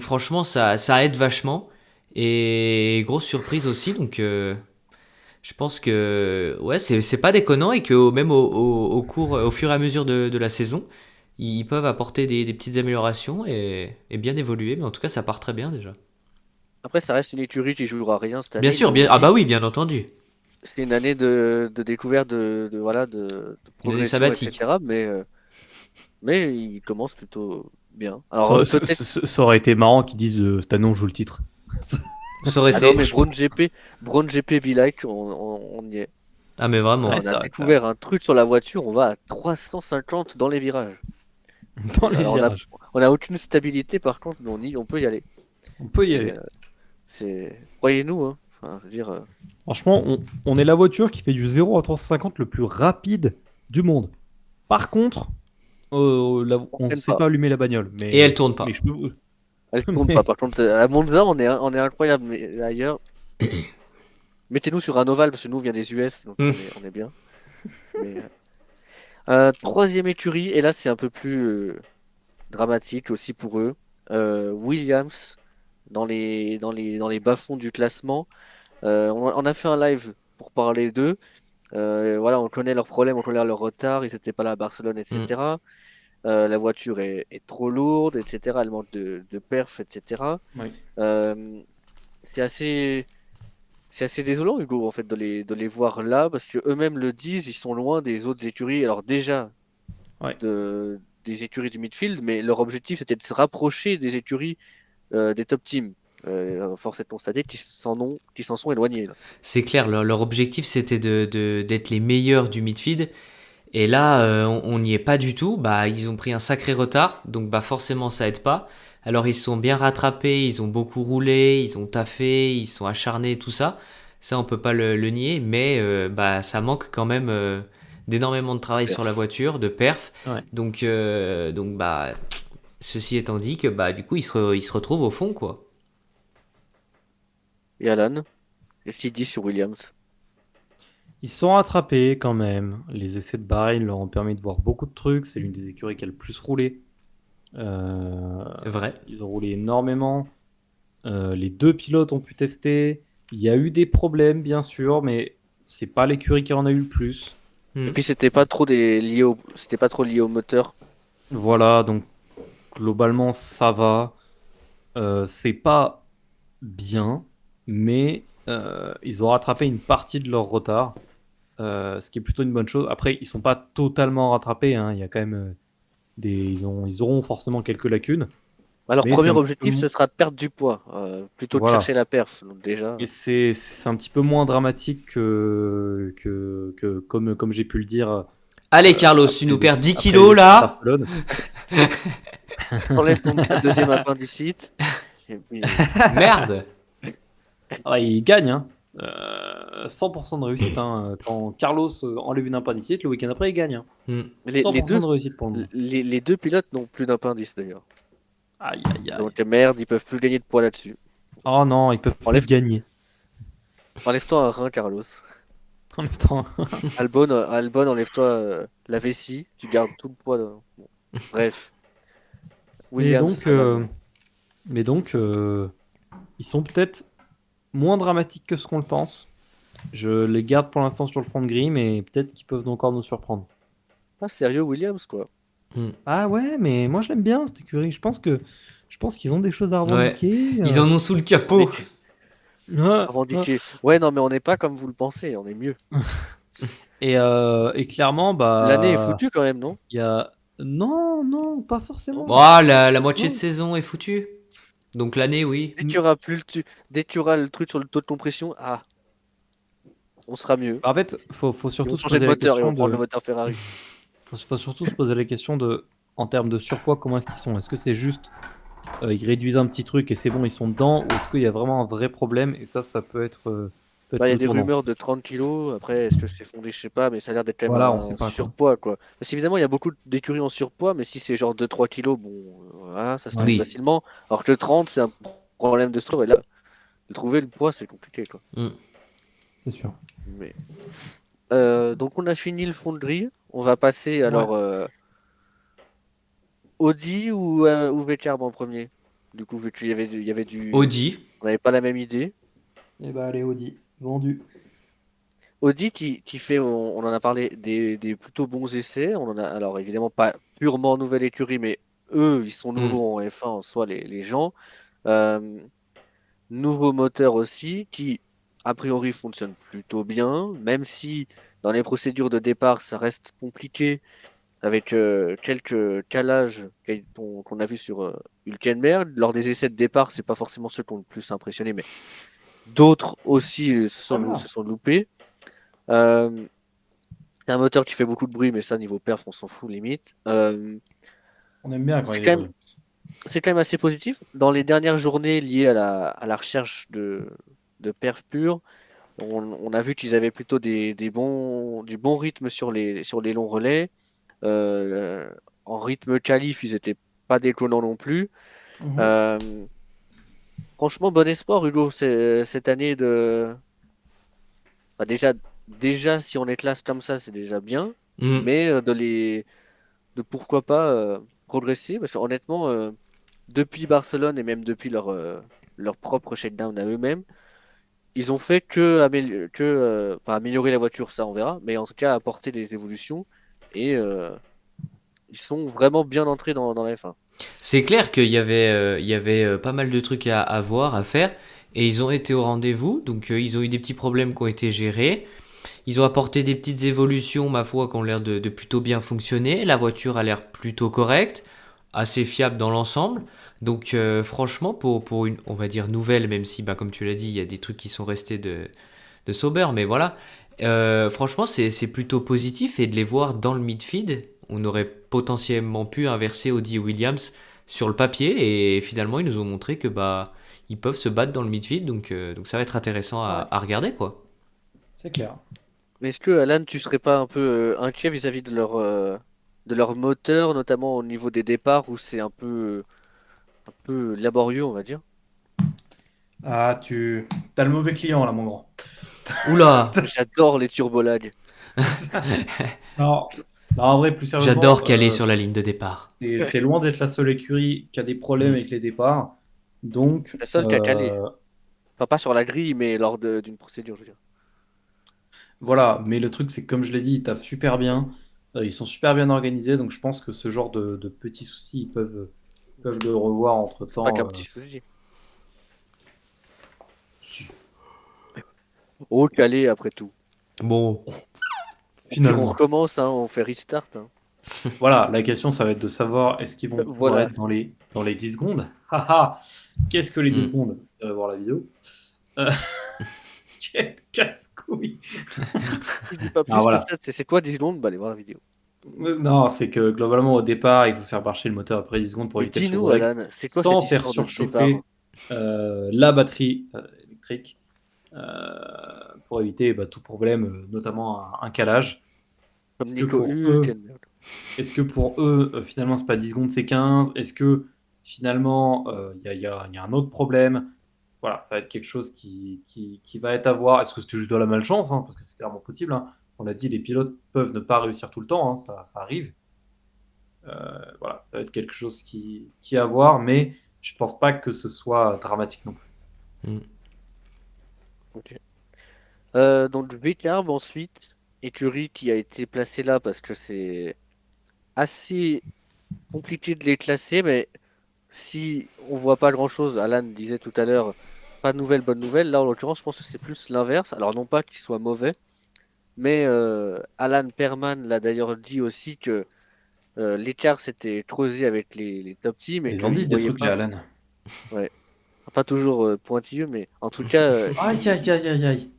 Speaker 1: franchement, ça aide vachement. Et grosse surprise aussi. Donc je pense que ouais, c'est pas déconnant et que même au fur et à mesure de la saison, ils peuvent apporter des petites améliorations et bien évoluer. Mais en tout cas, ça part très bien déjà.
Speaker 2: Après, ça reste une écurie qui jouera rien cette
Speaker 1: Bien
Speaker 2: année. Ils
Speaker 1: sûr,
Speaker 2: l'ont
Speaker 1: ah
Speaker 2: dit.
Speaker 1: bah oui, bien entendu.
Speaker 2: C'est une année de découverte, voilà, de
Speaker 1: Une année
Speaker 2: progression,
Speaker 1: sabbatique.
Speaker 2: etc. Mais il commence plutôt bien. Alors,
Speaker 3: Ça,
Speaker 2: peut-être.
Speaker 3: ça aurait été marrant qu'ils disent cette année on joue le titre.
Speaker 1: Ça aurait
Speaker 2: Ah non,
Speaker 1: été.
Speaker 2: mais Brown GP Be Like, on y est.
Speaker 1: Ah mais vraiment.
Speaker 3: Ouais,
Speaker 2: On
Speaker 3: c'est
Speaker 2: a
Speaker 3: vrai,
Speaker 2: découvert un truc sur la voiture, on va à 350 dans les virages.
Speaker 3: dans les
Speaker 2: Alors,
Speaker 3: virages.
Speaker 2: on a aucune stabilité, par contre, mais on peut y aller.
Speaker 3: On peut y
Speaker 2: C'est,
Speaker 3: aller.
Speaker 2: croyez-nous, hein. Enfin, je veux dire,
Speaker 3: Franchement, on est la voiture qui fait du 0 à 350 le plus rapide du monde. Par contre, on ne
Speaker 2: freine
Speaker 3: sait
Speaker 2: pas.
Speaker 3: pas allumer la bagnole.
Speaker 1: Et elle tourne pas.
Speaker 3: Mais je peux.
Speaker 2: Elle tourne
Speaker 3: Mais-
Speaker 2: pas. Par contre, à Monza, on est incroyable, mais ailleurs, mettez-nous sur un ovale parce que nous, on vient des US, donc on est bien. Mais, troisième écurie, et là, c'est un peu plus dramatique aussi pour eux. Williams dans les bas-fonds du classement. On a fait un live pour parler d'eux. Voilà, on connaît leurs problèmes, on connaît leur retard, ils n'étaient pas là à Barcelone, etc. La voiture est trop lourde, etc. Elle manque de perf, etc.
Speaker 4: Oui.
Speaker 2: Euh, c'est assez, c'est assez désolant, Hugo, en fait, de les voir là, parce que eux-mêmes le disent, ils sont loin des autres écuries. Alors déjà,
Speaker 3: Ouais.
Speaker 2: des écuries du midfield, mais leur objectif c'était de se rapprocher des écuries des top teams. Force est de constater qu'ils s'en sont éloignés là.
Speaker 1: C'est clair, leur objectif c'était d'être les meilleurs du midfield. Et là, on n'y est pas du tout. Bah, ils ont pris un sacré retard, donc bah forcément ça aide pas. Alors ils sont bien rattrapés, ils ont beaucoup roulé, ils ont taffé, ils sont acharnés, tout ça. Ça on peut pas le nier, mais bah ça manque quand même d'énormément de travail sur la voiture, de perf.
Speaker 3: Ouais.
Speaker 1: Donc bah ceci étant dit que bah du coup ils se retrouvent au fond quoi.
Speaker 2: Et Alan, qu'est-ce qu'il dit sur Williams?
Speaker 3: Ils se sont rattrapés quand même. Les essais de Bahreïn leur ont permis de voir beaucoup de trucs. C'est l'une des écuries qui a le plus roulé.
Speaker 1: Vrai.
Speaker 3: Ils ont roulé énormément. Les deux pilotes ont pu tester. Il y a eu des problèmes, bien sûr, mais c'est pas l'écurie qui en a eu le plus.
Speaker 2: Et puis c'était pas trop lié au moteur.
Speaker 3: Voilà, donc globalement, ça va. c'est pas bien, mais ils ont rattrapé une partie de leur retard, ce qui est plutôt une bonne chose. Après, ils sont pas totalement rattrapés, hein. Il y a quand même ils auront forcément quelques lacunes,
Speaker 2: Alors,
Speaker 3: mais c'est
Speaker 2: premier
Speaker 3: un petit peu
Speaker 2: objectif, ce sera de perdre du poids, plutôt de
Speaker 3: voilà.
Speaker 2: chercher la perf. Donc déjà,
Speaker 3: Et c'est un petit peu moins dramatique que comme j'ai pu le dire
Speaker 1: Allez, Carlos, tu
Speaker 3: après
Speaker 1: nous perds 10
Speaker 3: après les
Speaker 1: kilos
Speaker 3: essais de
Speaker 1: là.
Speaker 3: Barcelone.
Speaker 2: enlève ton deuxième appendicite. Et puis,
Speaker 1: Merde.
Speaker 3: Ah, il gagne, hein. 100% de réussite, hein. Quand Carlos enlève une appendicite, le week-end après, il gagne, hein.
Speaker 1: Hmm.
Speaker 2: les,
Speaker 3: 100% de réussite pour le moment.
Speaker 2: les deux pilotes n'ont plus d'appendice d'ailleurs.
Speaker 3: Aïe, aïe, aïe.
Speaker 2: Donc merde, ils peuvent plus gagner de poids là-dessus.
Speaker 3: Oh non, ils peuvent plus
Speaker 2: Enlève,
Speaker 3: gagner.
Speaker 2: enlève-toi un rein, Carlos.
Speaker 3: En même temps.
Speaker 2: Albon, enlève-toi la vessie. Tu gardes tout le poids. Bon. Bref.
Speaker 3: Mais
Speaker 2: Williams,
Speaker 3: donc, ils sont peut-être moins dramatiques que ce qu'on le pense. Je les garde pour l'instant sur le front de grille, mais peut-être qu'ils peuvent encore nous surprendre.
Speaker 2: ah, sérieux, Williams, quoi.
Speaker 3: Ah ouais, mais moi je l'aime bien cette écurie. Je pense qu'ils ont des choses à
Speaker 1: Ouais.
Speaker 3: revendiquer.
Speaker 1: Ils en ont sous le capot.
Speaker 2: Revendiquer. Ouais, non, mais on n'est pas comme vous le pensez, on est mieux.
Speaker 3: Et clairement,
Speaker 2: L'année est foutue quand même, non?
Speaker 3: il y a non, non, pas forcément.
Speaker 1: Bon, ah, la moitié
Speaker 3: Non.
Speaker 1: de saison est foutue. Donc l'année, oui.
Speaker 2: Dès qu'il y aura plus dès qu'il y aura le truc sur le taux de compression, ah, on sera mieux.
Speaker 3: En fait, faut
Speaker 2: Ils
Speaker 3: surtout
Speaker 2: vont
Speaker 3: se
Speaker 2: changer
Speaker 3: poser
Speaker 2: de
Speaker 3: la
Speaker 2: moteur, ils
Speaker 3: question
Speaker 2: vont prendre le
Speaker 3: de,
Speaker 2: moteur Ferrari.
Speaker 3: faut surtout se poser la question de, en termes de surpoids, comment est-ce qu'ils sont? Est-ce que c'est juste ils réduisent un petit truc et c'est bon, ils sont dedans, ou est-ce qu'il y a vraiment un vrai problème? Et ça peut être,
Speaker 2: Bah, il y a
Speaker 3: le
Speaker 2: des
Speaker 3: tournant.
Speaker 2: rumeurs de 30 kilos. Après, est-ce que c'est fondé? Je sais pas, mais ça a l'air d'être quand même
Speaker 3: Voilà, on sait
Speaker 2: un
Speaker 3: pas, quoi.
Speaker 2: surpoids, quoi. Parce qu'évidemment, il y a beaucoup d'écuries en surpoids, mais si c'est genre 2-3 kilos, bon, voilà, ça se trouve
Speaker 1: Oui.
Speaker 2: facilement. Alors que 30, c'est un problème de store. Et là, de trouver le poids, c'est compliqué, quoi.
Speaker 1: Hmm.
Speaker 3: C'est sûr.
Speaker 2: Mais... donc, on a fini le fond de grille. On va passer alors Audi ou Veccarb en premier. Du coup, vu qu'il y avait il y avait du.
Speaker 1: Audi.
Speaker 2: On n'avait pas la même idée.
Speaker 4: Et bah allez Audi, vendu.
Speaker 2: Audi qui fait, on en a parlé, des plutôt bons essais. On en a, alors évidemment pas purement nouvelle écurie, mais eux, ils sont nouveaux en F1 en soi, les gens. Euh, Nouveau moteur aussi, qui a priori fonctionne plutôt bien, même si dans les procédures de départ, ça reste compliqué avec quelques calages qu'on a vu sur Hülkenberg. Lors des essais de départ, c'est pas forcément ceux qui ont le plus impressionné, mais d'autres aussi se sont loupés. C'est un moteur qui fait beaucoup de bruit, mais ça, niveau perf, on s'en fout limite.
Speaker 4: On aime bien quand
Speaker 2: C'est
Speaker 4: il
Speaker 2: quand
Speaker 4: est
Speaker 2: même, c'est quand même assez positif. Dans les dernières journées liées à la recherche de perf pure, on a vu qu'ils avaient plutôt du bon rythme sur les longs relais. En rythme qualif, ils étaient pas déconnants non plus.
Speaker 4: Mhm.
Speaker 2: Euh, Franchement, bon espoir, Hugo, cette année de. Bah, déjà, si on est classe comme ça, c'est déjà bien.
Speaker 1: Hmm.
Speaker 2: Mais de pourquoi pas progresser. Parce qu'honnêtement, depuis Barcelone et même depuis leur propre shakedown à eux-mêmes, ils ont fait enfin, améliorer la voiture, ça on verra. Mais en tout cas, apporter des évolutions. Et ils sont vraiment bien entrés dans la F1.
Speaker 1: C'est clair il y avait pas mal de trucs à voir, à faire, et ils ont été au rendez-vous, donc ils ont eu des petits problèmes qui ont été gérés. Ils ont apporté des petites évolutions, ma foi, qui ont l'air de plutôt bien fonctionner. La voiture a l'air plutôt correcte, assez fiable dans l'ensemble. Donc franchement, pour une, on va dire, nouvelle, même si, bah, comme tu l'as dit, il y a des trucs qui sont restés de Sauber, mais voilà. Franchement, c'est plutôt positif, et de les voir dans le midfield, on aurait potentiellement pu inverser Audi et Williams sur le papier, et finalement, ils nous ont montré que bah ils peuvent se battre dans le midfield, donc ça va être intéressant à regarder, quoi.
Speaker 4: C'est clair.
Speaker 2: Mais est-ce que, Alan, tu serais pas un peu inquiet vis-à-vis de leur moteur, notamment au niveau des départs, où c'est un peu laborieux, on va dire?
Speaker 4: Ah, tu as le mauvais client là, mon grand.
Speaker 1: Oula,
Speaker 2: J'adore les turbolags.
Speaker 4: Non, non, en vrai, plus sérieusement,
Speaker 1: j'adore caler sur la ligne de départ.
Speaker 4: c'est loin d'être la seule écurie qui a des problèmes
Speaker 1: Mm.
Speaker 4: avec les départs. Donc,
Speaker 2: La seule qui a calé. Enfin, pas sur la grille, mais lors d'une procédure, je veux dire.
Speaker 4: voilà. Mais le truc, c'est que comme je l'ai dit, ils taffent super bien. Ils sont super bien organisés. Donc, je pense que ce genre de petits soucis, ils peuvent peuvent le revoir entre temps.
Speaker 2: Pas qu'un petit souci. Oh, calé après tout.
Speaker 1: Bon,
Speaker 2: Puis on
Speaker 4: Finalement.
Speaker 2: recommence, hein, on fait restart. Hein.
Speaker 4: Voilà, la question, ça va être de savoir est-ce qu'ils vont pouvoir
Speaker 2: Voilà.
Speaker 4: être dans les 10 secondes. Haha, qu'est-ce que les 10
Speaker 1: Mm.
Speaker 4: secondes? Vous irez voir la vidéo. Quel casse-couille.
Speaker 2: Je dis pas plus
Speaker 4: Ah, voilà.
Speaker 2: que ça. C'est quoi 10 secondes? Bah, allez voir la vidéo.
Speaker 4: Non, c'est que globalement, au départ, il faut faire marcher le moteur après 10 secondes pour
Speaker 2: Mais
Speaker 4: éviter le
Speaker 2: dis-nous,
Speaker 4: break,
Speaker 2: Alan, c'est quoi
Speaker 4: sans
Speaker 2: cette
Speaker 4: faire
Speaker 2: histoire de
Speaker 4: surchauffer
Speaker 2: départ
Speaker 4: la batterie électrique pour éviter tout problème, notamment un calage.
Speaker 2: Comme
Speaker 4: Est-ce que
Speaker 2: Nico
Speaker 4: pour eux,
Speaker 2: Hulk.
Speaker 4: Est-ce que pour eux, finalement, c'est pas 10 secondes, c'est 15? Est-ce que finalement, il y a un autre problème? Voilà, ça va être quelque chose qui va être à voir. Est-ce que c'était juste de la malchance, hein, parce que c'est clairement possible, hein. On l'a dit, les pilotes peuvent ne pas réussir tout le temps, hein, ça arrive. Voilà, ça va être quelque chose qui est à voir, mais je pense pas que ce soit dramatique non plus.
Speaker 2: Ok. Donc V-Carb ensuite, écurie qui a été placée là parce que c'est assez compliqué de les classer, mais si on voit pas grand-chose, Alan disait tout à l'heure, pas de nouvelles, bonnes nouvelles. Là, en l'occurrence, je pense que c'est plus l'inverse. Alors non pas qu'ils soient mauvais, mais Alan Perman l'a d'ailleurs dit aussi que l'écart s'était creusé avec les top teams et
Speaker 4: Ils ont
Speaker 2: qu'il
Speaker 4: dit des
Speaker 2: voyait
Speaker 4: trucs, les
Speaker 2: pas,
Speaker 4: Alan.
Speaker 2: ouais, pas toujours pointilleux, mais en tout cas,
Speaker 4: Aïe, aïe, aïe, aïe, aïe.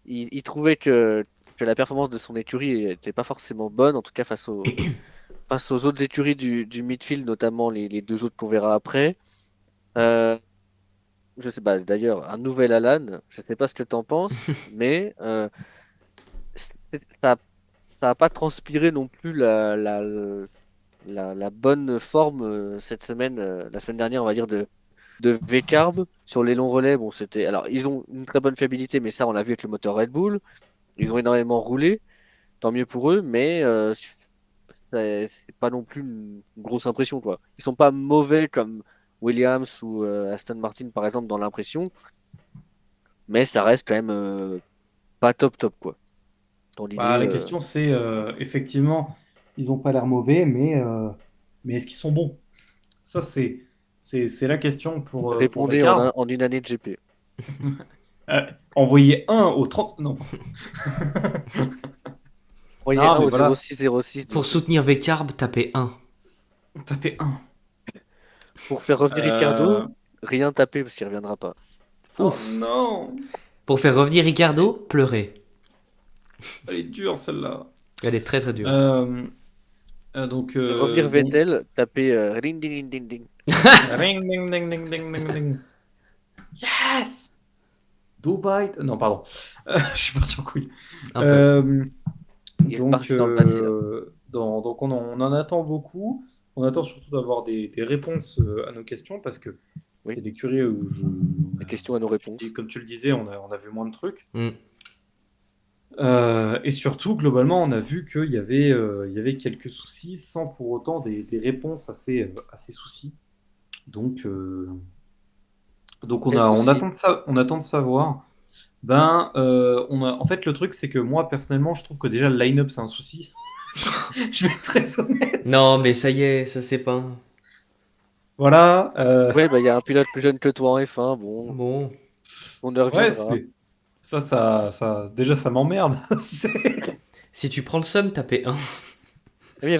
Speaker 2: il trouvait que la performance de son écurie était pas forcément bonne, en tout cas face aux autres écuries du midfield, notamment les deux autres qu'on verra après. Euh, je sais pas, d'ailleurs, un nouvel Alan, je sais pas ce que tu en penses, mais ça n'a pas transpiré non plus la bonne forme cette semaine, la semaine dernière, on va dire, de V-Carb. Sur les longs relais, bon, c'était. Alors, ils ont une très bonne fiabilité, mais ça, on l'a vu avec le moteur Red Bull. Ils ont énormément roulé, tant mieux pour eux, mais c'est pas non plus une grosse impression, quoi. Ils sont pas mauvais comme Williams ou Aston Martin, par exemple, dans l'impression, mais ça reste quand même pas top top, quoi. Dans l'idée,
Speaker 4: La question, c'est effectivement, ils ont pas l'air mauvais, mais est-ce qu'ils sont bons? Ça, c'est la question pour
Speaker 2: répondez
Speaker 4: Ricard.
Speaker 2: en une année de GP.
Speaker 4: Envoyer un au 30. Non.
Speaker 2: Voyez
Speaker 4: Non,
Speaker 2: 1
Speaker 4: mais
Speaker 2: au
Speaker 4: voilà.
Speaker 2: 0606.
Speaker 1: pour soutenir V-Carb, tapez 1.
Speaker 4: Tapez un.
Speaker 2: Pour faire revenir
Speaker 4: Euh,
Speaker 2: Ricardo, rien taper parce qu'il reviendra pas.
Speaker 4: Oh
Speaker 1: Ouf.
Speaker 4: non.
Speaker 1: Pour faire revenir Ricardo, pleurez.
Speaker 4: Elle est dure, celle-là.
Speaker 1: Elle est très très dure.
Speaker 4: Donc,
Speaker 2: Revenir
Speaker 4: donc-
Speaker 2: Vettel, taper ring ding ding ding.
Speaker 4: Ring, ding, ding, ding, ding, ding, ding. Yes! Dubai. Non, pardon. Je suis parti en couille.
Speaker 1: Un peu.
Speaker 2: Il est
Speaker 4: Donc,
Speaker 2: reparti dans le passé, là.
Speaker 4: donc on en attend beaucoup. On attend surtout d'avoir des réponses à nos questions parce que
Speaker 2: Oui.
Speaker 4: c'est l'écurie où
Speaker 2: Des questions à nos réponses.
Speaker 4: comme tu le disais, on a vu moins de trucs.
Speaker 1: Mm.
Speaker 4: Et surtout, globalement, on a vu qu'il y avait quelques soucis sans pour autant des réponses à ces soucis. Donc
Speaker 2: Quel
Speaker 4: on
Speaker 2: souci?
Speaker 4: attend de savoir. En fait, le truc, c'est que moi, personnellement, je trouve que déjà le line-up, c'est un souci. Je vais être très honnête.
Speaker 1: Non, mais ça y est, ça c'est pas.
Speaker 4: Voilà.
Speaker 2: Ouais, bah il y a un pilote plus jeune que toi en F1, bon,
Speaker 1: Bon.
Speaker 2: on y reviendra.
Speaker 4: Déjà, ça m'emmerde.
Speaker 1: Si tu prends le somme, tapez 1.
Speaker 2: Oui, il y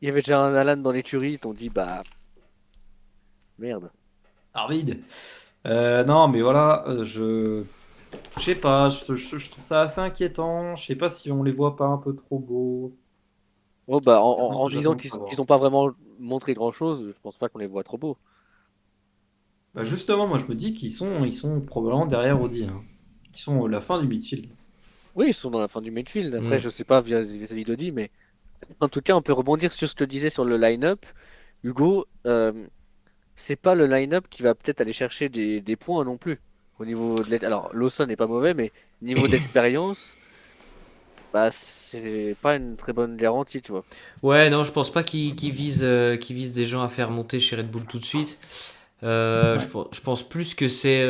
Speaker 2: avait déjà un Alan dans l'écurie, ils t'ont dit, bah, merde.
Speaker 4: Arvid. Non, mais voilà, je sais pas, je trouve ça assez inquiétant. Je sais pas si on les voit pas un peu trop beaux.
Speaker 2: Bon, bah, en
Speaker 4: J'attends
Speaker 2: disant
Speaker 4: de savoir.
Speaker 2: qu'ils ont pas vraiment montré grand-chose, je pense pas qu'on les voit trop beaux.
Speaker 4: Justement, moi je me dis qu'ils sont probablement derrière Audi, hein. Ils sont à la fin du midfield.
Speaker 2: Oui, ils sont dans la fin du midfield. Après,
Speaker 1: Mm.
Speaker 2: je sais pas vis-à-vis d'Audi, mais en tout cas, on peut rebondir sur ce que tu disais sur le line-up. Hugo, c'est pas le line-up qui va peut-être aller chercher des points non plus. Au niveau de alors, Lawson n'est pas mauvais, mais niveau d'expérience, bah, c'est pas une très bonne garantie, tu vois.
Speaker 1: Ouais, non, je pense pas qu'ils visent, qu'ils visent des gens à faire monter chez Red Bull tout de suite.
Speaker 4: Ouais.
Speaker 1: Je pense plus que c'est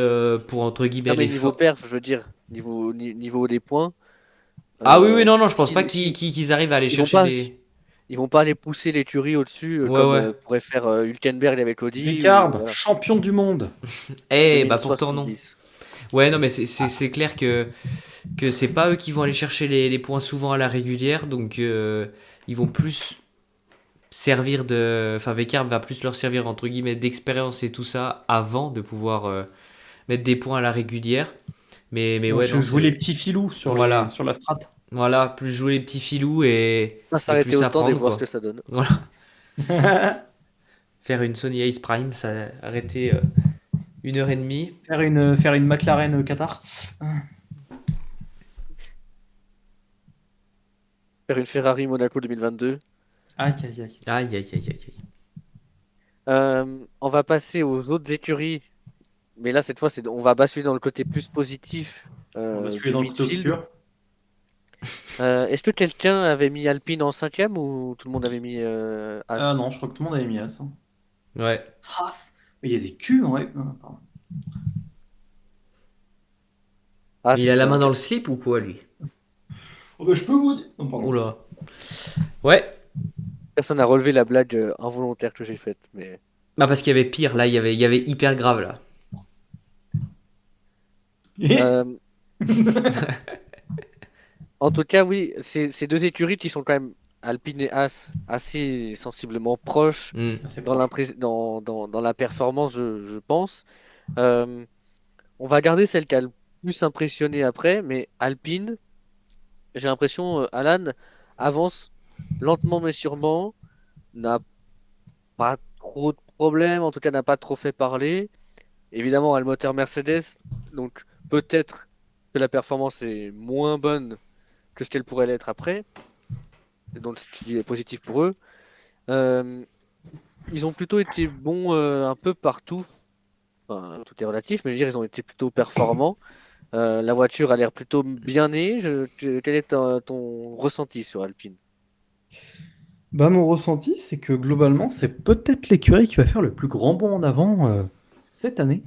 Speaker 1: pour entre guillemets
Speaker 2: Non, mais
Speaker 1: les
Speaker 2: niveau perf, je veux dire, niveau des points.
Speaker 1: Ah oui, oui, non, non, je pense
Speaker 2: si,
Speaker 1: pas
Speaker 2: si,
Speaker 1: qu'ils arrivent à aller
Speaker 2: ils vont
Speaker 1: chercher
Speaker 2: pas,
Speaker 1: des.
Speaker 2: ils vont pas aller pousser l'écurie au-dessus
Speaker 1: Ouais,
Speaker 2: comme
Speaker 1: ouais.
Speaker 2: pourrait faire Hülkenberg avec Audi ou
Speaker 4: Ricardo,
Speaker 2: voilà,
Speaker 4: champion du monde.
Speaker 1: Bah pourtant non.
Speaker 2: 2070.
Speaker 1: Ouais, non, mais c'est clair que c'est pas eux qui vont aller chercher les points souvent à la régulière, donc ils vont plus servir de. Enfin, Vekar va plus leur servir entre guillemets d'expérience et tout ça avant de pouvoir mettre des points à la régulière. Mais
Speaker 4: Donc,
Speaker 1: ouais, non,
Speaker 4: je jouais les
Speaker 1: c'est.
Speaker 4: petits filous
Speaker 1: Voilà.
Speaker 4: sur la strat.
Speaker 1: Voilà, plus jouer les petits filous
Speaker 2: On va
Speaker 1: et
Speaker 2: s'arrêter
Speaker 1: plus
Speaker 2: au stand et
Speaker 1: apprendre,
Speaker 2: voir ce que
Speaker 1: quoi.
Speaker 2: ça donne.
Speaker 1: Voilà. Faire une Sony Ace Prime, ça arrêter 1 heure et demie.
Speaker 4: Faire une McLaren Qatar.
Speaker 2: Faire une Ferrari Monaco 2022.
Speaker 4: Aïe, aïe, aïe.
Speaker 1: Aïe, aïe, aïe, aïe, aïe.
Speaker 2: On va passer aux autres écuries, mais là cette fois on va basculer dans le côté plus positif
Speaker 4: On va
Speaker 2: du
Speaker 4: suivre dans le côté
Speaker 2: midfield.
Speaker 4: obscur.
Speaker 2: Est-ce que quelqu'un avait mis Alpine en cinquième ou tout le monde avait mis As?
Speaker 4: Ah non, je crois que tout le monde avait mis As. Hein.
Speaker 1: Ouais.
Speaker 4: As. Mais il y a des culs, en vrai. Ah, pardon.
Speaker 2: As,
Speaker 1: Il a la main dans le slip ou quoi, lui?
Speaker 4: Oh, bah, je peux vous dire. Non, pardon.
Speaker 1: Oula. Ouais.
Speaker 2: personne n'a relevé la blague involontaire que j'ai faite, mais
Speaker 1: Bah parce qu'il y avait pire, là, il y avait hyper grave, là.
Speaker 2: Euh, en tout cas, oui, c'est deux écuries qui sont quand même Alpine et As assez sensiblement proches
Speaker 1: Hmm.
Speaker 4: C'est
Speaker 2: dans,
Speaker 4: proche.
Speaker 2: dans la performance, je pense. Euh, on va garder celle qui a le plus impressionné après, mais Alpine, j'ai l'impression, Alan avance lentement mais sûrement, n'a pas trop de problèmes, en tout cas n'a pas trop fait parler. Évidemment, a le moteur Mercedes, donc peut-être que la performance est moins bonne que ce qu'elle pourrait l'être après, donc ce qui est positif pour eux. Euh, ils ont plutôt été bons un peu partout. Enfin, tout est relatif, mais je veux dire, ils ont été plutôt performants. La voiture a l'air plutôt bien née. Quel est ton ressenti sur Alpine?
Speaker 4: Bah, mon ressenti, c'est que globalement, c'est peut-être l'écurie qui va faire le plus grand bond en avant cette année.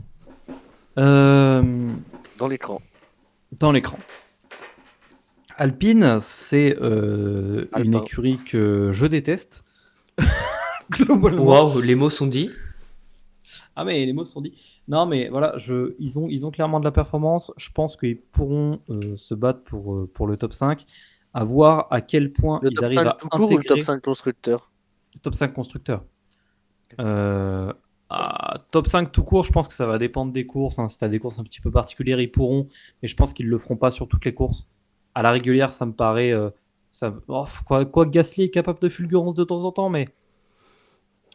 Speaker 2: Dans l'écran.
Speaker 4: Dans l'écran. Alpine, c'est une
Speaker 2: Alpin.
Speaker 4: écurie que je déteste. Globalement.
Speaker 1: Waouh, les mots sont dits.
Speaker 4: Ah mais les mots sont dits. Non mais voilà, ils ont clairement de la performance. Je pense qu'ils pourront se battre pour le top 5. À voir à quel point
Speaker 2: Le
Speaker 4: ils
Speaker 2: top
Speaker 4: arrivent
Speaker 2: 5
Speaker 4: à
Speaker 2: tout court ou le top
Speaker 4: intégrer
Speaker 2: 5 constructeur?
Speaker 4: top 5 constructeurs. Top 5 tout court, je pense que ça va dépendre des courses. Hein. Si tu as des courses un petit peu particulières, ils pourront. Mais je pense qu'ils le feront pas sur toutes les courses. À la régulière, ça me paraît... quoi que Gasly est capable de fulgurance de temps en temps, mais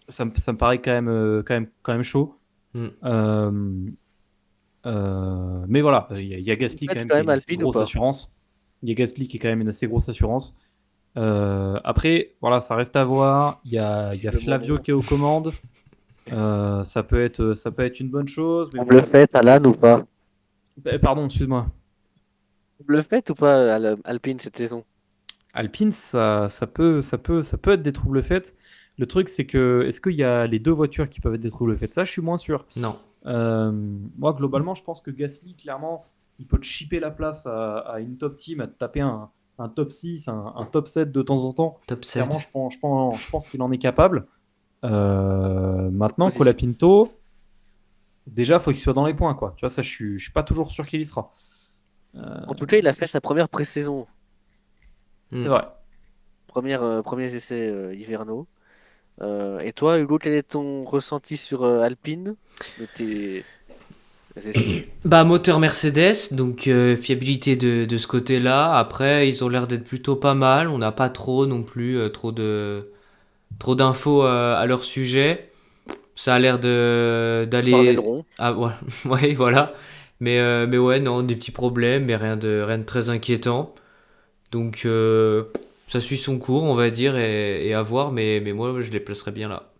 Speaker 4: ça me paraît quand même chaud.
Speaker 1: Hmm.
Speaker 4: Mais voilà, il y a Gasly
Speaker 2: Vous
Speaker 4: quand
Speaker 2: faites
Speaker 4: même
Speaker 2: quand
Speaker 4: qui a
Speaker 2: même
Speaker 4: une assez
Speaker 2: Alpine ou
Speaker 4: grosse
Speaker 2: pas?
Speaker 4: assurance. Il y a Gasly qui est quand même une assez grosse assurance. Après, voilà, ça reste à voir. Il y a
Speaker 2: Visiblement,
Speaker 4: Flavio
Speaker 2: non.
Speaker 4: qui est aux commandes. Ça peut être une bonne chose. Mais
Speaker 2: Vous
Speaker 4: bon.
Speaker 2: le faites, Alan, ou pas?
Speaker 4: Pardon, excuse-moi.
Speaker 2: Vous le faites ou pas, Alpine, cette saison?
Speaker 4: Alpine, ça peut être des troubles faits. Le truc, c'est que, est-ce qu'il y a les deux voitures qui peuvent être des troubles faits? Ça, je suis moins sûr.
Speaker 1: Non.
Speaker 4: Moi, globalement, je pense que Gasly, clairement, il peut te chipper la place à une top team, à te taper un top 6, un top 7 de temps en temps.
Speaker 1: Top 7.
Speaker 4: Clairement, je pense qu'il en est capable. Maintenant,
Speaker 2: Position.
Speaker 4: Colapinto, déjà, faut qu'il soit dans les points, quoi. Tu vois, ça, je suis pas toujours sûr qu'il y sera.
Speaker 2: En tout cas, il a fait sa première pré-saison.
Speaker 1: Hmm.
Speaker 4: C'est vrai.
Speaker 2: Premiers essais hivernaux. Et toi, Hugo, quel est ton ressenti sur Alpine de tes essais?
Speaker 1: Bah, moteur Mercedes, donc fiabilité de ce côté-là. Après, ils ont l'air d'être plutôt pas mal. On n'a pas trop non plus trop d'infos à leur sujet. Ça a l'air
Speaker 2: Par
Speaker 1: d'aller.
Speaker 2: l'aileron.
Speaker 1: Ah ouais, ouais, voilà. Mais ouais, non, des petits problèmes, mais rien de très inquiétant. Donc ça suit son cours, on va dire, et à voir. Mais moi, je les placerais bien là.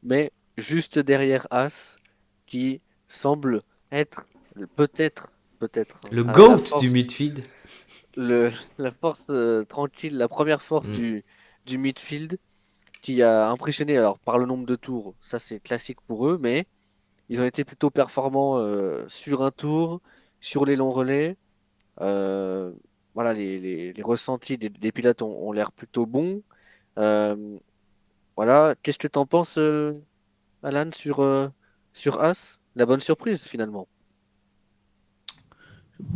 Speaker 2: Mais juste derrière As, qui semble être peut-être
Speaker 1: Le
Speaker 2: la
Speaker 1: GOAT du
Speaker 2: force,
Speaker 1: midfield.
Speaker 2: la force tranquille, la première force
Speaker 1: Mm.
Speaker 2: du midfield qui a impressionné alors par le nombre de tours. Ça c'est classique pour eux, mais ils ont été plutôt performants sur un tour, sur les longs relais. Euh, voilà, les ressentis des pilotes ont l'air plutôt bons. Euh, voilà, qu'est-ce que t'en penses, Alan, sur As? La bonne surprise finalement.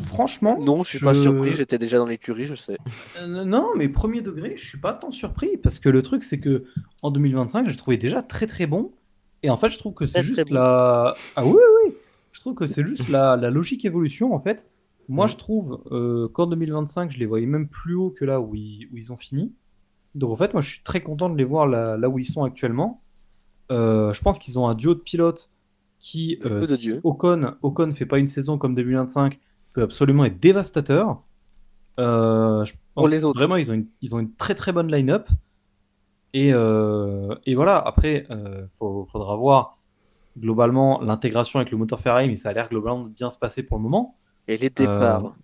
Speaker 3: Franchement,
Speaker 2: Non, je suis pas surpris, j'étais déjà dans l'écurie, je sais.
Speaker 3: Non, mais premier degré, je suis pas tant surpris parce que le truc, c'est que en 2025, j'ai trouvé déjà très très bon. Et en fait, je trouve que c'est
Speaker 2: Très très
Speaker 3: juste
Speaker 2: bon.
Speaker 3: la. Ah oui, oui, je trouve que c'est juste la logique évolution en fait. Moi,
Speaker 1: Mm.
Speaker 3: je trouve qu'en 2025, je les voyais même plus haut que là où ils ont fini. Donc en fait, moi, je suis très content de les voir là où ils sont actuellement. Je pense qu'ils ont un duo de pilotes qui,
Speaker 2: Le feu de
Speaker 3: si
Speaker 2: Dieu.
Speaker 3: Ocon fait pas une saison comme 2025, peut absolument être dévastateur. Je
Speaker 2: Pour
Speaker 3: pense
Speaker 2: les autres.
Speaker 3: vraiment ils ont une très très bonne line-up. Et voilà, après, faudra voir globalement l'intégration avec le moteur Ferrari, mais ça a l'air globalement de bien se passer pour le moment.
Speaker 2: Et les
Speaker 3: Euh,
Speaker 2: départs.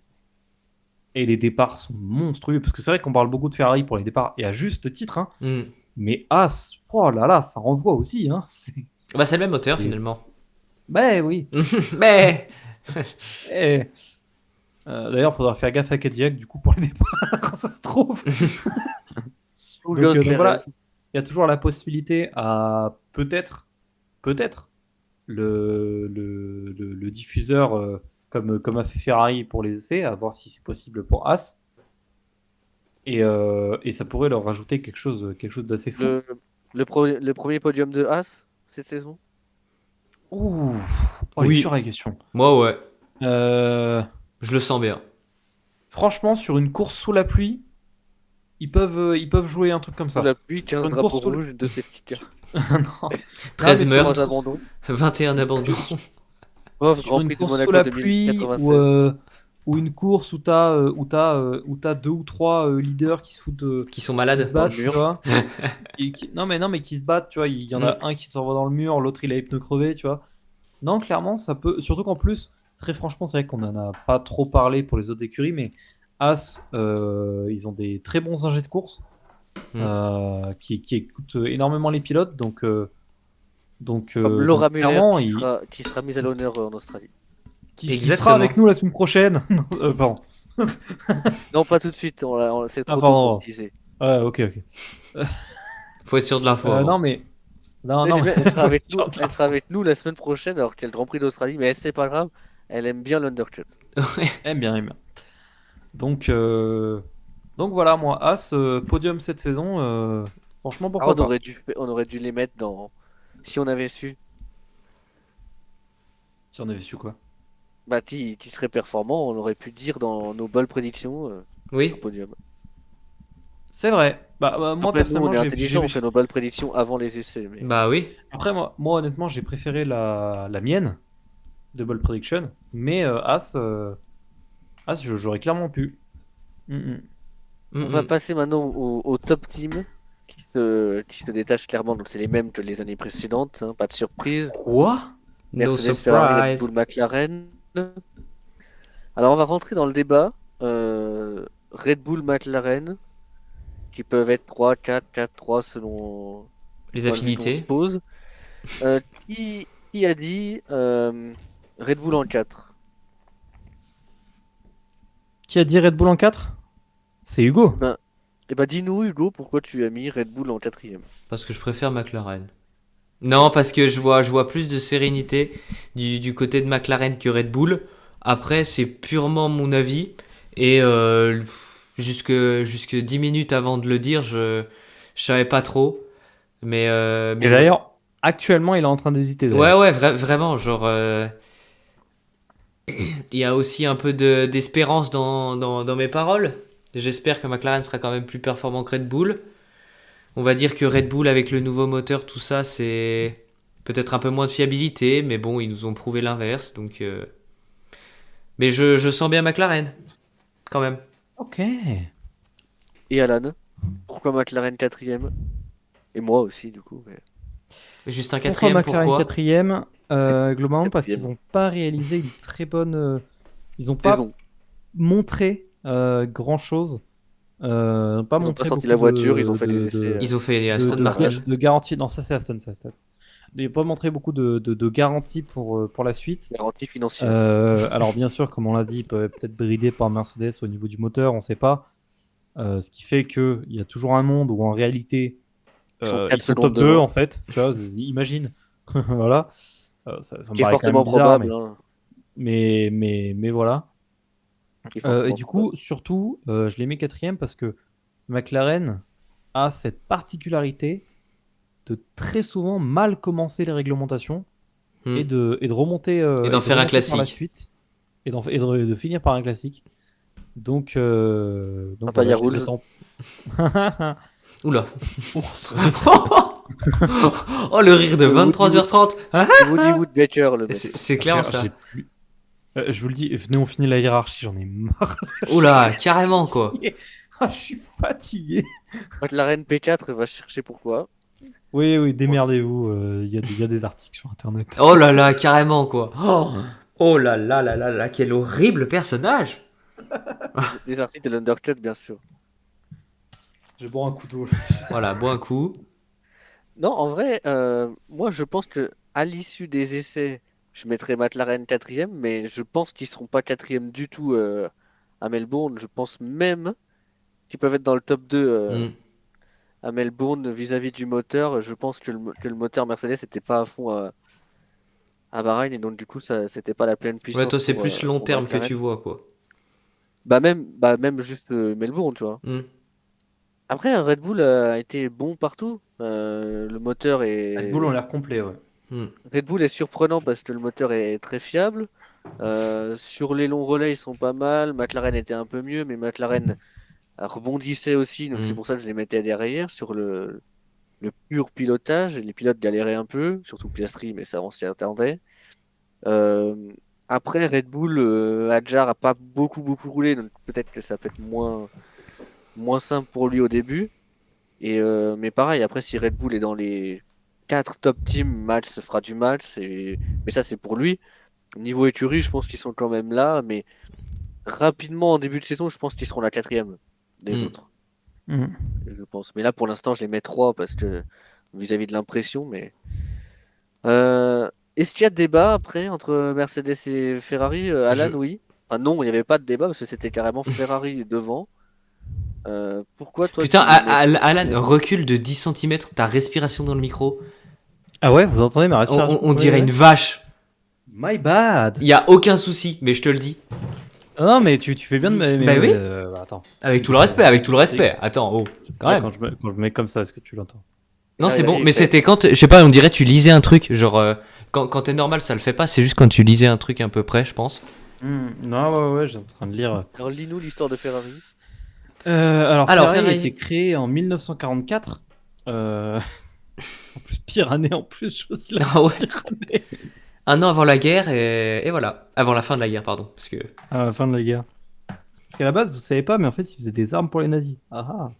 Speaker 3: et les départs sont monstrueux, parce que c'est vrai qu'on parle beaucoup de Ferrari pour les départs, et à juste titre, hein,
Speaker 1: Mm.
Speaker 3: mais As, oh là là, ça renvoie aussi. Hein,
Speaker 1: Bah, c'est le même moteur
Speaker 3: c'est-
Speaker 1: finalement.
Speaker 3: bah oui.
Speaker 1: Mais
Speaker 3: Eh, d'ailleurs, il faudra faire gaffe à Cadillac du coup pour les départs, quand ça se trouve. Donc voilà,
Speaker 2: Perez.
Speaker 3: il y a toujours la possibilité à peut-être le diffuseur comme a fait Ferrari pour les essais, à voir si c'est possible pour As. Et ça pourrait leur rajouter quelque chose d'assez fou.
Speaker 2: Le premier podium de As cette saison?
Speaker 3: Ouh, oh, il est dur
Speaker 1: oui,
Speaker 3: la question.
Speaker 1: moi ouais,
Speaker 3: Euh,
Speaker 1: je le sens bien.
Speaker 3: franchement, sur une course sous la pluie, ils peuvent jouer un truc comme
Speaker 2: Sous la
Speaker 3: ça.
Speaker 2: pluie,
Speaker 3: Sur
Speaker 2: 15
Speaker 3: une
Speaker 2: drapeaux
Speaker 3: course sous la...
Speaker 2: rouges, 2 safety
Speaker 3: sur-
Speaker 2: cars.
Speaker 3: Non. Non,
Speaker 1: 13
Speaker 3: mais
Speaker 2: Sans
Speaker 1: meurtres,
Speaker 2: abandon.
Speaker 1: 21 abandons.
Speaker 2: Off,
Speaker 3: sur
Speaker 2: Grand
Speaker 3: une
Speaker 2: Prix de
Speaker 3: course sous
Speaker 2: Monaco
Speaker 3: la pluie
Speaker 2: 2096.
Speaker 3: ou une course où t'as deux ou trois leaders qui se foutent
Speaker 1: Qui sont
Speaker 3: qui se
Speaker 1: malades.
Speaker 2: Dans
Speaker 3: battent,
Speaker 2: le
Speaker 3: tu
Speaker 2: mur.
Speaker 3: vois. Non mais qui se battent, tu vois, il y en a
Speaker 1: Mm.
Speaker 3: un qui s'envoie dans le mur, l'autre il a les pneus crevés, tu vois. Non, clairement, ça peut, surtout qu'en plus, très franchement, c'est vrai qu'on en a pas trop parlé pour les autres écuries, mais As, ils ont des très bons ingés de course
Speaker 1: Mm.
Speaker 3: qui écoutent énormément les pilotes,
Speaker 2: Comme
Speaker 3: donc
Speaker 2: Laura Muller
Speaker 3: clairement,
Speaker 2: qui sera mise à l'honneur en Australie.
Speaker 3: qui sera
Speaker 1: Exactement.
Speaker 3: avec nous la semaine prochaine. Non, pardon.
Speaker 2: Non, pas tout de suite, c'est
Speaker 3: Ah,
Speaker 2: trop tôt pour le
Speaker 3: pardon.
Speaker 2: teaser.
Speaker 3: Ouais, ok.
Speaker 1: Faut être sûr de l'info avant.
Speaker 3: Non, mais. Non,
Speaker 2: Mais
Speaker 3: non,
Speaker 2: j'aime
Speaker 3: mais.
Speaker 2: bien,
Speaker 3: Faut être sûr de
Speaker 2: elle sera avec nous la semaine prochaine alors qu'il y a le Grand Prix d'Australie, mais c'est pas grave, elle aime bien l'undercut.
Speaker 3: Eh bien, eh bien. Donc, voilà, moi, As, podium cette saison, franchement,
Speaker 2: Ah,
Speaker 3: pourquoi pas.
Speaker 2: on aurait dû les mettre dans. Si on avait su,
Speaker 3: Si on avait su quoi.
Speaker 2: bah, qui serait performant, on aurait pu dire dans nos bonnes prédictions un
Speaker 1: Oui,
Speaker 2: podium.
Speaker 3: C'est vrai. Moi,
Speaker 2: Après, nous, on
Speaker 3: personnellement,
Speaker 2: est intelligent, on fait nos bonnes prédictions avant les essais. Mais
Speaker 1: bah oui.
Speaker 3: Après, moi, honnêtement, j'ai préféré la mienne, Double Prediction, mais As, j'aurais clairement pu. Mm, mm.
Speaker 1: Mm,
Speaker 2: on va
Speaker 1: mm.
Speaker 2: passer maintenant au top team qui se détache clairement. Donc, c'est les mêmes que les années précédentes, hein, pas de surprise.
Speaker 3: Quoi?
Speaker 1: No
Speaker 2: Mercedes, Ferrari, Red
Speaker 1: surprise.
Speaker 2: Bull, McLaren. Alors, on va rentrer dans le débat. Red Bull, McLaren, qui peuvent être 3, 4, 4, 3 selon le
Speaker 1: Les
Speaker 2: point de vue qu'on se
Speaker 1: affinités.
Speaker 2: pose. Euh, qui a dit Red Bull en 4?
Speaker 3: Qui a dit Red Bull en 4? C'est Hugo.
Speaker 2: Eh ben, dis-nous, Hugo, pourquoi tu as mis Red Bull en quatrième?
Speaker 1: Parce que je préfère McLaren. Non, parce que je vois plus de sérénité du côté de McLaren que Red Bull. Après, c'est purement mon avis. Et jusque 10 minutes avant de le dire, je savais pas trop. Mais
Speaker 3: Et d'ailleurs, actuellement, il est en train d'hésiter.
Speaker 1: ouais,
Speaker 3: D'ailleurs.
Speaker 1: ouais, vraiment, genre, il y a aussi un peu d'espérance dans mes paroles. J'espère que McLaren sera quand même plus performant que Red Bull. On va dire que Red Bull, avec le nouveau moteur, tout ça, c'est peut-être un peu moins de fiabilité, mais bon, ils nous ont prouvé l'inverse, donc. Mais je sens bien McLaren, quand même.
Speaker 3: Ok.
Speaker 2: Et Alan, pourquoi McLaren quatrième? Et moi aussi, du coup. Mais...
Speaker 1: Juste un
Speaker 3: Pourquoi
Speaker 1: quatrième,
Speaker 3: McLaren
Speaker 1: pourquoi?
Speaker 3: quatrième? Globalement, parce qu'ils
Speaker 2: Quatrième
Speaker 3: n'ont pas réalisé une très bonne. Ils n'ont pas
Speaker 2: saison.
Speaker 3: montré grand-chose. Pas
Speaker 2: Ils n'ont pas
Speaker 3: montré
Speaker 2: sorti
Speaker 3: beaucoup
Speaker 2: la voiture, ils ont fait des essais.
Speaker 1: Ils ont fait Aston Martin.
Speaker 3: de garantie. Non, ça c'est Aston, ça. Ils n'ont pas montré beaucoup de garanties pour la suite.
Speaker 2: Garantie financière.
Speaker 3: Alors bien sûr, comme on l'a dit, ils peuvent être peut-être bridés par Mercedes au niveau du moteur, on ne sait pas. Ce qui fait qu'il y a toujours un monde où en réalité
Speaker 2: Ils sont
Speaker 3: ils
Speaker 2: 4
Speaker 3: sont
Speaker 2: secondes
Speaker 3: top 2
Speaker 2: devant.
Speaker 3: en fait. Tu vois, imagine. Voilà. Ça me
Speaker 2: Qui est
Speaker 3: paraît quand même
Speaker 2: fortement
Speaker 3: bizarre,
Speaker 2: probable. Hein.
Speaker 3: mais voilà.
Speaker 2: Qui est
Speaker 3: Et
Speaker 2: fortement
Speaker 3: du
Speaker 2: probable.
Speaker 3: coup, surtout, je les mets quatrième parce que McLaren a cette particularité de très souvent mal commencer les réglementations
Speaker 1: Hmm.
Speaker 3: et de remonter,
Speaker 1: Et d'en faire un
Speaker 3: par la
Speaker 1: classique.
Speaker 3: suite de finir par un classique. Donc
Speaker 2: Papa
Speaker 3: voilà, je les
Speaker 2: Yaroul.
Speaker 3: attends.
Speaker 1: Oula.
Speaker 3: Oh,
Speaker 1: Oh, le rire de
Speaker 2: Le Woody
Speaker 1: 23h30. Hein,
Speaker 2: Le Woody Woodpecker, le mec.
Speaker 1: c'est clairement
Speaker 3: frère,
Speaker 1: ça.
Speaker 3: j'ai plus. Je vous le dis, venez, on finit la hiérarchie, j'en ai marre.
Speaker 1: Oula, carrément quoi.
Speaker 3: Ah, je suis fatigué.
Speaker 2: McLaren P4 va chercher pourquoi.
Speaker 3: Oui, démerdez-vous. Il y a des articles sur internet.
Speaker 1: Oh là là, carrément quoi. Oh là là là là là, quel horrible personnage.
Speaker 2: Les articles de l'Undercut, bien sûr.
Speaker 3: Je bois un coup d'eau.
Speaker 1: Voilà, bois un coup.
Speaker 2: Non, en vrai, moi je pense que à l'issue des essais, je mettrai McLaren quatrième, mais je pense qu'ils seront pas quatrième du tout à Melbourne. Je pense même qu'ils peuvent être dans le top 2
Speaker 1: Hmm.
Speaker 2: à Melbourne vis-à-vis du moteur. Je pense que que le moteur Mercedes n'était pas à fond à Bahreïn et donc du coup ça c'était pas la pleine
Speaker 1: Ouais, toi
Speaker 2: puissance
Speaker 1: c'est plus long
Speaker 2: pour
Speaker 1: terme que
Speaker 2: McLaren.
Speaker 1: tu vois quoi.
Speaker 2: Bah même juste Melbourne, tu vois.
Speaker 1: Hmm.
Speaker 2: Après, Red Bull a été bon partout. Le moteur
Speaker 3: Red Bull ont
Speaker 2: est
Speaker 3: l'air complet, ouais.
Speaker 1: Hmm.
Speaker 2: Red Bull est surprenant parce que le moteur est très fiable. Sur les longs relais, ils sont pas mal. McLaren était un peu mieux, mais McLaren rebondissait aussi, donc c'est
Speaker 1: Hmm.
Speaker 2: pour ça que je les mettais derrière. Sur le pur pilotage, les pilotes galéraient un peu, surtout Piastri, mais ça on s'y attendait. Euh, Après, Red Bull, Hadjar a pas beaucoup roulé, donc peut-être que ça peut être moins simple pour lui au début. Mais pareil, après, si Red Bull est dans les 4 top teams, Max se fera du match. Mais ça, c'est pour lui. Niveau écurie, je pense qu'ils sont quand même là. Mais rapidement, en début de saison, je pense qu'ils seront la quatrième des
Speaker 1: Hmm.
Speaker 2: autres. Je pense. Mais là, pour l'instant, je les mets 3 parce que vis-à-vis de l'impression. Mais est-ce qu'il y a débat après entre Mercedes et Ferrari? Alan,
Speaker 1: Je...
Speaker 2: oui. Enfin, non, il n'y avait pas de débat parce que c'était carrément Ferrari devant. Pourquoi toi
Speaker 1: Putain,
Speaker 2: tu les mets
Speaker 1: Alan,
Speaker 2: quatrième?
Speaker 1: recule de 10 centimètres ta respiration dans le micro.
Speaker 3: Ah ouais, vous entendez ma respiration?
Speaker 1: On
Speaker 3: Ouais,
Speaker 1: dirait
Speaker 3: ouais.
Speaker 1: une vache.
Speaker 3: My bad.
Speaker 1: Il y a aucun souci, mais je te le dis.
Speaker 3: Non, mais tu fais bien de me.
Speaker 1: Bah oui.
Speaker 3: Attends.
Speaker 1: Avec tout le respect, avec tout le respect. Attends, oh, quand
Speaker 3: Ouais,
Speaker 1: même.
Speaker 3: quand je mets comme ça, est-ce que tu l'entends?
Speaker 1: Non,
Speaker 2: Ah,
Speaker 1: c'est bon,
Speaker 2: il
Speaker 1: mais
Speaker 2: fait-
Speaker 1: c'était quand, je sais pas, on dirait tu lisais un truc, genre, quand t'es normal, ça le fait pas, c'est juste quand tu lisais un truc à peu près, je pense.
Speaker 3: Non, ouais, j'étais en train de lire.
Speaker 2: Alors, lis-nous l'histoire de Ferrari.
Speaker 3: Alors,
Speaker 1: Alors,
Speaker 3: Ferrari a
Speaker 1: Ferrari.
Speaker 3: été créé en 1944. En plus, pire année en plus, je choisis la
Speaker 1: Ah ouais.
Speaker 3: pire année.
Speaker 1: Un an avant la guerre, et voilà. Avant la fin de la guerre, pardon. Parce que...
Speaker 3: À la fin de la guerre. Parce qu'à la base, vous savez pas, mais en fait, ils faisaient des armes pour les nazis. Ah ah.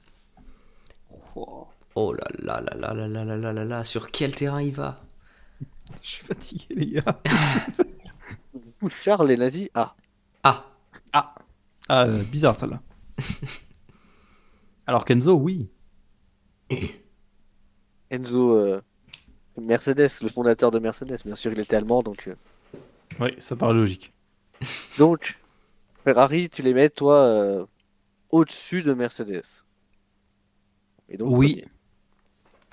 Speaker 3: Oh,
Speaker 1: Oh là là là là là là là là là là, sur quel terrain il va?
Speaker 3: je suis fatigué, les gars.
Speaker 2: Charles les nazis. Ah,
Speaker 1: Ah,
Speaker 3: Bizarre celle-là. Alors qu'Enzo, oui.
Speaker 2: Enzo Mercedes, le fondateur de Mercedes, bien sûr, il était allemand,
Speaker 3: Oui, ça paraît logique.
Speaker 2: donc Ferrari, tu les mets toi au-dessus de Mercedes. Et donc
Speaker 3: Oui.
Speaker 2: premier.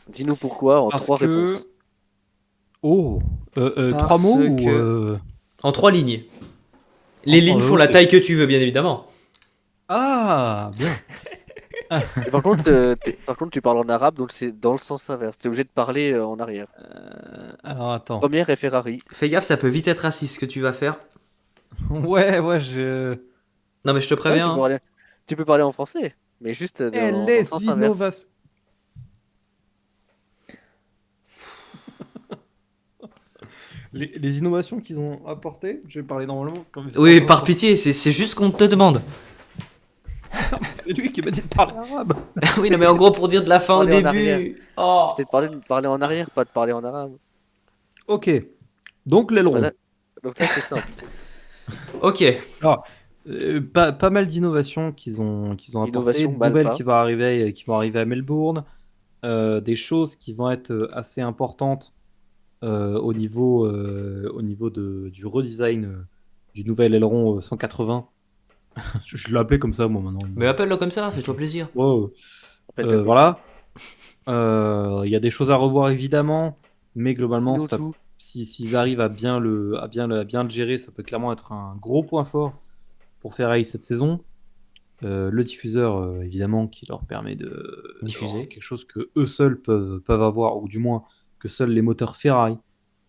Speaker 2: Dis-nous pourquoi en
Speaker 3: Parce
Speaker 2: 3
Speaker 3: que.
Speaker 2: réponses.
Speaker 3: Oh.
Speaker 1: Parce
Speaker 3: 3 mots
Speaker 1: que-
Speaker 3: ou.
Speaker 1: en 3 lignes. Les lignes font la
Speaker 3: ok.
Speaker 1: taille que tu veux, bien évidemment.
Speaker 3: Ah, bien.
Speaker 2: Et par contre, tu parles en arabe, donc c'est dans le sens inverse. Tu es obligé de parler en arrière.
Speaker 3: Alors attends.
Speaker 2: Première est Ferrari.
Speaker 1: Fais gaffe, ça peut vite être raciste ce que tu vas faire.
Speaker 3: Ouais, je.
Speaker 1: Non, mais je te
Speaker 2: Ouais,
Speaker 1: préviens. Hein.
Speaker 2: tu peux parler en français, mais juste dans le sens inverse.
Speaker 3: innovations. Les innovations qu'ils ont apportées, je vais parler normalement parce qu'en fait,
Speaker 1: Oui, par pitié, c'est juste qu'on te demande.
Speaker 3: c'est lui qui m'a dit de parler arabe.
Speaker 1: Oui, non, mais en gros, pour dire de la fin au
Speaker 2: Parler en arrière.
Speaker 1: début. Oh.
Speaker 2: C'était de parler en arrière, pas de parler en arabe.
Speaker 3: Ok. Donc l'aileron.
Speaker 2: Voilà. Donc là, c'est simple.
Speaker 1: Ok.
Speaker 3: Pas mal d'innovations qu'ils ont apportées,
Speaker 2: Innovation,
Speaker 3: de
Speaker 2: mal
Speaker 3: nouvelles
Speaker 2: pas.
Speaker 3: qui vont arriver à Melbourne, des choses qui vont être assez importantes au niveau du redesign du nouvel aileron 180 Je l'appelais comme ça, moi, maintenant.
Speaker 1: Mais appelle-le comme ça, fais-toi plaisir.
Speaker 3: Wow.
Speaker 2: Appelle-toi Louis.
Speaker 3: Voilà. Il y a des choses à revoir, évidemment, mais globalement,
Speaker 2: Dis-nous tout.
Speaker 3: s'ils arrivent à bien le gérer, ça peut clairement être un gros point fort pour Ferrari cette saison. Le diffuseur, évidemment, qui leur permet de
Speaker 1: Diffuser.
Speaker 3: d'avoir quelque chose que eux seuls peuvent avoir, ou du moins que seuls les moteurs Ferrari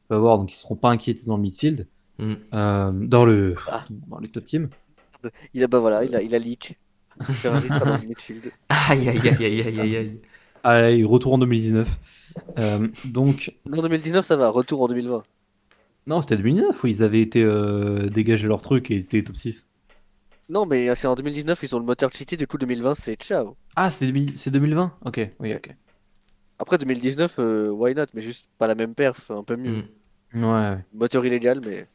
Speaker 3: peuvent avoir, donc ils seront pas inquiétés dans le midfield,
Speaker 1: Mm.
Speaker 2: Ah.
Speaker 3: dans les top teams.
Speaker 2: Il a leak. Ferrari sera dans le midfield.
Speaker 1: Aïe, aïe, aïe, aïe, aïe, aïe, aïe.
Speaker 3: Allez, retour en 2019. Donc,
Speaker 2: Non, 2019, ça va. Retour en 2020.
Speaker 3: non, c'était 2009 où ils avaient été dégagés leur truc et ils étaient top 6.
Speaker 2: Non, mais c'est en 2019, ils ont le moteur cheaté, du coup 2020, c'est ciao.
Speaker 3: Ah, c'est 2020? Ok, oui, ok.
Speaker 2: Après 2019, why not, mais juste pas la même perf, un peu mieux.
Speaker 1: Mm.
Speaker 3: Ouais.
Speaker 2: Moteur illégal, mais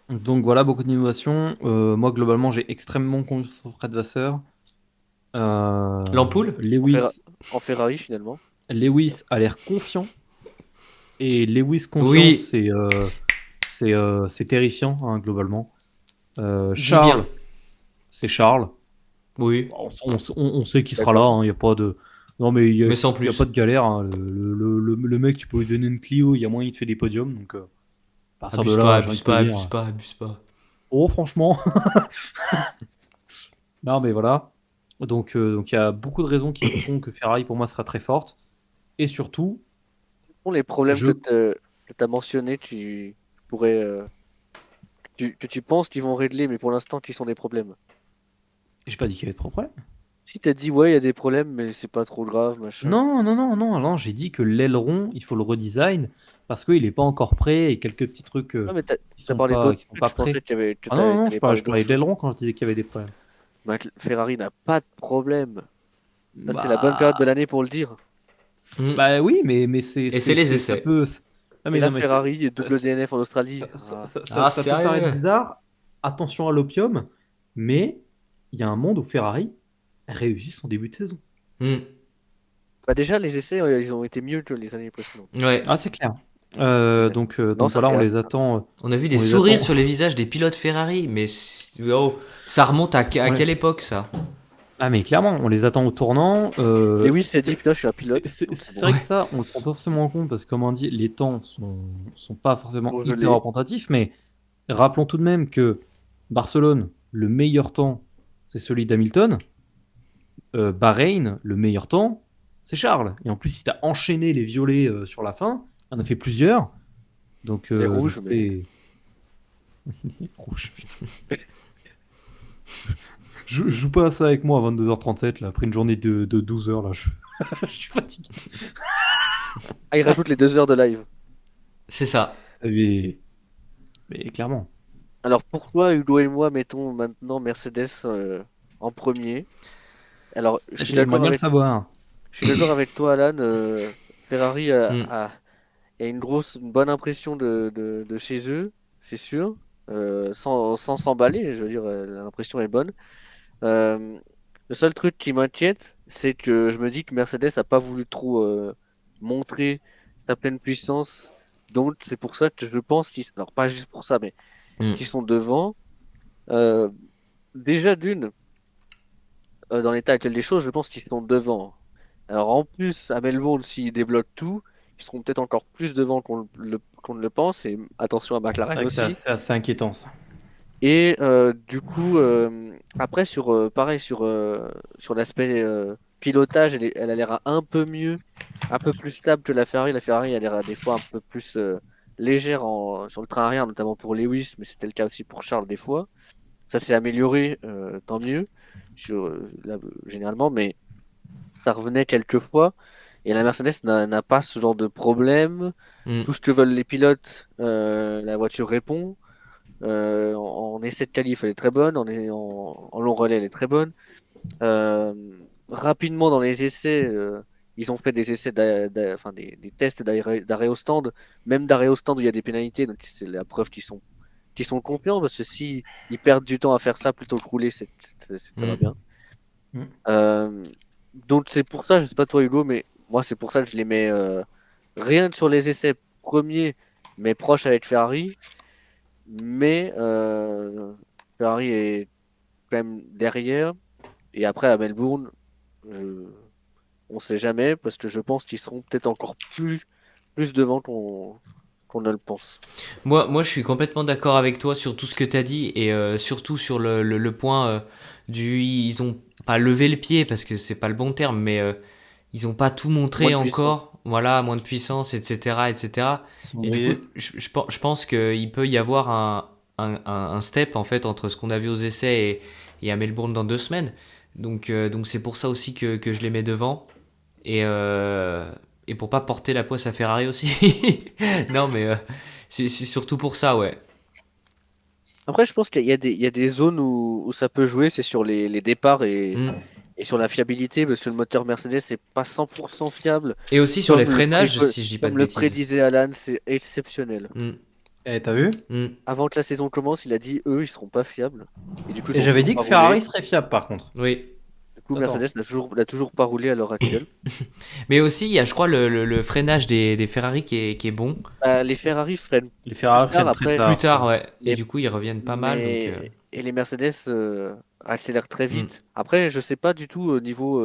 Speaker 3: Donc voilà, beaucoup d'innovations. Moi, globalement, j'ai extrêmement confiance en Fred Vasseur.
Speaker 1: L'ampoule
Speaker 2: en Ferrari finalement.
Speaker 3: Lewis a l'air confiant. Et Lewis confiant,
Speaker 1: Oui.
Speaker 3: c'est terrifiant, hein, globalement.
Speaker 1: Dis
Speaker 3: Charles,
Speaker 1: bien.
Speaker 3: c'est Charles.
Speaker 1: Oui.
Speaker 3: On sait qu'il sera là, il n'y a pas de. Non, mais il
Speaker 1: Mais sans
Speaker 3: y a
Speaker 1: plus.
Speaker 3: pas de galère, hein. Le mec, tu peux lui donner une Clio, il y a moyen, il te fait des podiums. Donc, à partir de
Speaker 1: Abuse
Speaker 3: là,
Speaker 1: pas,
Speaker 3: j'ai envie
Speaker 1: abuse
Speaker 3: de te
Speaker 1: pas,
Speaker 3: dire,
Speaker 1: abuse pas, abuse pas.
Speaker 3: oh, franchement. Non, mais voilà. Donc il y a beaucoup de raisons qui font que Ferrari, pour moi, sera très forte. Et surtout,
Speaker 2: Pour les problèmes
Speaker 3: je.
Speaker 2: que tu as mentionnés, tu pourrais. Que tu penses qu'ils vont régler, mais pour l'instant, qui sont des problèmes.
Speaker 3: J'ai pas dit qu'il y avait de problème.
Speaker 2: Si t'as dit ouais, il y a des problèmes, mais c'est pas trop grave, machin.
Speaker 3: Non, non, non, non, non, j'ai dit que l'aileron, il faut le redesign parce qu'il n'est pas encore prêt et quelques petits trucs
Speaker 2: Non, mais
Speaker 3: qui
Speaker 2: t'as
Speaker 3: sont
Speaker 2: parlé
Speaker 3: pas, qui
Speaker 2: d'autres
Speaker 3: sont
Speaker 2: trucs,
Speaker 3: pas
Speaker 2: je pensais
Speaker 3: prêts.
Speaker 2: que
Speaker 3: Ah non, non, non,
Speaker 2: t'allais
Speaker 3: je
Speaker 2: parler d'autres
Speaker 3: parlais de
Speaker 2: choses.
Speaker 3: l'aileron quand je disais qu'il y avait des problèmes.
Speaker 2: Ferrari n'a pas de problème. Là, c'est la bonne période de
Speaker 3: Bah,
Speaker 2: l'année pour le dire.
Speaker 1: Mm.
Speaker 3: bah oui, mais
Speaker 1: Et c'est les
Speaker 3: ça
Speaker 1: essais.
Speaker 3: peut. Ah,
Speaker 2: Et
Speaker 3: mais
Speaker 2: là,
Speaker 3: non, mais
Speaker 2: Ferrari,
Speaker 3: ça,
Speaker 2: double DNF en Australie.
Speaker 1: Ah,
Speaker 3: ça peut paraître
Speaker 1: sérieux?
Speaker 3: bizarre. Attention à l'opium, mais il y a un monde où Ferrari réussit son début de saison.
Speaker 1: Mm.
Speaker 2: Bah déjà, les essais, ils ont été mieux que les années précédentes.
Speaker 1: Ouais.
Speaker 3: Ah, c'est clair.
Speaker 2: Non,
Speaker 3: Donc
Speaker 2: ça
Speaker 3: voilà,
Speaker 2: c'est
Speaker 3: on les
Speaker 2: assez.
Speaker 3: attend.
Speaker 1: On a vu des
Speaker 3: On les
Speaker 1: sourires
Speaker 3: attend.
Speaker 1: sur les visages des pilotes Ferrari, mais oh, ça remonte à
Speaker 3: On les-
Speaker 1: quelle époque ça?
Speaker 3: Ah, mais clairement, on les attend au tournant.
Speaker 2: Et oui, c'est dit, putain, je suis un pilote. Donc,
Speaker 3: C'est
Speaker 2: bon.
Speaker 3: vrai que ça, on le prend pas forcément en compte parce que, comme on dit, les temps sont pas forcément
Speaker 2: Bon, je l'ai.
Speaker 3: hyper représentatifs, mais rappelons tout de même que Barcelone, le meilleur temps, c'est celui d'Hamilton. Bahreïn, le meilleur temps, c'est Charles. Et en plus, si t'as enchaîné les violets sur la fin, on en a fait plusieurs. Donc,
Speaker 2: Les rouges,
Speaker 3: donc
Speaker 2: mais.
Speaker 3: c'est rouge, putain. Je joue pas à ça avec moi à 22h37, là, après une journée de 12 heures, là, je suis fatigué.
Speaker 2: Ah, il rajoute les 2 heures de live.
Speaker 1: C'est ça.
Speaker 3: Mais, mais clairement.
Speaker 2: Alors pourquoi Hugo et moi mettons maintenant Mercedes en premier? Alors, je suis
Speaker 3: J'aimerais
Speaker 2: d'accord
Speaker 3: bien le
Speaker 2: avec,
Speaker 3: savoir.
Speaker 2: je suis d'accord avec toi, Alan. Ferrari
Speaker 1: Mm.
Speaker 2: a une bonne impression de chez eux, c'est sûr. Sans s'emballer, je veux dire, l'impression est bonne. Euh, le seul truc qui m'inquiète, c'est que je me dis que Mercedes a pas voulu trop montrer sa pleine puissance. Donc c'est pour ça que je pense alors pas juste pour ça, mais
Speaker 1: Mm.
Speaker 2: qu'ils sont devant. Euh, déjà d'une, dans l'état actuel des choses, je pense qu'ils sont devant. Alors en plus, à Melbourne, s'ils débloquent tout, ils seront peut-être encore plus devant qu'on ne le pense. Et attention à
Speaker 3: C'est
Speaker 2: McLaren
Speaker 3: vrai que
Speaker 2: aussi.
Speaker 3: c'est assez inquiétant, ça.
Speaker 2: Et du coup, après pareil sur l'aspect pilotage, elle a l'air un peu mieux, un peu plus stable que la Ferrari. La Ferrari a l'air des fois un peu plus légère sur le train arrière, notamment pour Lewis, mais c'était le cas aussi pour Charles des fois. Ça s'est amélioré, tant mieux, généralement, mais ça revenait quelques fois. Et la Mercedes n'a pas ce genre de problème.
Speaker 1: Mm.
Speaker 2: Tout ce que veulent les pilotes, la voiture répond. En essai de qualif, elle est très bonne. En long relais, elle est très bonne. Euh, rapidement dans les essais, ils ont fait des essais, enfin des tests d'arrêt au stand, même d'arrêt au stand où il y a des pénalités. Donc c'est la preuve qu'ils sont confiants parce que si ils perdent du temps à faire ça plutôt que rouler, ça va
Speaker 1: Mm.
Speaker 2: bien.
Speaker 3: Mm.
Speaker 2: Euh, donc c'est pour ça, je sais pas toi Hugo, mais moi c'est pour ça que je les mets rien que sur les essais premiers, mais proches avec Ferrari. Mais Ferrari est quand même derrière. Et après, à Melbourne, on sait jamais, parce que je pense qu'ils seront peut-être encore plus devant qu'on ne le pense.
Speaker 1: Moi, je suis complètement d'accord avec toi sur tout ce que tu as dit et surtout sur le point ils ont pas levé le pied parce que c'est pas le bon terme, mais ils ont pas tout montré
Speaker 2: Moins de puissance.
Speaker 1: encore. Voilà, moins de puissance, etc., etc. Et du coup, je pense qu'il peut y avoir un step en fait entre ce qu'on a vu aux essais et à Melbourne dans 2 semaines. Donc c'est pour ça aussi que je les mets devant. Et pour pas porter la poisse à Ferrari aussi. Non, mais c'est surtout pour ça, ouais.
Speaker 2: Après, je pense qu'il y a des zones où ça peut jouer, c'est sur les départs
Speaker 1: Mm.
Speaker 2: et sur la fiabilité, parce que le moteur Mercedes c'est pas 100% fiable.
Speaker 1: Et aussi sur les
Speaker 2: Comme
Speaker 1: freinages, si je dis pas de
Speaker 2: comme le
Speaker 1: bêtises.
Speaker 2: prédisait Alan, c'est exceptionnel.
Speaker 1: Mm.
Speaker 4: Eh, t'as vu?
Speaker 1: Mm.
Speaker 2: Avant que la saison commence, il a dit eux, ils seront pas fiables. Et du coup, ils
Speaker 4: Et
Speaker 2: ont
Speaker 4: j'avais
Speaker 2: toujours
Speaker 4: dit
Speaker 2: pas
Speaker 4: que Ferrari
Speaker 2: roulé.
Speaker 4: serait fiable par contre.
Speaker 1: Oui.
Speaker 2: Du coup,
Speaker 4: Attends.
Speaker 2: Mercedes n'a toujours pas roulé à l'heure actuelle.
Speaker 1: Mais aussi, il y a, je crois, le freinage des Ferrari qui est bon.
Speaker 2: Les Ferrari freinent
Speaker 4: Les Ferrari
Speaker 2: plus tard,
Speaker 4: freinent très
Speaker 2: après,
Speaker 4: tard.
Speaker 1: Plus tard, ouais. Et
Speaker 2: Mais-
Speaker 1: du coup, ils reviennent pas mal. Donc,
Speaker 2: et les Mercedes accélèrent très
Speaker 1: Mm.
Speaker 2: vite. Après, je sais pas du tout au niveau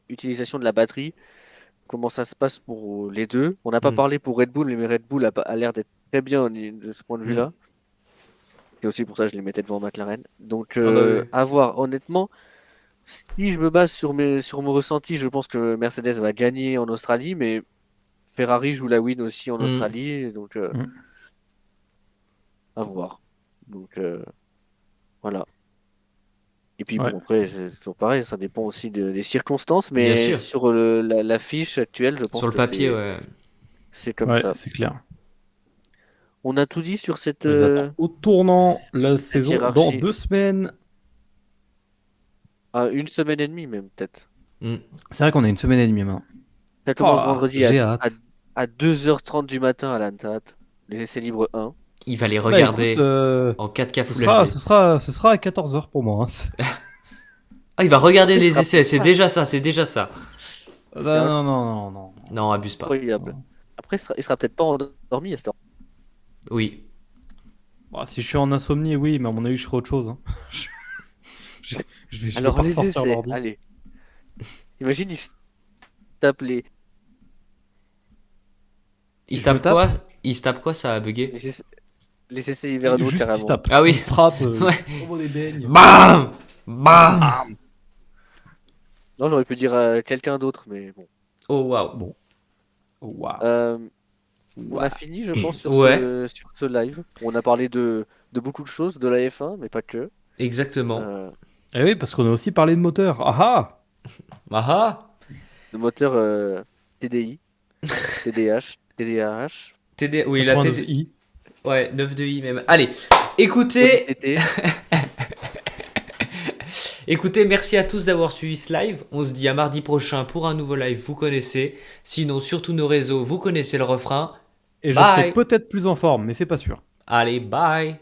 Speaker 2: utilisation de la batterie, comment ça se passe pour les deux. On n'a pas
Speaker 1: Mm.
Speaker 2: parlé pour Red Bull, mais Red Bull a l'air d'être très bien de ce point de
Speaker 1: Mm.
Speaker 2: vue-là. C'est aussi pour ça que je les mettais devant McLaren. Donc,
Speaker 1: Ah bah oui.
Speaker 2: à voir. Honnêtement, si je me base sur mon ressenti, je pense que Mercedes va gagner en Australie, mais Ferrari joue la win aussi en
Speaker 1: Mm.
Speaker 2: Australie, donc
Speaker 4: Mm.
Speaker 2: à voir. Donc, voilà. Et puis
Speaker 4: Ouais.
Speaker 2: bon, après, c'est toujours pareil, ça dépend aussi des circonstances,
Speaker 1: Bien
Speaker 2: mais
Speaker 1: sûr.
Speaker 2: sur la fiche actuelle, je pense
Speaker 1: Sur le
Speaker 2: que
Speaker 1: papier, ouais.
Speaker 2: c'est comme
Speaker 4: Ouais,
Speaker 2: ça.
Speaker 4: c'est clair.
Speaker 2: On a tout dit sur cette
Speaker 4: Je les attends au tournant la saison dans
Speaker 2: hiérarchie.
Speaker 4: 2 semaines.
Speaker 2: Une semaine et demie même, peut-être.
Speaker 1: Mm.
Speaker 4: C'est vrai qu'on a une semaine et demie maintenant.
Speaker 2: Ça commence
Speaker 4: Oh,
Speaker 2: vendredi
Speaker 4: j'ai
Speaker 2: à,
Speaker 4: hâte.
Speaker 2: à 2h30 du matin à l'Antat. Les essais libres 1.
Speaker 1: Il va les
Speaker 4: Bah,
Speaker 1: regarder
Speaker 4: écoute,
Speaker 1: en 4K
Speaker 4: ce
Speaker 1: Full
Speaker 4: sera,
Speaker 1: HD.
Speaker 4: ce sera à 14h pour moi. Hein.
Speaker 1: Ah, il va regarder
Speaker 2: Il
Speaker 1: les
Speaker 2: sera
Speaker 1: essais, c'est
Speaker 2: pas-
Speaker 1: déjà ça, c'est déjà ça.
Speaker 4: Non, non, non, non, non.
Speaker 1: Non, abuse pas.
Speaker 2: Incroyable. Après, il sera peut-être pas endormi à cette heure.
Speaker 1: Oui.
Speaker 4: Bah, si je suis en insomnie, oui, mais à mon avis, je ferai autre chose. Hein. Je vais
Speaker 2: Alors,
Speaker 4: pas
Speaker 2: les
Speaker 4: ressortir
Speaker 2: essais,
Speaker 4: l'ordi.
Speaker 2: allez. Imagine, il se tape
Speaker 1: Il se
Speaker 4: Je me
Speaker 1: tape
Speaker 4: tape.
Speaker 1: quoi? Il se tape quoi, ça a bugué?
Speaker 2: les essais hivernaux,
Speaker 4: Juste il se
Speaker 2: carrément.
Speaker 4: tape.
Speaker 1: Ah oui.
Speaker 4: Il se trappe.
Speaker 1: Ouais.
Speaker 4: Comme des beignes.
Speaker 1: BAM! BAM!
Speaker 2: Non, j'aurais pu dire quelqu'un d'autre, mais bon.
Speaker 1: Oh waouh.
Speaker 4: Oh, waouh.
Speaker 2: On a fini, je pense, sur
Speaker 1: Ouais.
Speaker 2: sur ce live. On a parlé de beaucoup de choses, de la F1, mais pas que.
Speaker 1: Exactement.
Speaker 4: Eh oui, parce qu'on a aussi parlé de moteur. Ah ah.
Speaker 1: Ah ah!
Speaker 2: Le moteur TDI, TDH, TDAH,
Speaker 1: TD... Oui, la TD...
Speaker 4: 92i.
Speaker 1: Ouais, 9 de I même. Allez, écoutez,
Speaker 2: TT.
Speaker 1: écoutez, merci à tous d'avoir suivi ce live. On se dit à mardi prochain pour un nouveau live, vous connaissez. Sinon, sur tous nos réseaux, vous connaissez le refrain.
Speaker 4: Et je
Speaker 1: Bye.
Speaker 4: serai peut-être plus en forme, mais c'est pas sûr.
Speaker 1: Allez, bye!